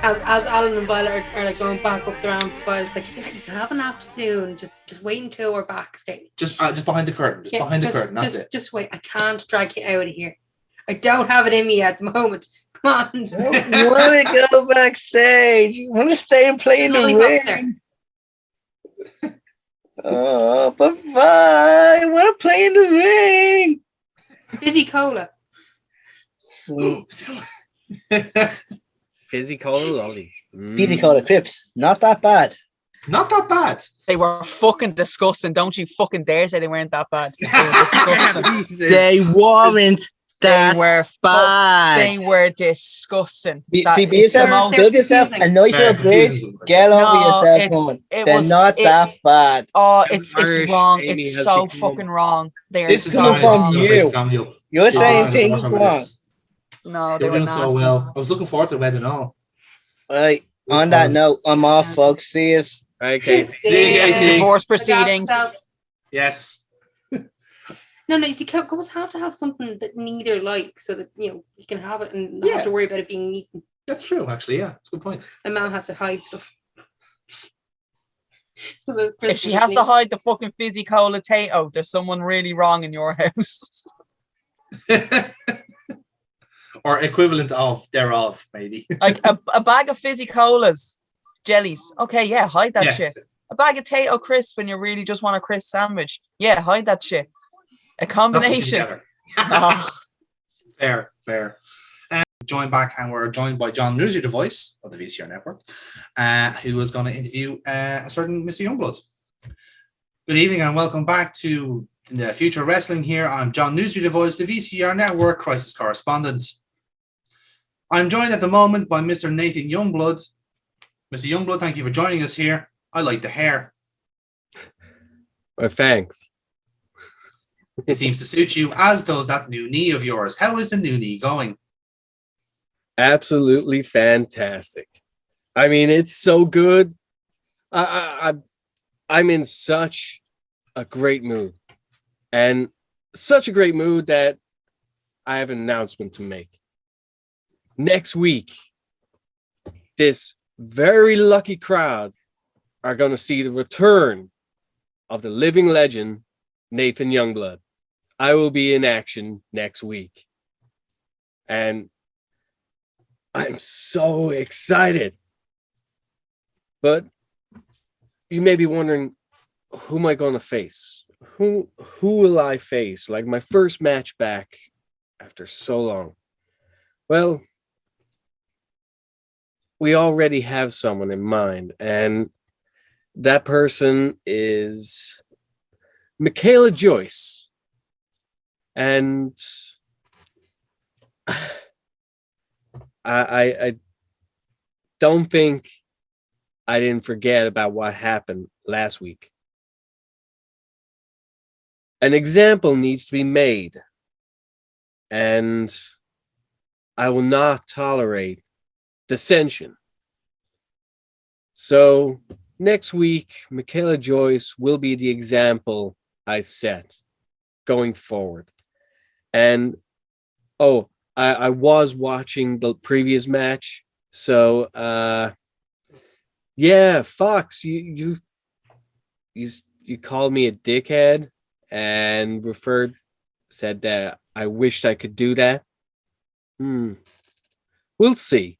As Alan and Violet are like going back up the ramp, Violet's like, you can have a nap soon. Just wait until we're backstage. Just behind the curtain. Just behind the curtain. That's it. Just wait. I can't drag you out of here. I don't have it in me at the moment. Come on. you want to go backstage. You want to stay and play in the Lollipops ring. Oh, but bye. I want to play in the ring. Fizzy cola. fizzy cola lolly. Fizzy cola Crips. Not that bad. Not that bad. They were fucking disgusting. Don't you fucking dare say they weren't that bad. They were disgusting. They weren't They that were bad. They were disgusting. Be That- be it's the yourself, most- build yourself a nice little bridge. Get over No, yourself, it's- man. it They're was- not it- that bad. Oh, Them it's Irish wrong. Amy It's has so become- fucking wrong. They are This is so coming how from wrong. you. Cameo. You're saying Oh, things wrong. No, They they were were doing so nasty. well. I was looking forward to the wedding. All Right. On that note, I'm off, folks. See you. Right, Casey. See you, Casey. Divorce proceedings. Yes. No, you see, couples have to have something that neither like, so that you can have it and not have to worry about it being eaten. That's true, actually. Yeah, that's a good point. A man has to hide stuff. So If she has to hide the fucking fizzy cola tato, there's someone really wrong in your house. Or equivalent of thereof, maybe. Like a bag of fizzy colas, jellies. Okay, yeah, hide that Yes. shit. A bag of tato crisp when you really just want a crisp sandwich. Yeah, hide that shit. A Nothing combination. together. Oh, Fair. We're joined by John Newsy, the voice of the VCR network, who is going to interview a certain Mr. Youngblood. Good evening and welcome back to the Future Wrestling here. I'm John Newsy, the voice, the VCR network crisis correspondent. I'm joined at the moment by Mr. Nathan Youngblood. Mr. Youngblood, thank you for joining us here. I like the hair. Well, thanks. It seems to suit you, as does that new knee of yours. How is the new knee going? Absolutely fantastic. I mean, it's so good. I'm in such a great mood, and such a great mood that I have an announcement to make. Next week, this very lucky crowd are going to see the return of the living legend, Nathan Youngblood. I will be in action next week. And I'm so excited. But you may be wondering, who am I going to face? Who will I face? Like my first match back after so long. Well, we already have someone in mind, and that person is Michaela Joyce. And I don't think I didn't forget about what happened last week. An example needs to be made, and I will not tolerate dissension. So next week, Michaela Joyce will be the example I set going forward. And I was watching the previous match, so yeah, Fox, you called me a dickhead and said that I wished I could do that. We'll see.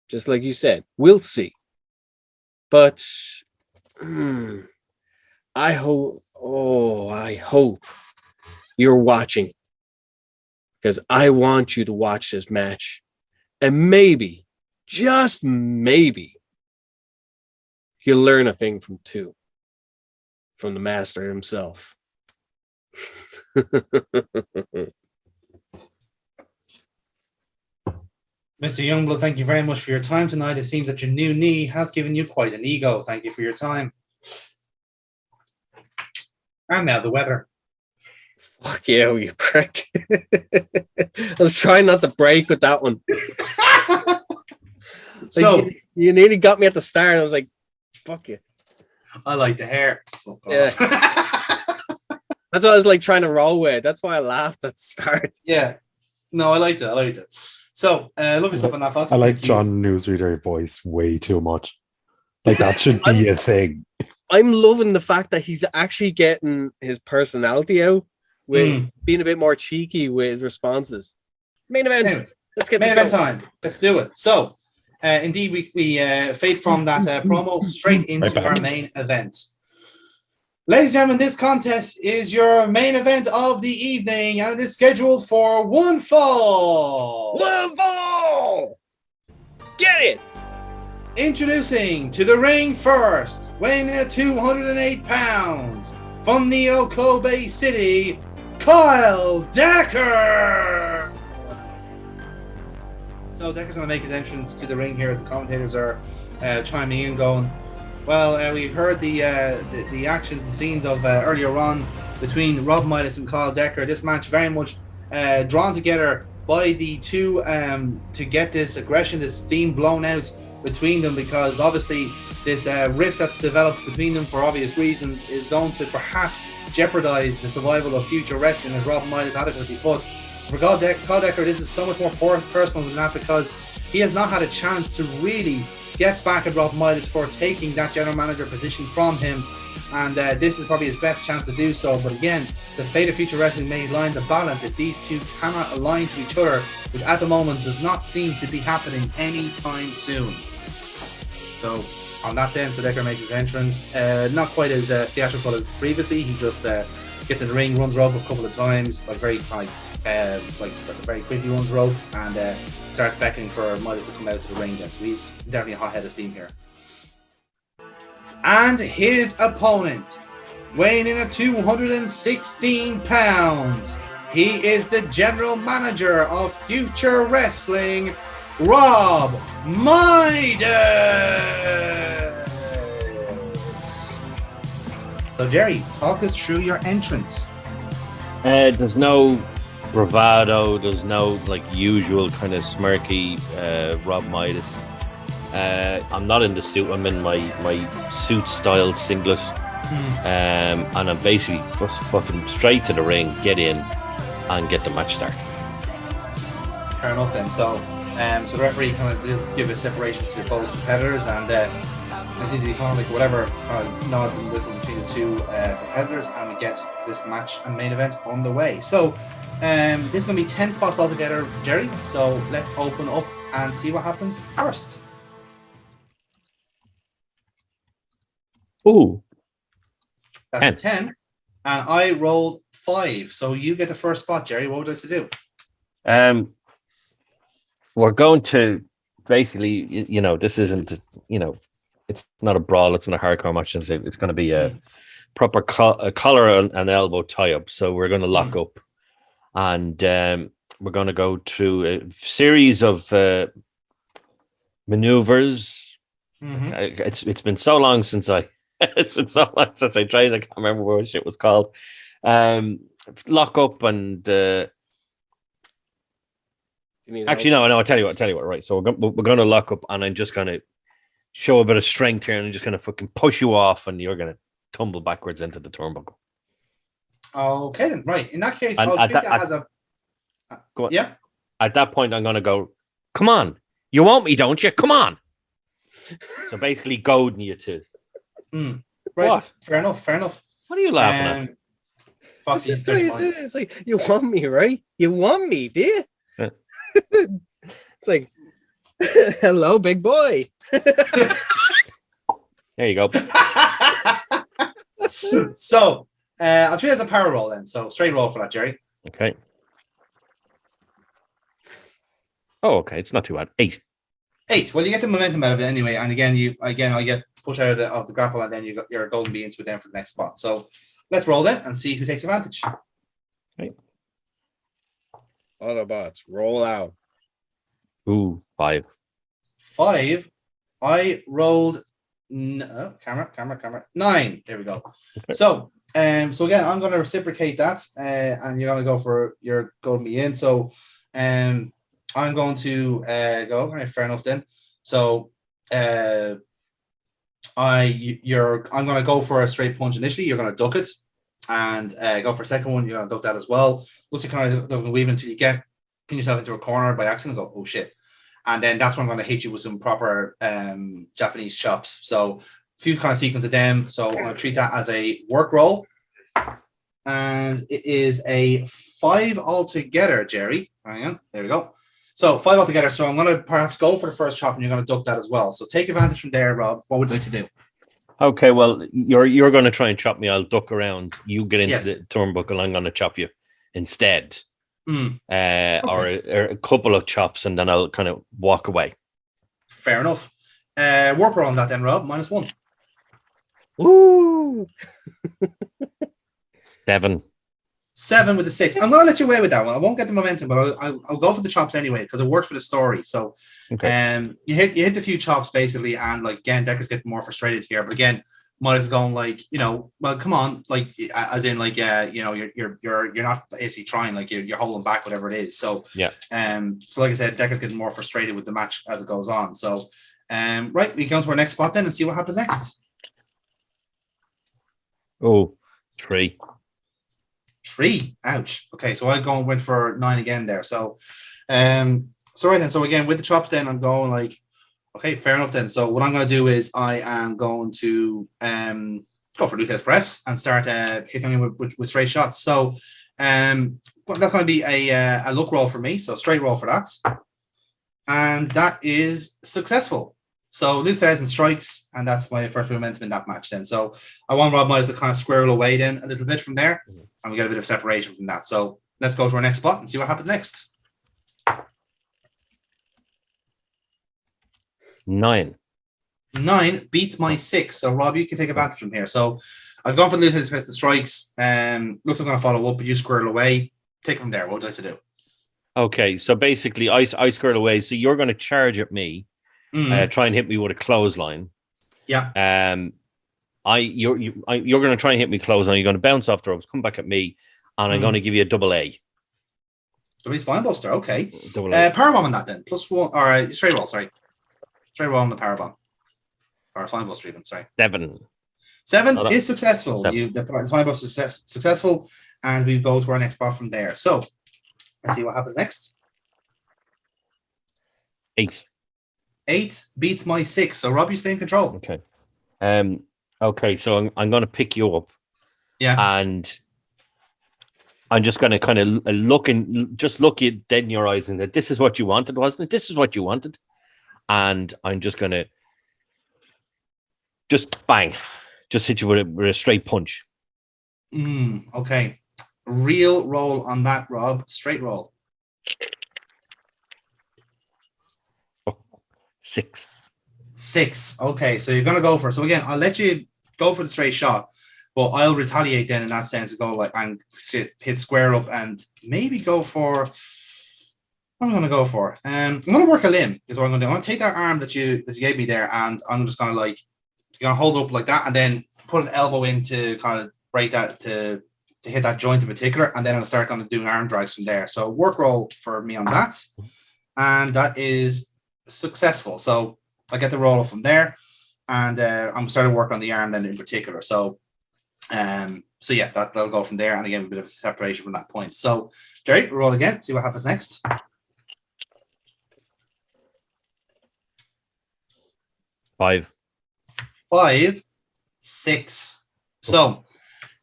Just like you said, we'll see. But I hope you're watching, because I want you to watch this match, and maybe, just maybe, you'll learn a thing from the master himself. Mr. Youngblood, thank you very much for your time tonight. It seems that your new knee has given you quite an ego. Thank you for your time. And now the weather. Fuck you, you prick. I was trying not to break with that one. So Like, you nearly got me at the start. I was like, fuck you. I like the hair. Fuck Yeah. off. That's what I was like trying to roll with. That's why I laughed at the start. Yeah. No, I liked it. So, lovely stuff on that, folks. I like Thank you. John Newsreader voice way too much. Like that should be a thing. I'm loving the fact that he's actually getting his personality out with being a bit more cheeky with his responses. Main event. Anyway, Let's get main this event going. time. Let's do it. So, indeed, we fade from that promo straight into our main event. Ladies and gentlemen, this contest is your main event of the evening, and it is scheduled for one fall. One ball! Get it! Introducing to the ring first, weighing in at 208 pounds, from the Okobe City, Kyle Decker. So Decker's going to make his entrance to the ring here as the commentators are chiming in, going, well, we heard the actions and scenes of earlier on between Rob Midas and Kyle Decker. This match very much drawn together by the two to get this aggression, this steam blown out between them, because obviously this rift that's developed between them for obvious reasons is going to perhaps jeopardize the survival of future wrestling, as Rob Midas adequately put. For Kyle Decker, this is so much more personal than that, because he has not had a chance to really get back at Rob Midas for taking that general manager position from him, and this is probably his best chance to do so. But again, the fate of future wrestling may lie in the balance if these two cannot align to each other, which at the moment does not seem to be happening anytime soon. So on that then, so Decker makes his entrance, not quite as theatrical as previously. He just gets in the ring, runs rope a couple of times, like very quickly runs ropes, and starts beckoning for Midas to come out to the ring again. So he's definitely a hot head of steam here. And his opponent, weighing in at 216 pounds, he is the general manager of Future Wrestling, Rob Midas. So Jerry, talk us through your entrance. There's no bravado, there's no like usual kind of smirky Rob Midas. I'm not in the suit, I'm in my suit style singlet, and I'm basically just fucking straight to the ring, get in and get the match started. Fair enough then. So the referee kind of does give a separation to both competitors, and there seems to be kind of like whatever nods and whistles between the two competitors, and we get this match and main event on the way. So this is going to be 10 spots altogether, Jerry. So let's open up and see what happens first. Ooh, That's 10, and I rolled 5. So you get the first spot, Jerry. What would you like to do? We're going to basically, this isn't, it's not a brawl, it's not a hardcore match. It's going to be a proper collar and elbow tie up. So we're going to lock up, and we're going to go through a series of maneuvers. It's been so long since I trained. I can't remember what shit was called. Lock up and. Actually, no. I'll tell you what. Right. So we're going to lock up, and I'm just going to show a bit of strength here, and I'm just going to fucking push you off, and you're going to tumble backwards into the turnbuckle. Okay, then. Right. In that case, And I'll at treat that- that as a. Go on. Yeah. At that point, I'm going to go, come on. You want me, don't you? Come on. So basically goading you to. Right. What? Fair enough. What are you laughing at? Foxy's That's what he 31. said. It's like, you want me, right? You want me, do you? Yeah. It's like, hello, big boy. There you go. So I'll treat it as a power roll then. So straight roll for that, Jerry. Okay. Oh, okay. It's not too bad. 8. 8. Well, you get the momentum out of it anyway, and I get pushed out of the grapple, and then you got your golden bee into it then for the next spot. So let's roll then and see who takes advantage. Autobots, roll out. Ooh, 5. 5. I rolled camera 9. There we go. Okay. So again, I'm going to reciprocate that, and you're going to go for your go me in. So I'm going to go. All right, fair enough then. So I'm going to go for a straight punch initially. You're going to duck it, and go for a second one. You're going to duck that as well. Looks like kind of weave until you pin yourself into a corner by accident. And go, oh shit. And then that's when I'm going to hit you with some proper Japanese chops. So a few kind of sequence of them. So I'm going to treat that as a work roll. And it is a 5 altogether, Jerry. Hang on. There we go. So 5 altogether. So I'm going to perhaps go for the first chop and you're going to duck that as well. So take advantage from there, Rob. What would you like to do? Okay, well, you're going to try and chop me. I'll duck around. You get into Yes. the turnbuckle. I'm going to chop you instead. Okay. Or a couple of chops, and then I'll kind of walk away. Fair enough. Work roll on that then, Rob. -1. Woo! 7. 7 with a 6. I'm going to let you away with that one. I won't get the momentum, but I'll go for the chops anyway because it works for the story. So, Okay. you hit a few chops basically, and like again, Decker's getting more frustrated here. But again, Midas is going like, well, come on, like as in like, you're not basically trying, like you're holding back whatever it is. So Yeah. So like I said, Decker's getting more frustrated with the match as it goes on. So, right, we go to our next spot then and see what happens next. Oh, 3. 3. Ouch. Okay, so I went for 9 again there. So, right then. So again, with the chops, then I'm going like, okay, fair enough then. So what I'm going to do is I am going to go for Luthes press and start hitting him with straight shots. So, that's going to be a look roll for me. So straight roll for that, and that is successful. So Luthes and strikes, and that's my first momentum in that match. Then, so I want Rob Miles to kind of squirrel away then a little bit from there, and we get a bit of separation from that. So let's go to our next spot and see what happens next. 9. 9 beats my 6. So Rob, you can take advantage from here. So I've gone for the Luthes press the strikes. Looks like I'm going to follow up, but you squirrel away. Take it from there. What would you like to do? Okay, so basically, I squared away. So you're going to charge at me, try and hit me with a clothesline. Yeah. You're going to try and hit me clothesline. You're going to bounce off the ropes, come back at me, and I'm going to give you a double A. Double spine buster. Okay. Double A. Powerbomb on that then. +1. All right. Straight roll. Sorry. Straight roll on the powerbomb. Or spine buster even. Sorry. 7. 7 is successful. 7. The spine buster is successful, and we go to our next spot from there. So let's see what happens next. 8. 8 beats my 6. So Rob, you stay in control. Okay. Okay, so I'm going to pick you up. Yeah. And I'm just going to kind of look you dead in your eyes and that this is what you wanted, wasn't it? This is what you wanted. And I'm just going to bang, just hit you with a straight punch. Okay. Real roll on that, Rob. Straight roll. 6. 6. Okay, so you're going to go for it. So again, I'll let you go for the straight shot, but I'll retaliate then in that sense and go like and hit square up and maybe go for. What am I going to go for? I'm going to work a limb. Is what I'm going to do. I'm going to take that arm that you gave me there, and I'm just going to like hold it up like that, and then put an elbow in to kind of break that to hit that joint in particular, and then I'll start kind of doing arm drags from there. So work roll for me on that, and that is successful. So I get the roll up from there, and I'm starting to work on the arm then in particular. So yeah, that'll go from there, and again a bit of a separation from that point. So Jerry, roll again, see what happens next. 5. 5, 6. So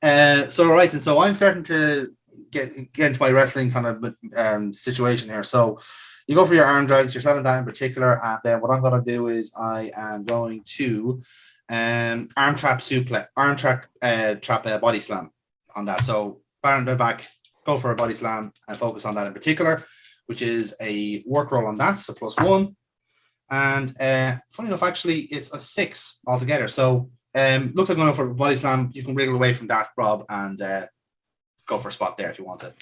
right, and so I'm starting to get into my wrestling kind of situation here. So you go for your arm drags, you're selling that in particular, and then what I'm going to do is I am going to arm trap body slam on that. So bar the back, go for a body slam and focus on that in particular, which is a work roll on that, so +1. And funny enough, actually, it's a 6 altogether. So looks like I'm going for a body slam. You can wriggle away from that, Rob, and go for a spot there if you want it.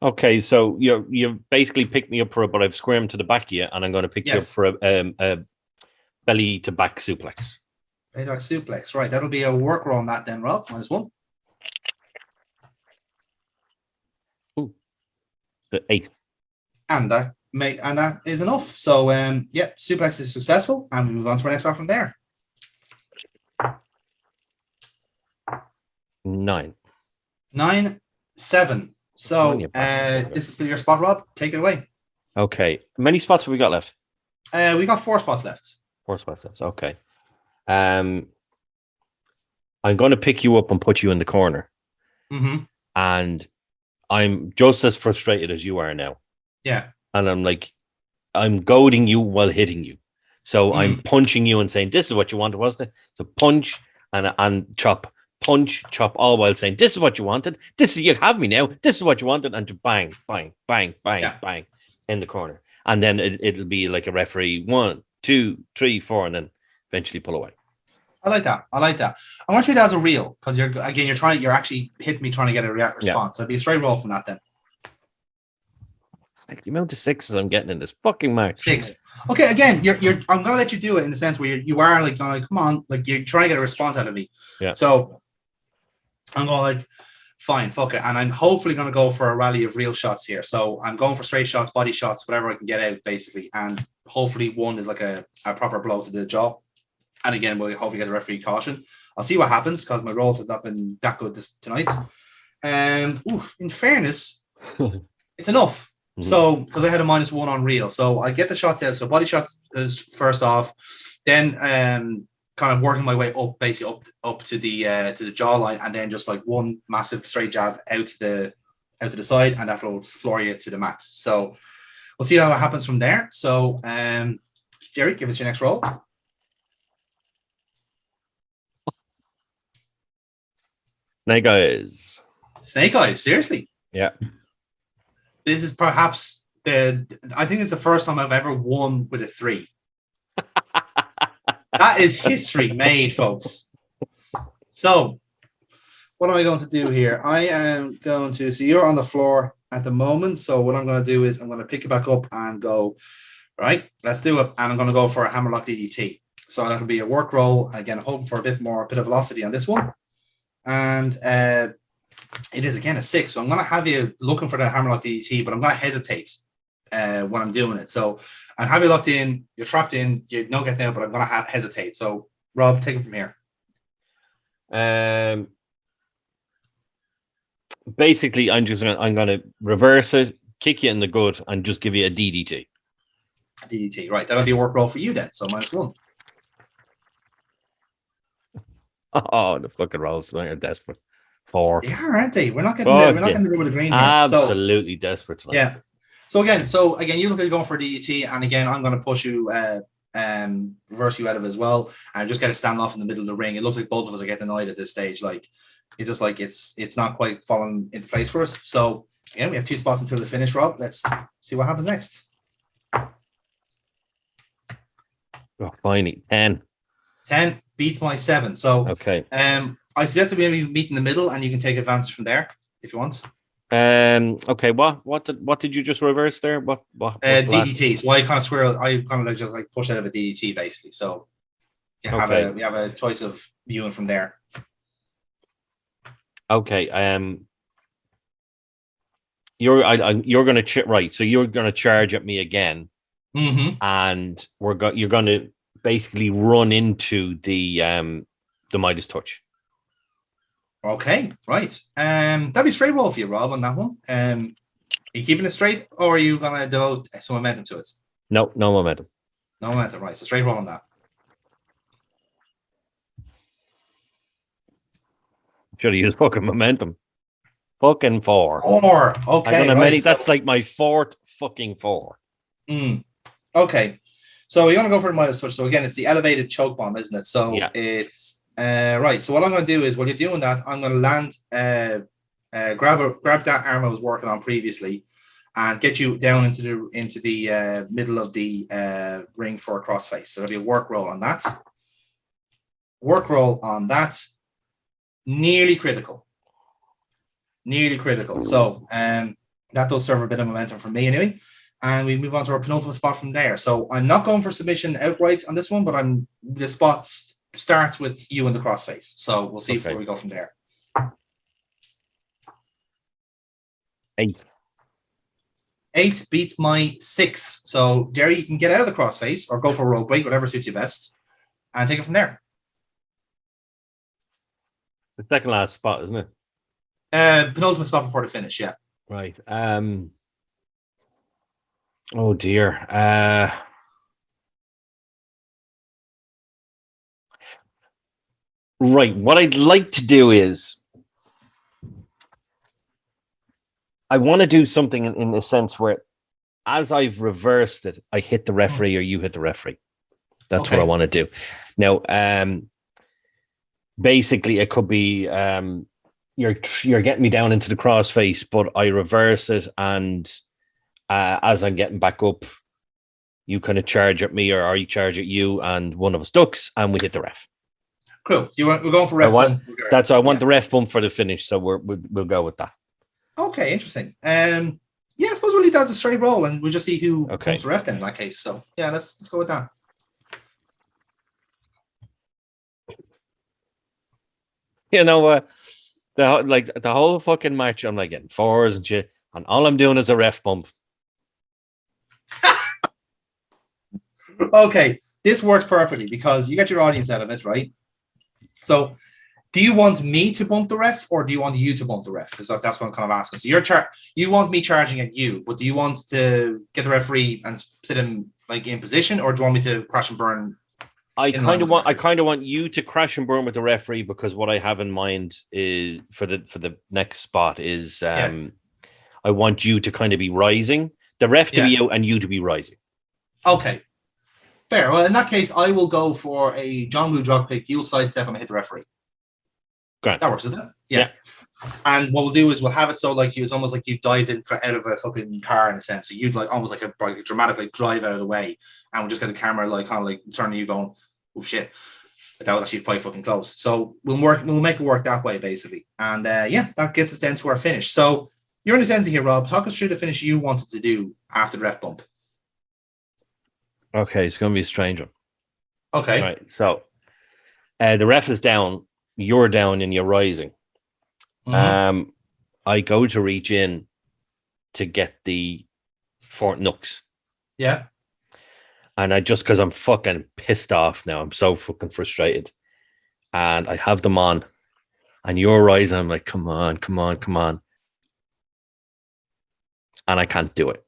Okay, so you basically picked me up for it, but I've squirmed to the back of you, and I'm going to pick you up Yes. for a belly to back suplex. Payback suplex. Right. That'll be a work roll on that then, Rob. -1. The 8. And that is enough. So yeah, suplex is successful, and we move on to our next round from there. 9. 9, 7. So On you bastard. this is still your spot, Rob. Take it away. Okay. How many spots have we got left? We got 4 spots left. 4 spots left. Okay. I'm going to pick you up and put you in the corner, Mm-hmm. and I'm just as frustrated as you are now. Yeah. And I'm goading you while hitting you. So I'm punching you and saying, "This is what you wanted, wasn't it?" So punch and chop, punch, chop, all while saying, "This is what you wanted. This is you have me now. This is what you wanted," and to bang, bang, bang, bang, Yeah. bang in the corner. And then it'll be like a referee 1, 2, 3, 4, and then eventually pull away. I like that. I want to treat that as a real, because you're actually hitting me trying to get a react response. So it'd be a straight roll from that then. It's like the amount of 6s I'm getting in this fucking match. 6. Okay, again, I'm gonna let you do it in the sense where you are like going, come on, like you're trying to get a response out of me. Yeah. So I'm going like, fine, fuck it. And I'm hopefully gonna go for a rally of real shots here. So I'm going for straight shots, body shots, whatever I can get out, basically. And hopefully one is like a proper blow to the jaw. And again, we'll hopefully get a referee caution. I'll see what happens because my rolls have not been that good tonight. In fairness, it's enough. So, because I had a -1 on real, so I get the shots out. So body shots is first off, then kind of working my way up, basically up to the jawline, and then just like one massive straight jab out to the side, and that will floor you to the mat. So we'll see how it happens from there. So, Jerry, give us your next roll. Snake eyes, seriously. Yeah. This is perhaps I think it's the first time I've ever won with a 3. That is history made, folks. So, what am I going to do here? I am going to, so you're on the floor at the moment. So what I'm going to do is I'm going to pick you back up and go, right, let's do it. And I'm going to go for a hammerlock DDT. So that'll be a work roll. Again, hoping for a bit of velocity on this one. And it is again a 6. So I'm going to have you looking for the hammerlock DDT, but I'm going to hesitate when I'm doing it. So I have you locked in, you're trapped in, you're not getting out, but I'm going to hesitate. So Rob, take it from here. Basically, I'm going to reverse it, kick you in the gut, and just give you a DDT. DDT, right? That'll be a work roll for you then. So -1. Oh, the fucking rolls! They're desperate. 4. They are, aren't they? We're not getting the room with the green here. Absolutely desperate tonight. Yeah. So again, you look at going for DDT, and again, I'm going to push you, reverse you out of it as well, and just get a standoff in the middle of the ring. It looks like both of us are getting annoyed at this stage. Like it's just like it's not quite falling into place for us. So again, we have 2 spots until the finish, Rob. Let's see what happens next. Oh, finally, 10. 10 beats my 7. So Okay. I suggest that we maybe meet in the middle, and you can take advantage from there if you want. Okay. What did you just reverse there? What DDT. So I kind of squirrel. I kind of just like push out of a DDT basically. So we have a choice of viewing from there. Okay. You're going to right. So you're going to charge at me again, and you're going to basically run into the Midas touch. Okay, right. That'd be a straight roll for you, Rob, on that one. Are you keeping it straight, or are you gonna devote some momentum to it? No momentum. No momentum, right. So straight roll on that. Should have used fucking momentum. Fucking 4. 4. Okay. Right. That's like my 4th fucking 4. Okay. So you're gonna go for the Midas touch. So again, it's the elevated choke bomb, isn't it? So yeah. It's right. So what I'm going to do is, while you're doing that, I'm going to land, grab that arm I was working on previously, and get you down into the middle of the ring for a crossface. So it'll be a work roll on that. Work roll on that. Nearly critical. So That does serve a bit of momentum for me anyway. And we move on to our penultimate spot from there. So I'm not going for submission outright on this one, but the spot starts with you in the crossface. So we'll see where we go from there. 8. 8 beats my 6. So Jerry, you can get out of the crossface or go for a rogue break, whatever suits you best, and take it from there. The second last spot, isn't it? Penultimate spot before the finish, yeah. Right. Oh dear. Right. What I'd like to do is I want to do something in the sense where as I've reversed it, I hit the referee or you hit the referee. That's what I want to do. Now, basically it could be you're getting me down into the crossface, but I reverse it, and as I'm getting back up, you kind of charge at me, or I charge at you, and one of us ducks, and we hit the ref. Cool. We're going for ref bump. I want the ref bump for the finish, so we'll go with that. Okay, interesting. Yeah, I suppose we'll leave that as a straight roll, and we'll just see who bumps the ref then in that case. So yeah, let's go with that. You know, the whole fucking match, I'm like getting 4s and shit, and all I'm doing is a ref bump. Okay, this works perfectly because you get your audience out of it, right? So, do you want me to bump the ref, or do you want you to bump the ref? So that's what I'm kind of asking. So you want me charging at you, but do you want to get the referee and sit him like in position, or do you want me to crash and burn? I kind of want you to crash and burn with the referee, because what I have in mind is for the next spot is I want you to kind of be rising, the ref to be out and you to be rising. Okay. Fair. Well, in that case, I will go for a John Woo drop pick. You'll sidestep and hit the referee. Great. That works, isn't it? Yeah. And what we'll do is we'll have it so like it's almost like you dived in out of a fucking car in a sense. So you'd like almost like a dramatic like drive out of the way, and we'll just get the camera like kind of like turning you going, oh shit, that was actually quite fucking close. So we'll make it work that way basically. And that gets us down to our finish. So you're in the sense here, Rob. Talk us through the finish you wanted to do after the ref bump. Okay, it's going to be a strange one. Okay. All right. So the ref is down, you're down, and you're rising. Mm-hmm. I go to reach in to get the Fort Nooks. Yeah. And because I'm fucking pissed off now. I'm so fucking frustrated. And I have them on. And you're rising. I'm like, come on. And I can't do it.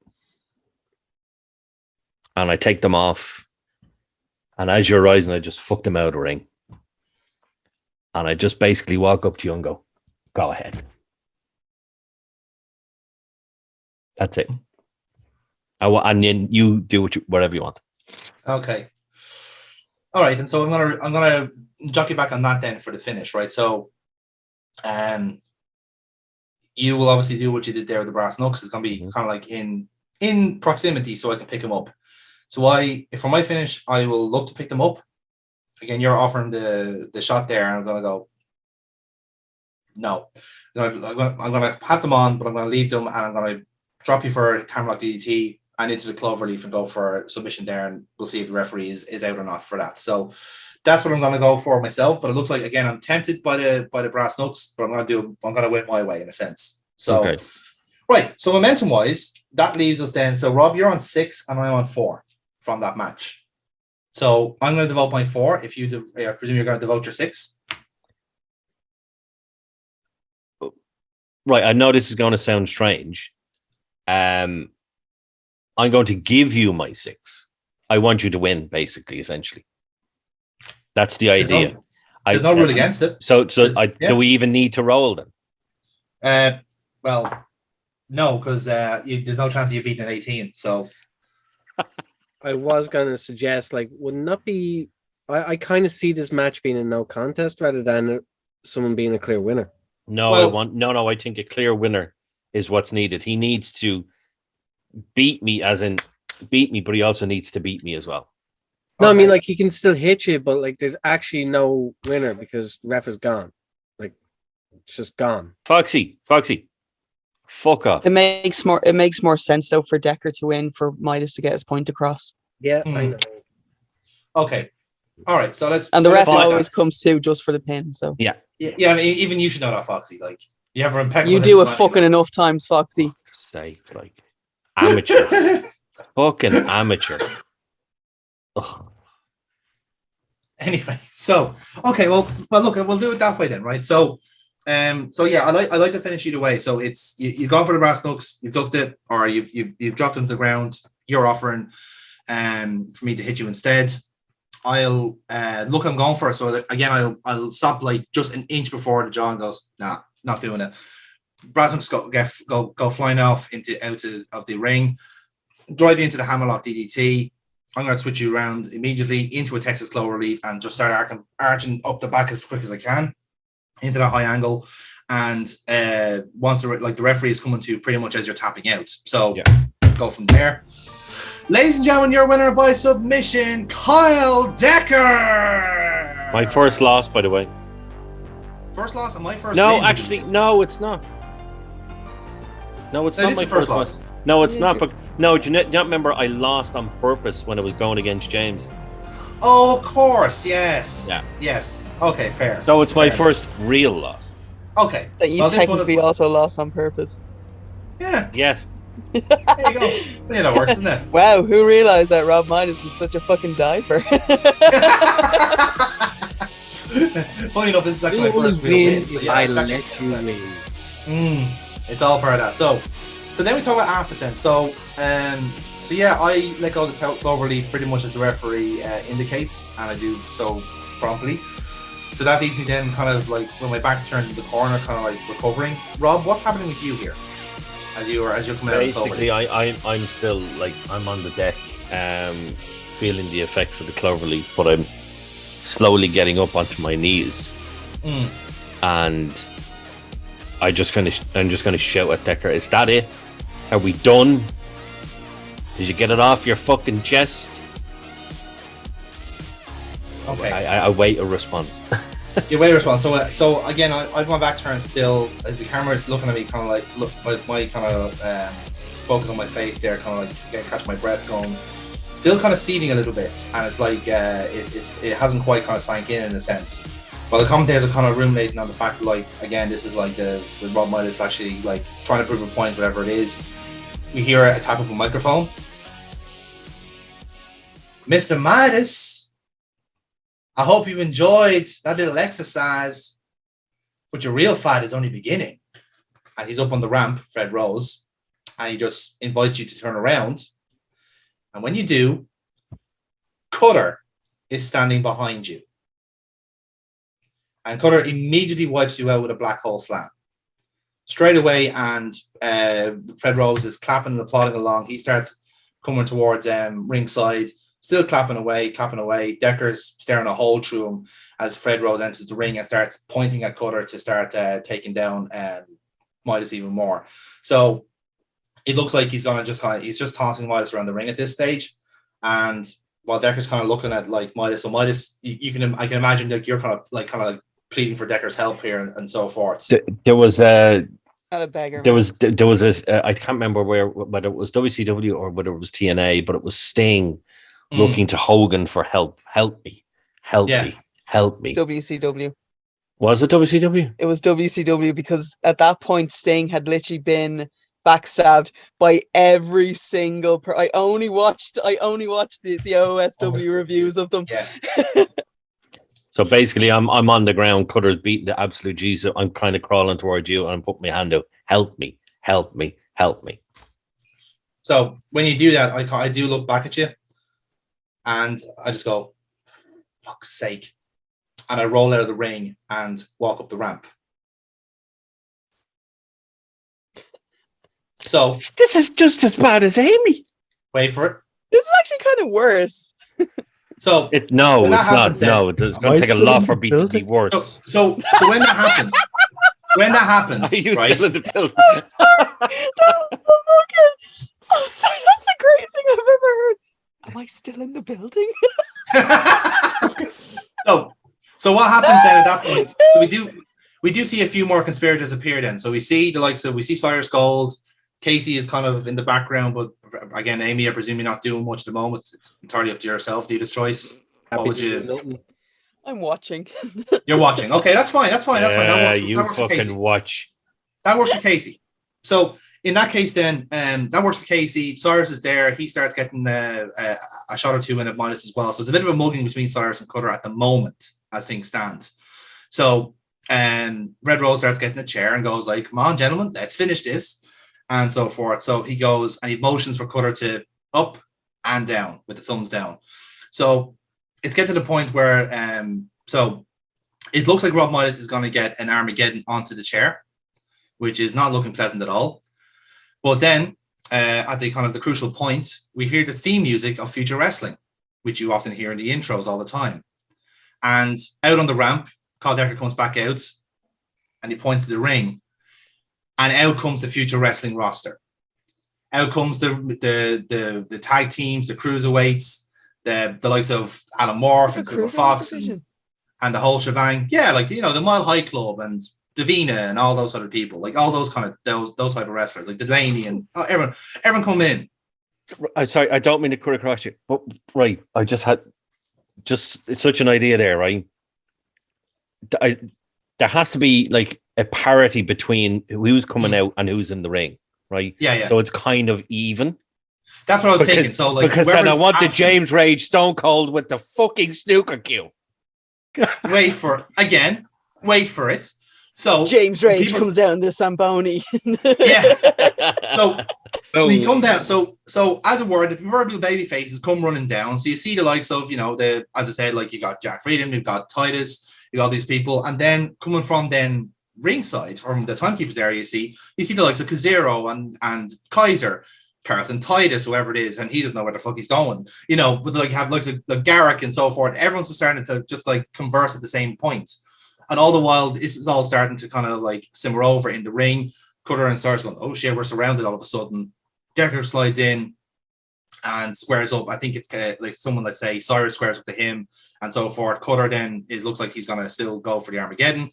And I take them off. And as you're rising, I just fuck them out of the ring. And I just basically walk up to you and go ahead. That's it. And then you do whatever you want. Okay. All right. And so I'm gonna jockey back on that then for the finish, right? So you will obviously do what you did there with the brass knucks. It's gonna be kind of like in proximity so I can pick them up. So for my finish, I will look to pick them up. Again, you're offering the shot there, and I'm going to go, no. I'm going to have them on, but I'm going to leave them, and I'm going to drop you for a camera lock DDT and into the clover leaf and go for submission there, and we'll see if the referee is out or not for that. So that's what I'm going to go for myself. But it looks like, again, I'm tempted by the brass knucks, but I'm going to win my way in a sense. So, Right. So momentum wise, that leaves us then. So Rob, you're on 6 and I'm on 4 from that match. So I'm going to devote my 4. If you I presume you're going to devote your 6. Right. I know this is going to sound strange. I'm going to give you my 6. I want you to win, basically, essentially. That's the idea. There's no rule against it. So do we even need to roll then? Well, no, because there's no chance of you beating an 18. So I was going to suggest, like, wouldn't that be? I kind of see this match being a no contest rather than someone being a clear winner. No, I think a clear winner is what's needed. He needs to beat me, but he also needs to beat me as well. No, I mean, like, he can still hit you, but like, there's actually no winner because ref is gone. Like, it's just gone. Foxy, Fuck off. It makes more sense though for Decker to win, for Midas to get his point across. Yeah, I Hmm. know. Okay. All right. So let's. And so the let's ref do always that. comes too just for the pin. So Yeah. I mean, even you should know that, Foxy. Like, you have an impeccable. you do it design. fucking enough times, Foxy. Sake, like amateur. Fucking amateur. Ugh. Anyway, so okay, well, look, we'll do it that way then, right? So, yeah, I like to finish either way. So it's you've gone for the brass knucks, you've ducked it, or you've dropped them to the ground. You're offering, for me to hit you instead. I'll look. I'm going for it. So that, again, I'll stop like just an inch before the jaw and goes. Nah, not doing it. Brass knucks go flying off out of the ring, drive you into the hammerlock DDT. I'm going to switch you around immediately into a Texas Cloverleaf and just start arching up the back as quick as I can into that high angle. And once the referee is coming to you pretty much as you're tapping out. So go from there. Ladies and gentlemen, your winner by submission, Kyle Decker. My first loss, by the way. First loss and my first No, win. actually, no, it's not. No, it's not my first loss. No, it's not. But no, do you not remember I lost on purpose when I was going against James? Oh, of course, yes. Yeah. Yes. Okay, fair. So it's my Fair. first real loss. Okay. That you Well, this one technically is- also lost on purpose. Yeah, Yes. there you go. Yeah, that works, doesn't it? Wow, who realised that Rob Midas was such a fucking diver? Funny enough, this is actually my first real win. So yeah, I it's let actually- you win. It's all part of that. So then we talk about after 10. So yeah, I let go of the Cloverleaf pretty much as the referee indicates, and I do so promptly. So that leaves me then kind of like when my back turned to the corner, kind of like recovering. Rob, what's happening with you here as you're coming out of the Basically, Cloverleaf? I'm still like I'm on the deck, feeling the effects of the cloverleaf, but I'm slowly getting up onto my knees, and I'm just gonna shout at Decker, "Is that it? Are we done? Did you get it off your fucking chest?" Okay. I wait a response. Your way to respond. So again, I've my back turned still as the camera is looking at me, kind of like look my kind of focus on my face there, kind of like catch my breath going, still kind of seething a little bit, and it's like it hasn't quite kind of sank in a sense. But the commentators are kind of ruminating on the fact that, like, again, this is like the Rob Midas actually like trying to prove a point, whatever it is. We hear a tap of a microphone. Mr. Midas, I hope you enjoyed that little exercise, but your real fight is only beginning. And he's up on the ramp, Fred Rose, and he just invites you to turn around. And when you do, Cutter is standing behind you. And Cutter immediately wipes you out with a black hole slam. Straight away, and Fred Rose is clapping and applauding along. He starts coming towards ringside, still clapping away. Decker's staring a hole through him as Fred Rose enters the ring and starts pointing at Cutter to start taking down Midas even more. So it looks like he's just tossing Midas around the ring at this stage. And while Decker's kind of looking at like Midas, so Midas, I can imagine like you're kind of pleading for Decker's help here and so forth. There was Not a beggar. there was I can't remember whether it was WCW or whether it was TNA, but it was Sting looking to Hogan for help. Help me. WCW. Was it WCW? It was WCW because at that point Sting had literally been backstabbed by every single I only watched the OSW reviews of them. Yeah. So basically, I'm on the ground. Cutter's beating the absolute Jesus. I'm kind of crawling towards you, and I'm putting my hand out. Help me! So when you do that, I do look back at you, and I just go, "Fuck's sake!" And I roll out of the ring and walk up the ramp. So This is just as bad as Amy. wait for it. This is actually kind of worse. So No, When that it's not. happens, then- No, it's Am going I to take a still lot in for the me to be building? worse. so when that happens, Are you right? still in the building? Oh, sorry, that's the greatest thing I've ever heard. Am I still in the building? so what happens then at that point? So we do see a few more conspirators appear then. So we see Cyrus Gold. Casey is kind of in the background, but again, Amy, I presume you're not doing much at the moment. It's entirely up to yourself, do this choice. What would you? I'm watching. You're watching. Okay, that's fine. That's fine. You that works for Casey. fucking watch. That works for Casey. So in that case, then that works for Casey. Cyrus is there. He starts getting a shot or two in at Midas as well. So it's a bit of a mugging between Cyrus and Cutter at the moment, as things stand. So Red Rose starts getting a chair and goes like, "Come on, gentlemen, let's finish this," and so forth. So he goes and he motions for Cutter to up and down with the thumbs down. So it's getting to the point where so it looks like Rob Midas is going to get an Armageddon onto the chair, which is not looking pleasant at all. But then at the kind of the crucial point, we hear the theme music of Future Wrestling, which you often hear in the intros all the time. And out on the ramp, Kyle Decker comes back out and he points to the ring, and out comes the Future Wrestling roster. Out comes the tag teams, the cruiserweights, the likes of Alan Morph and Silver Fox and the whole shebang. Yeah, like, the Mile High Club and Davina and all those other people, like all those kind of those type of wrestlers, like Delaney and everyone come in. I'm sorry, I don't mean to cut across you, but right, I just had it's such an idea there, right? There has to be like a parity between who's coming out and who's in the ring, right? Yeah. So it's kind of even. That's what I was thinking. So like, because then I want the James Rage Stone Cold with the fucking snooker cue. Wait for it. So James Rage comes out in the Zamboni. Yeah. So we come down. So as it were, the proverbial baby faces come running down. So you see the likes of, as I said, like you got Jack Freedom, you've got Titus, you got these people, and then coming from then ringside from the timekeepers area, you see the likes of Kazero and Kaiser, Carlton Titus, whoever it is, and he doesn't know where the fuck he's going. But like have like the Garrick and so forth. Everyone's just starting to just like converse at the same point. And all the while, this is all starting to kind of like simmer over in the ring. Cutter and Cyrus going, "Oh shit, we're surrounded all of a sudden." Decker slides in and squares up. I think it's like someone, let's say Cyrus squares up to him and so forth. Cutter then looks like he's going to still go for the Armageddon.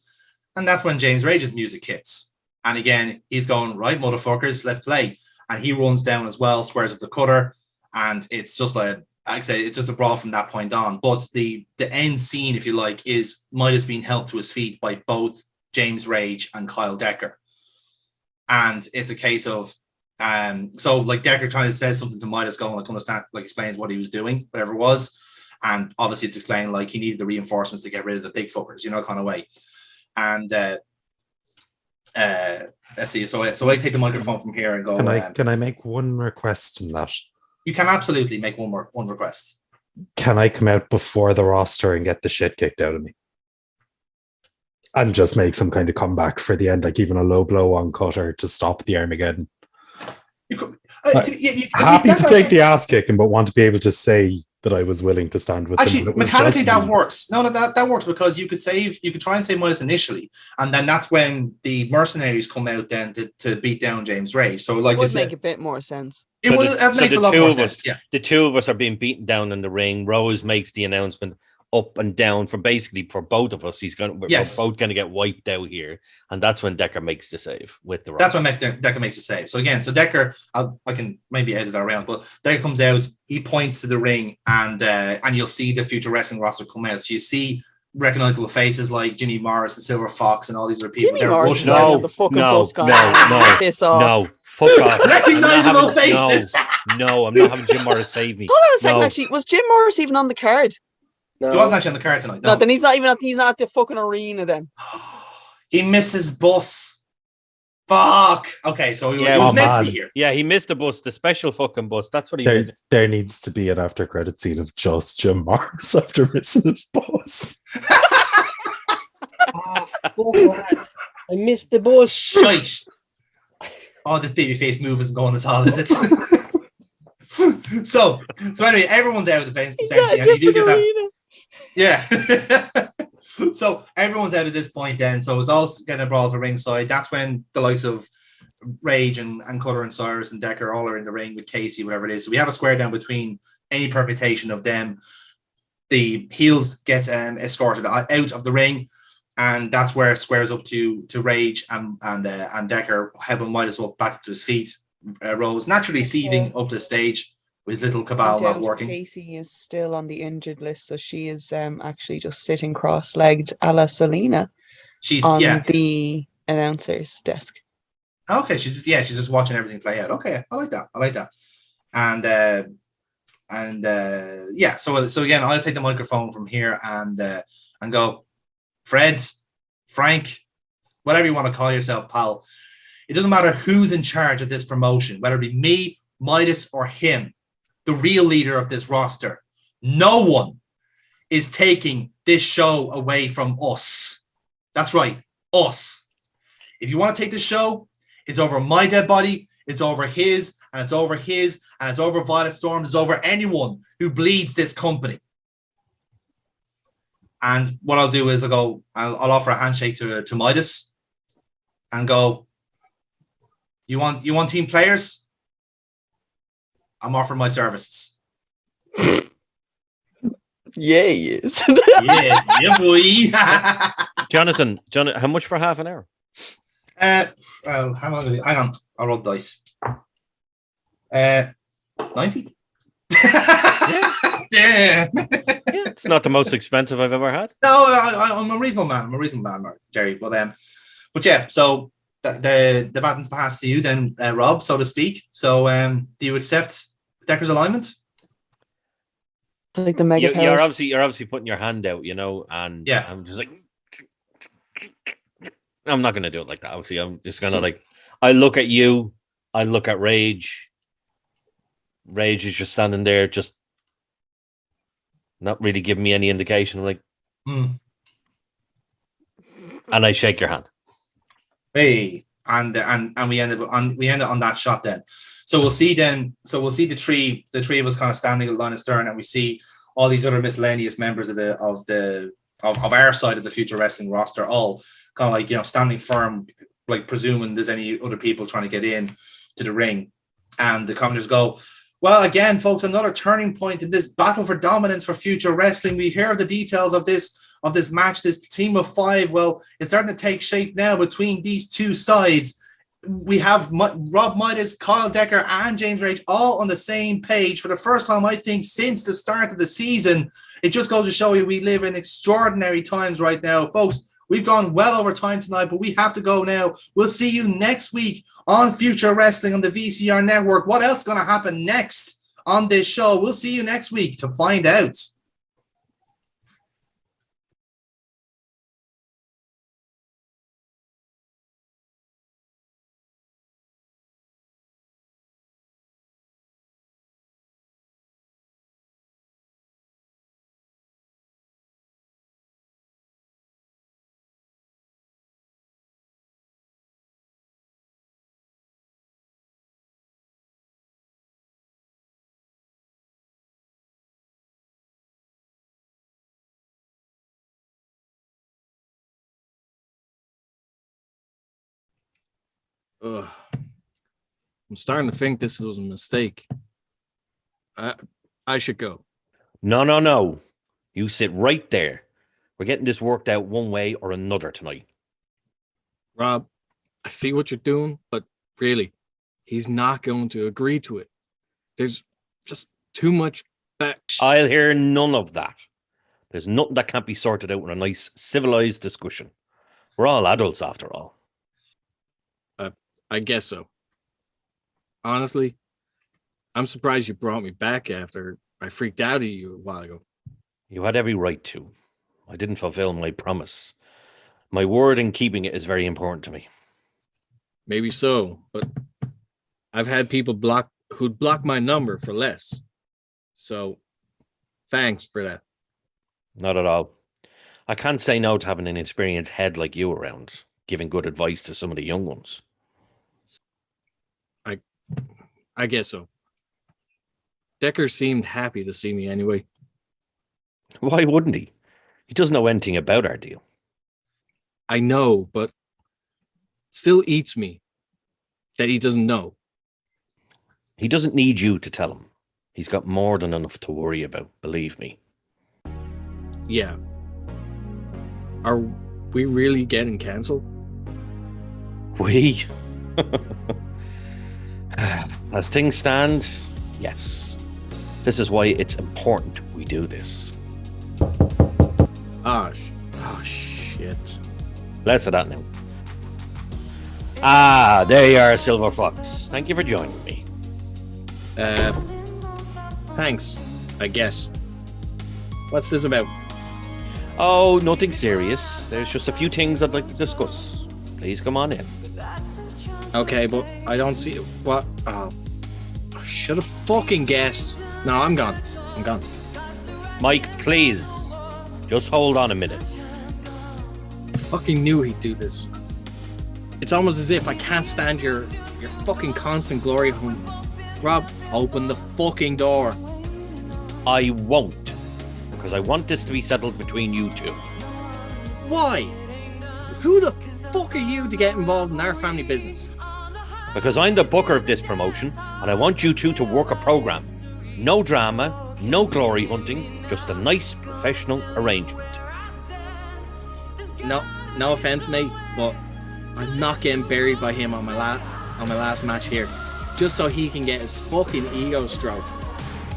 And that's when James Rage's music hits. And again, he's going, "Right, motherfuckers, let's play." And he runs down as well, squares up the Cutter. And it's just like I say, it's just a brawl from that point on. But the end scene, if you like, is Midas being helped to his feet by both James Rage and Kyle Decker. And it's a case of, so like Decker trying to say something to Midas, going like understand, like explains what he was doing, whatever it was. And obviously it's explained like he needed the reinforcements to get rid of the big fuckers, kind of way. And let's see. So I take the microphone from here and go. Can I make one request in that? You can absolutely make one request. Can I come out before the roster and get the shit kicked out of me? And just make some kind of comeback for the end, like even a low blow on Cutter to stop the Armageddon. Happy to take the ass kicking, but want to be able to say that I was willing to stand with Actually, them. mechanically that works. No, that works because you could try and save Midas initially, and then that's when the mercenaries come out then to beat down James Rage. So like, it would make a bit more sense. It makes a lot more sense. Yeah, the two of us are being beaten down in the ring. Rose makes the announcement up and down for both of us. We're both going to get wiped out here, and that's when Decker makes the save with the. That's when Decker makes the save. So again, Decker, I can maybe edit that around, but Decker comes out, he points to the ring, and you'll see the Future Wrestling roster come out. So you see recognizable faces like Jimmy Morris and Silver Fox and all these other people. Jimmy Morris is on the fucking bus guy. Piss off. No, fuck off. Recognizable faces. No, I'm not having Jim Morris save me. Hold on a second, actually. Was Jim Morris even on the card? No. He wasn't actually on the card tonight. No, then he's not at the fucking arena then. He missed his bus. Fuck. Okay, so he was meant to be here. Yeah, he missed the bus, the special fucking bus. That's what he missed. There needs to be an after credit scene of just Jim Morris after missing his bus. I missed the bus. Shite. Oh, this babyface move isn't going at all, is it? So anyway, everyone's out of the bench essentially, and you do get that. Yeah. So everyone's out at this point then. So it's all getting a brawl to ringside. That's when the likes of Rage and Cutter and Cyrus and Decker all are in the ring with Casey, whatever it is. So we have a square down between any permutation of them. The heels get escorted out of the ring, and that's where it squares up to Rage and Decker helping Midas up back to his feet. Rose naturally seething up the stage with his little cabal not working. Casey is still on the injured list, so she is actually just sitting cross-legged a la Selena She's on the announcer's desk. Okay, she's just watching everything play out. Okay, I like that. And so again, I'll take the microphone from here and go, Fred, Frank, whatever you want to call yourself, pal. It doesn't matter who's in charge of this promotion, whether it be me, Midas, or him, the real leader of this roster. No one is taking this show away from us. That's right, us. If you want to take the show, it's over my dead body, it's over his, and it's over his, and it's over Violet Storms, it's over anyone who bleeds this company. And what I'll do is I'll offer a handshake to Midas and go, you want team players? I'm offering my services. Yes. yeah, boy. Jonathan, how much for half an hour? Hang on. I'll roll the dice. 90? Yeah. It's not the most expensive I've ever had. No, I'm a reasonable man, Jerry. But yeah, so the baton's passed to you then, Rob, so to speak. So do you accept Decker's alignment? Like the mega you're obviously putting your hand out, and yeah. I'm just like, I'm not going to do it like that. Obviously, I'm just going to I look at you, I look at Rage. Rage is just standing there, just not really giving me any indication. I'm like, and I shake your hand. Hey, and we end on that shot then. So we'll see the three of us kind of standing at line of stern, and we see all these other miscellaneous members of our side of the Future Wrestling roster, all kind of standing firm, like presuming there's any other people trying to get in to the ring. And the commenters go, well, again, folks, another turning point in this battle for dominance for Future Wrestling. We hear the details of this match, this team of 5. Well, it's starting to take shape now between these two sides. We have Rob Midas, Kyle Decker, and James Rage all on the same page for the first time, I think, since the start of the season. It just goes to show you we live in extraordinary times right now. Folks, we've gone well over time tonight, but we have to go now. We'll see you next week on Future Wrestling on the VCR Network. What else is going to happen next on this show? We'll see you next week to find out. I'm starting to think this was a mistake. I should go. No. You sit right there. We're getting this worked out one way or another tonight. Rob, I see what you're doing, but really, he's not going to agree to it. There's just too much back. I'll hear none of that. There's nothing that can't be sorted out in a nice, civilized discussion. We're all adults, after all. I guess so. Honestly, I'm surprised you brought me back after I freaked out at you a while ago. You had every right to. I didn't fulfill my promise. My word in keeping it is very important to me. Maybe so, but I've had people who'd block my number for less. So, thanks for that. Not at all. I can't say no to having an experienced head like you around, giving good advice to some of the young ones. I guess so. Decker seemed happy to see me anyway. Why wouldn't he? He doesn't know anything about our deal. I know, but still eats me that he doesn't know. He doesn't need you to tell him. He's got more than enough to worry about, believe me. Yeah. Are we really getting cancelled? We? As things stand, yes. This is why it's important we do this. Oh shit. Less of that now. Ah, there you are, Silver Fox. Thank you for joining me. Thanks, I guess. What's this about? Oh, nothing serious. There's just a few things I'd like to discuss. Please come on in. Okay, but I don't see what. Oh, I should have fucking guessed. No, I'm gone. Mike, please. Just hold on a minute. I fucking knew he'd do this. It's almost as if I can't stand your fucking constant glory hunt. Rob, open the fucking door. I won't. Because I want this to be settled between you two. Why? Who the fuck are you to get involved in our family business? Because I'm the booker of this promotion, and I want you two to work a program. No drama, no glory hunting, just a nice professional arrangement. No offense, mate, but I'm not getting buried by him on my last match here, just so he can get his fucking ego stroked.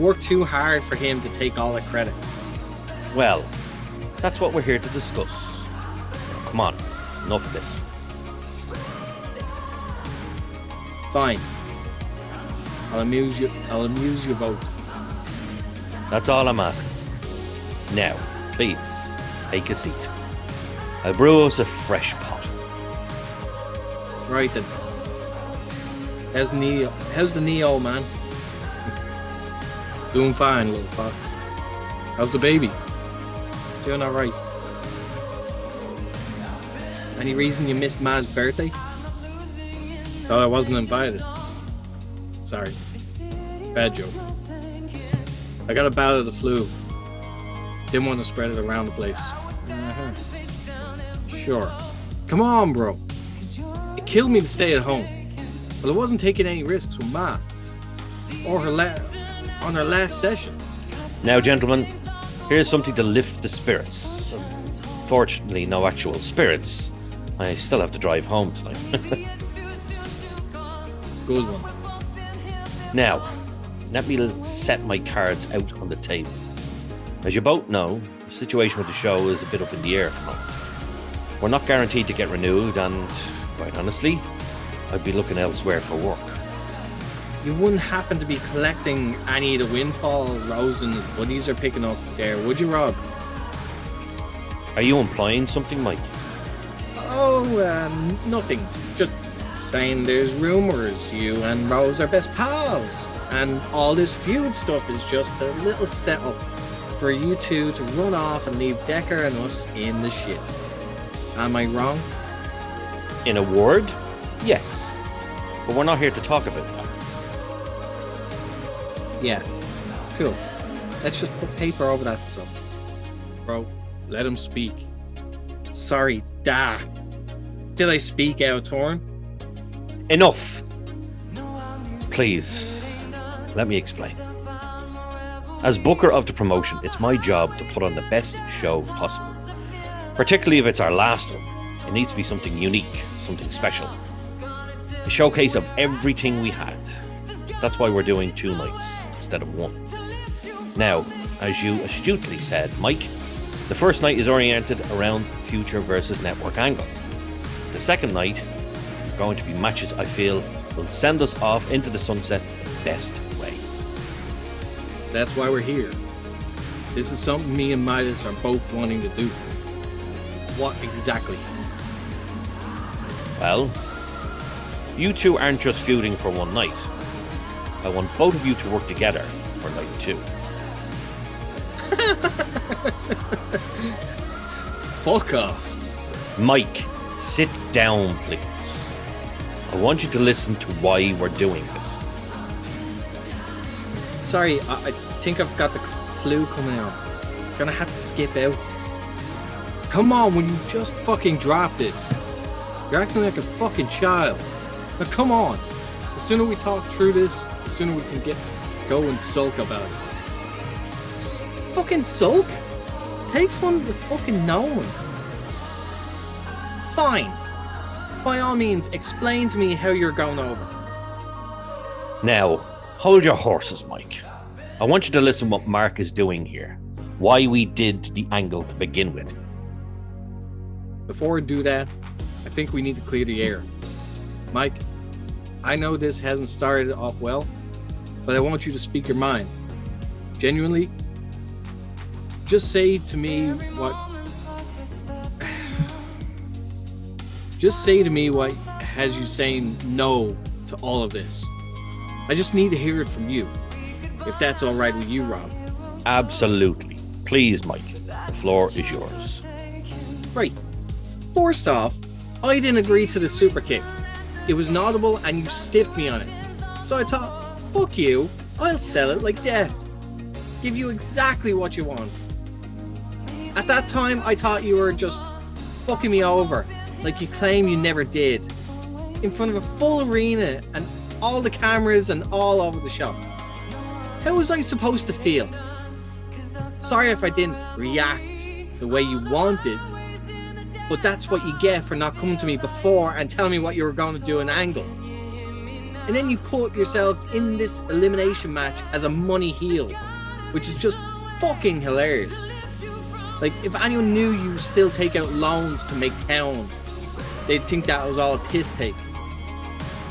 Work too hard for him to take all the credit. Well, that's what we're here to discuss. Come on, enough of this. Fine. I'll amuse you both. That's all I'm asking. Now, please, take a seat. I'll brew us a fresh pot. Right then. How's the knee, old man? Doing fine, little fox. How's the baby? Doing alright. Any reason you missed Ma's birthday? Thought I wasn't invited. Sorry. Bad joke. I got a bout of the flu. Didn't want to spread it around the place. Sure. Come on, bro. It killed me to stay at home. But I wasn't taking any risks with Ma. Or on her last session. Now, gentlemen, here's something to lift the spirits. Fortunately, no actual spirits. I still have to drive home tonight. Good one. Now, let me set my cards out on the table. As you both know, the situation with the show is a bit up in the air at the moment. We're not guaranteed to get renewed, and quite honestly, I'd be looking elsewhere for work. You wouldn't happen to be collecting any of the windfall Rose and his buddies are picking up there, would you, Rob? Are you implying something, Mike? Oh, nothing. Just saying there's rumors you and Rose are best pals. And all this feud stuff is just a little setup for you two to run off and leave Decker and us in the shit. Am I wrong? In a word, yes. But we're not here to talk about that. Yeah, cool. Let's just put paper over that stuff. Bro, let him speak. Sorry, did I speak out torn? Enough! Please, let me explain. As booker of the promotion, it's my job to put on the best show possible. Particularly if it's our last one. It needs to be something unique, something special. A showcase of everything we had. That's why we're doing 2 nights instead of 1. Now, as you astutely said, Mike, the first night is oriented around future versus network angle. The second night is going to be matches I feel will send us off into the sunset the best way. That's why we're here. This is something me and Midas are both wanting to do. What exactly? Well, you two aren't just feuding for one night. I want both of you to work together for night 2. Fuck off. Mike, sit down, please. I want you to listen to why we're doing this. Sorry, I think I've got the flu coming out. Gonna have to skip out. Come on, will you just fucking drop this? You're acting like a fucking child. Now come on. The sooner we talk through this, the sooner we can go and sulk about it. Fucking sulk? Takes one to fucking knowing. Fine. By all means, explain to me how you're going over. Now, hold your horses, Mike. I want you to listen what Mark is doing here. Why we did the angle to begin with. Before we do that, I think we need to clear the air. Mike, I know this hasn't started off well, but I want you to speak your mind. Genuinely, just say to me what... Just say to me what has you saying no to all of this. I just need to hear it from you, if that's all right with you, Rob. Absolutely. Please, Mike, the floor is yours. Right. First off, I didn't agree to the super kick. It was inaudible and you stiffed me on it. So I thought, fuck you, I'll sell it like death. Give you exactly what you want. At that time, I thought you were just fucking me over, like you claim you never did. In front of a full arena and all the cameras and all over the shop. How was I supposed to feel? Sorry if I didn't react the way you wanted, but that's what you get for not coming to me before and telling me what you were going to do in Angle. And then you put yourself in this elimination match as a money heel, which is just fucking hilarious. Like, if anyone knew you still take out loans to make towns, they'd think that was all a piss take.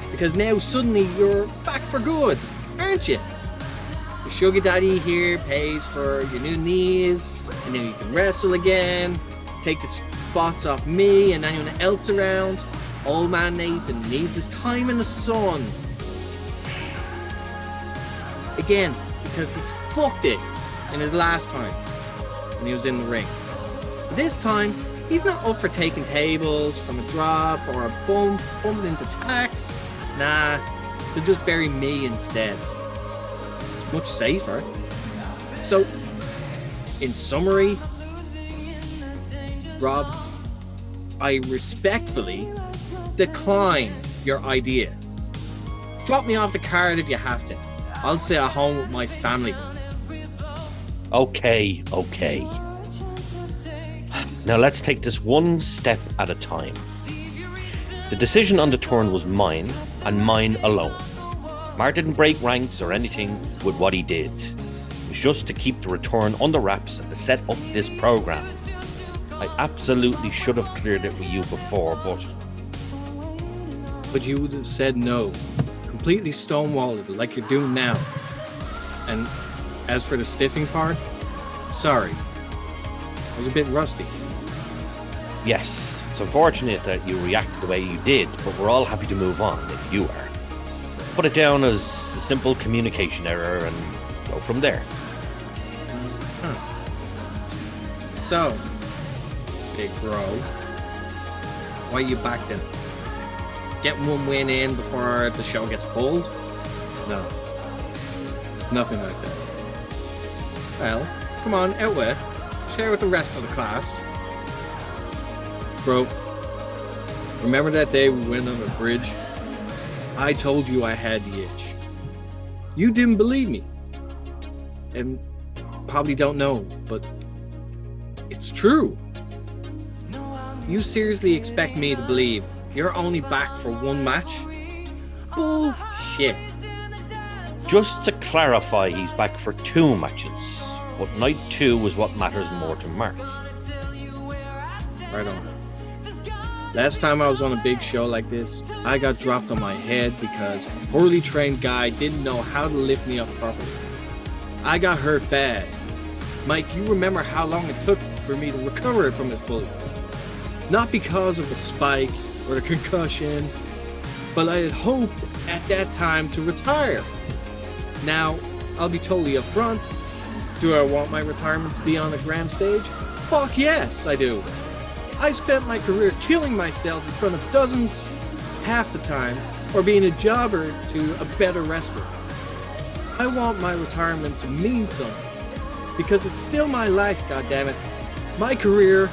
Because now suddenly you're back for good, aren't you? Your sugar daddy here pays for your new knees, and now you can wrestle again, take the spots off me and anyone else around. Old man Nathan needs his time in the sun. Again, because he fucked it in his last time when he was in the ring. This time, he's not up for taking tables from a drop or a bump into tacks. Nah, they'll just bury me instead. It's much safer. So, in summary, Rob, I respectfully decline your idea. Drop me off the card if you have to. I'll stay at home with my family. Okay. Now let's take this one step at a time. The decision on the turn was mine, and mine alone. Mark didn't break ranks or anything with what he did. It was just to keep the return under wraps and to set up this program. I absolutely should have cleared it with you before, But you would have said no. Completely stonewalled it like you're doing now. And as for the stiffing part, sorry. I was a bit rusty. Yes, it's unfortunate that you reacted the way you did, but we're all happy to move on if you are. Put it down as a simple communication error and go from there. So, big bro, why are you back then? Get one win in before the show gets pulled? No. It's nothing like that. Well, come on, out with it. Share with the rest of the class. Bro, remember that day we went on the bridge? I told you I had the itch. You didn't believe me. And probably don't know, but it's true. You seriously expect me to believe you're only back for one match? Bullshit. Just to clarify, he's back for 2 matches, but night 2 was what matters more to Mark. Right on. Last time I was on a big show like this, I got dropped on my head because a poorly trained guy didn't know how to lift me up properly. I got hurt bad. Mike, you remember how long it took for me to recover from it fully. Not because of the spike or the concussion, but I had hoped at that time to retire. Now, I'll be totally upfront. Do I want my retirement to be on the grand stage? Fuck yes, I do. I spent my career killing myself in front of dozens, half the time, or being a jobber to a better wrestler. I want my retirement to mean something, because it's still my life, goddammit, my career,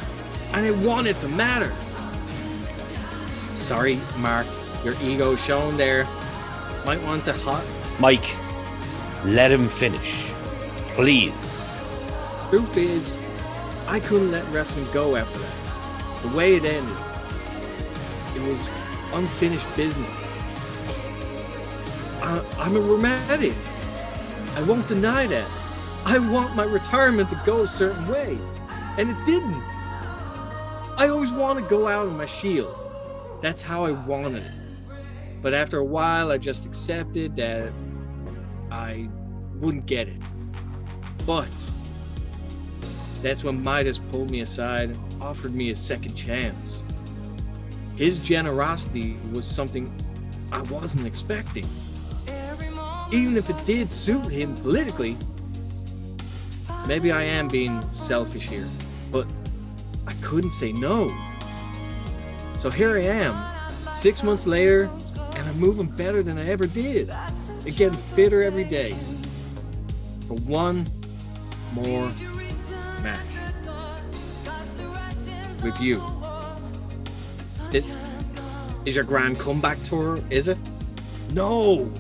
and I want it to matter. Sorry, Mark, your ego shown there. Might want to hot. Mike, let him finish. Please. Truth is, I couldn't let wrestling go after that. The way it ended. was unfinished business. I'm a romantic. I won't deny that. I want my retirement to go a certain way, and it didn't. I always want to go out on my shield. That's how I wanted it. But after a while, I just accepted that I wouldn't get it. But that's when Midas pulled me aside and offered me a second chance. His generosity was something I wasn't expecting. Even if it did suit him politically, maybe I am being selfish here, but I couldn't say no. So here I am, 6 months later, and I'm moving better than I ever did, and getting fitter every day for one more match with you. This is your grand comeback tour, is it? No!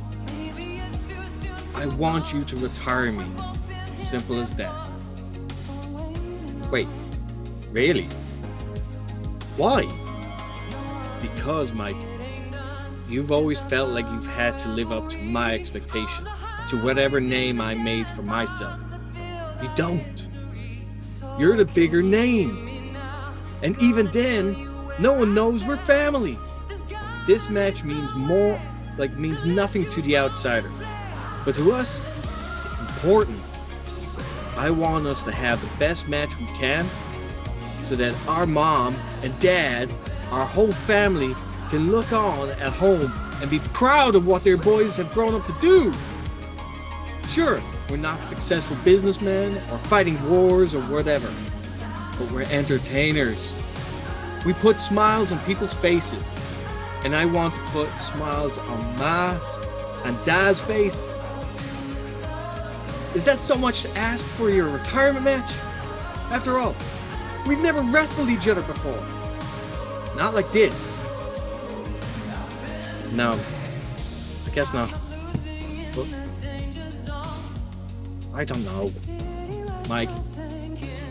I want you to retire me. Simple as that. Wait, really? Why? Because, Mike, you've always felt like you've had to live up to my expectation, to whatever name I made for myself. You don't. You're the bigger name. And even then, no one knows we're family. This match means nothing to the outsider. But to us, it's important. I want us to have the best match we can so that our mom and dad, our whole family, can look on at home and be proud of what their boys have grown up to do. Sure, we're not successful businessmen or fighting wars or whatever, but we're entertainers. We put smiles on people's faces, and I want to put smiles on Ma's and Dad's face. Is that so much to ask for your retirement match? After all, we've never wrestled each other before. Not like this. No, I guess not. But I don't know. Mike,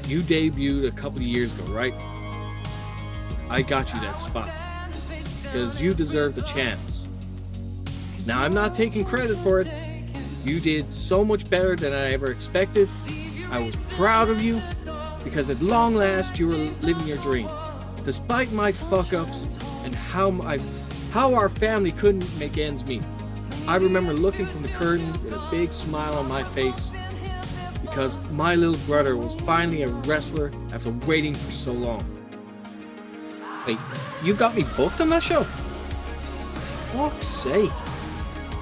you debuted a couple of years ago, right? I got you that spot because you deserved a chance. Now, I'm not taking credit for it. You did so much better than I ever expected. I was proud of you because at long last you were living your dream. Despite my fuck-ups and how our family couldn't make ends meet. I remember looking from the curtain with a big smile on my face because my little brother was finally a wrestler after waiting for so long. Wait, you got me booked on that show? For fuck's sake.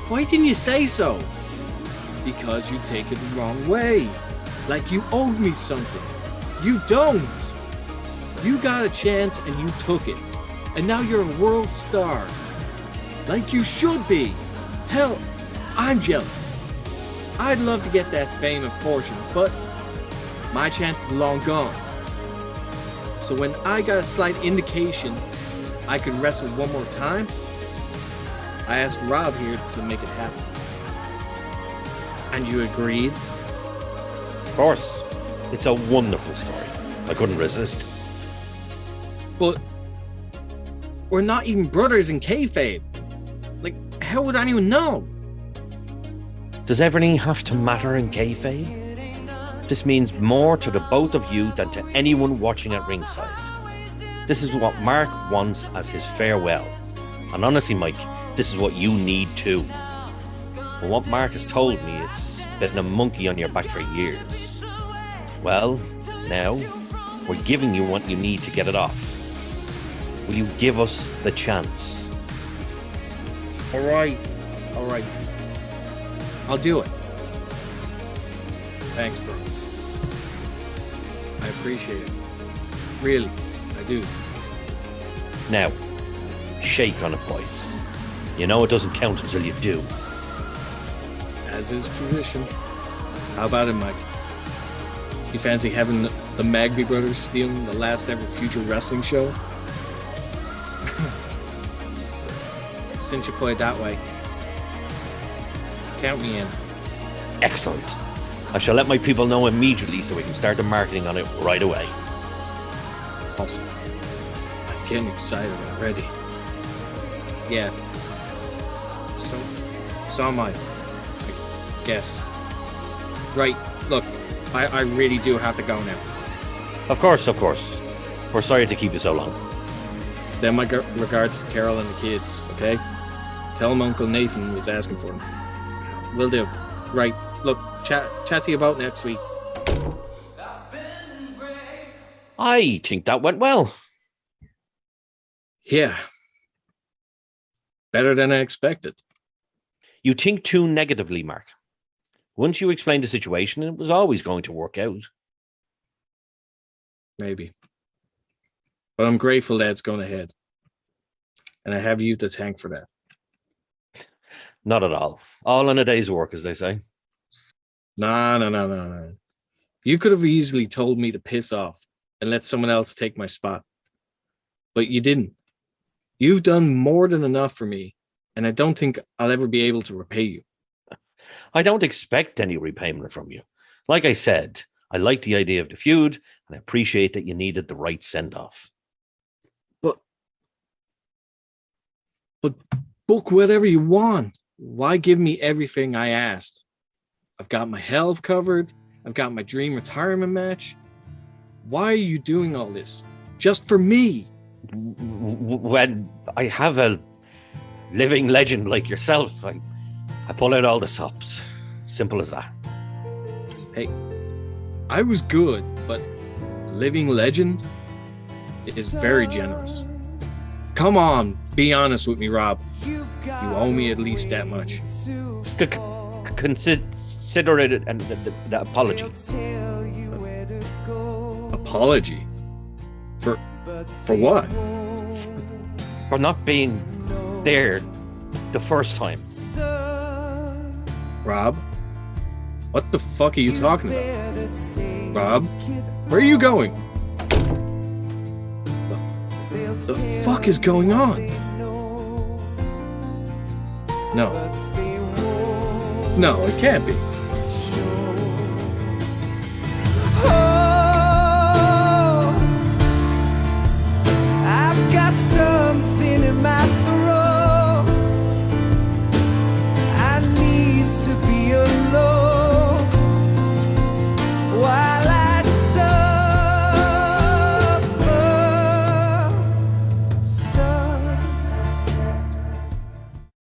Why didn't you say so? Because you take it the wrong way. Like you owed me something. You don't. You got a chance and you took it. And now you're a world star. Like you should be. Hell, I'm jealous. I'd love to get that fame and fortune, but my chance is long gone. So when I got a slight indication I could wrestle one more time, I asked Rob here to make it happen. And you agreed? Of course. It's a wonderful story. I couldn't resist. But we're not even brothers in kayfabe. Like, how would anyone know? Does everything have to matter in kayfabe? This means more to the both of you than to anyone watching at ringside. This is what Mark wants as his farewell. And honestly, Mike, this is what you need too. From what Mark has told me, it's been a monkey on your back for years. Well, now, we're giving you what you need to get it off. Will you give us the chance? All right. I'll do it. Thanks, bro. I appreciate it. Really, I do. Now, shake on it, boys. You know it doesn't count until you do. As is tradition. How about it, Mike? You fancy having the Magby brothers stealing the last ever Future Wrestling show? Since you put it that way, count me in. Excellent. I shall let my people know immediately so we can start the marketing on it right away. Awesome. I'm getting excited already. Yeah. So am I guess. Right, look, I really do have to go now. Of course. We're sorry to keep you so long. Then my regards to Carol and the kids, okay? Tell them Uncle Nathan was asking for them. Will do. Right, look, chat to you about next week. I think that went well. Yeah. Better than I expected. You think too negatively, Mark. Once you explained the situation, it was always going to work out. Maybe. But I'm grateful that it's going ahead. And I have you to thank for that. Not at all. All in a day's work, as they say. No. You could have easily told me to piss off and let someone else take my spot. But you didn't. You've done more than enough for me, and I don't think I'll ever be able to repay you. I don't expect any repayment from you. Like I said, I like the idea of the feud, and I appreciate that you needed the right send-off. But book whatever you want. Why give me everything I asked? I've got my health covered. I've got my dream retirement match. Why are you doing all this? Just for me? When I have a living legend like yourself, I pull out all the stops. Simple as that. Hey, I was good, but living legend is very generous. Come on, be honest with me, Rob. You owe me at least that much. Consider it an apology. Apology? For what? For not being there the first time. Rob? What the fuck are you talking about? Rob? Where are you going? The fuck is going on? No, it can't be. I've got something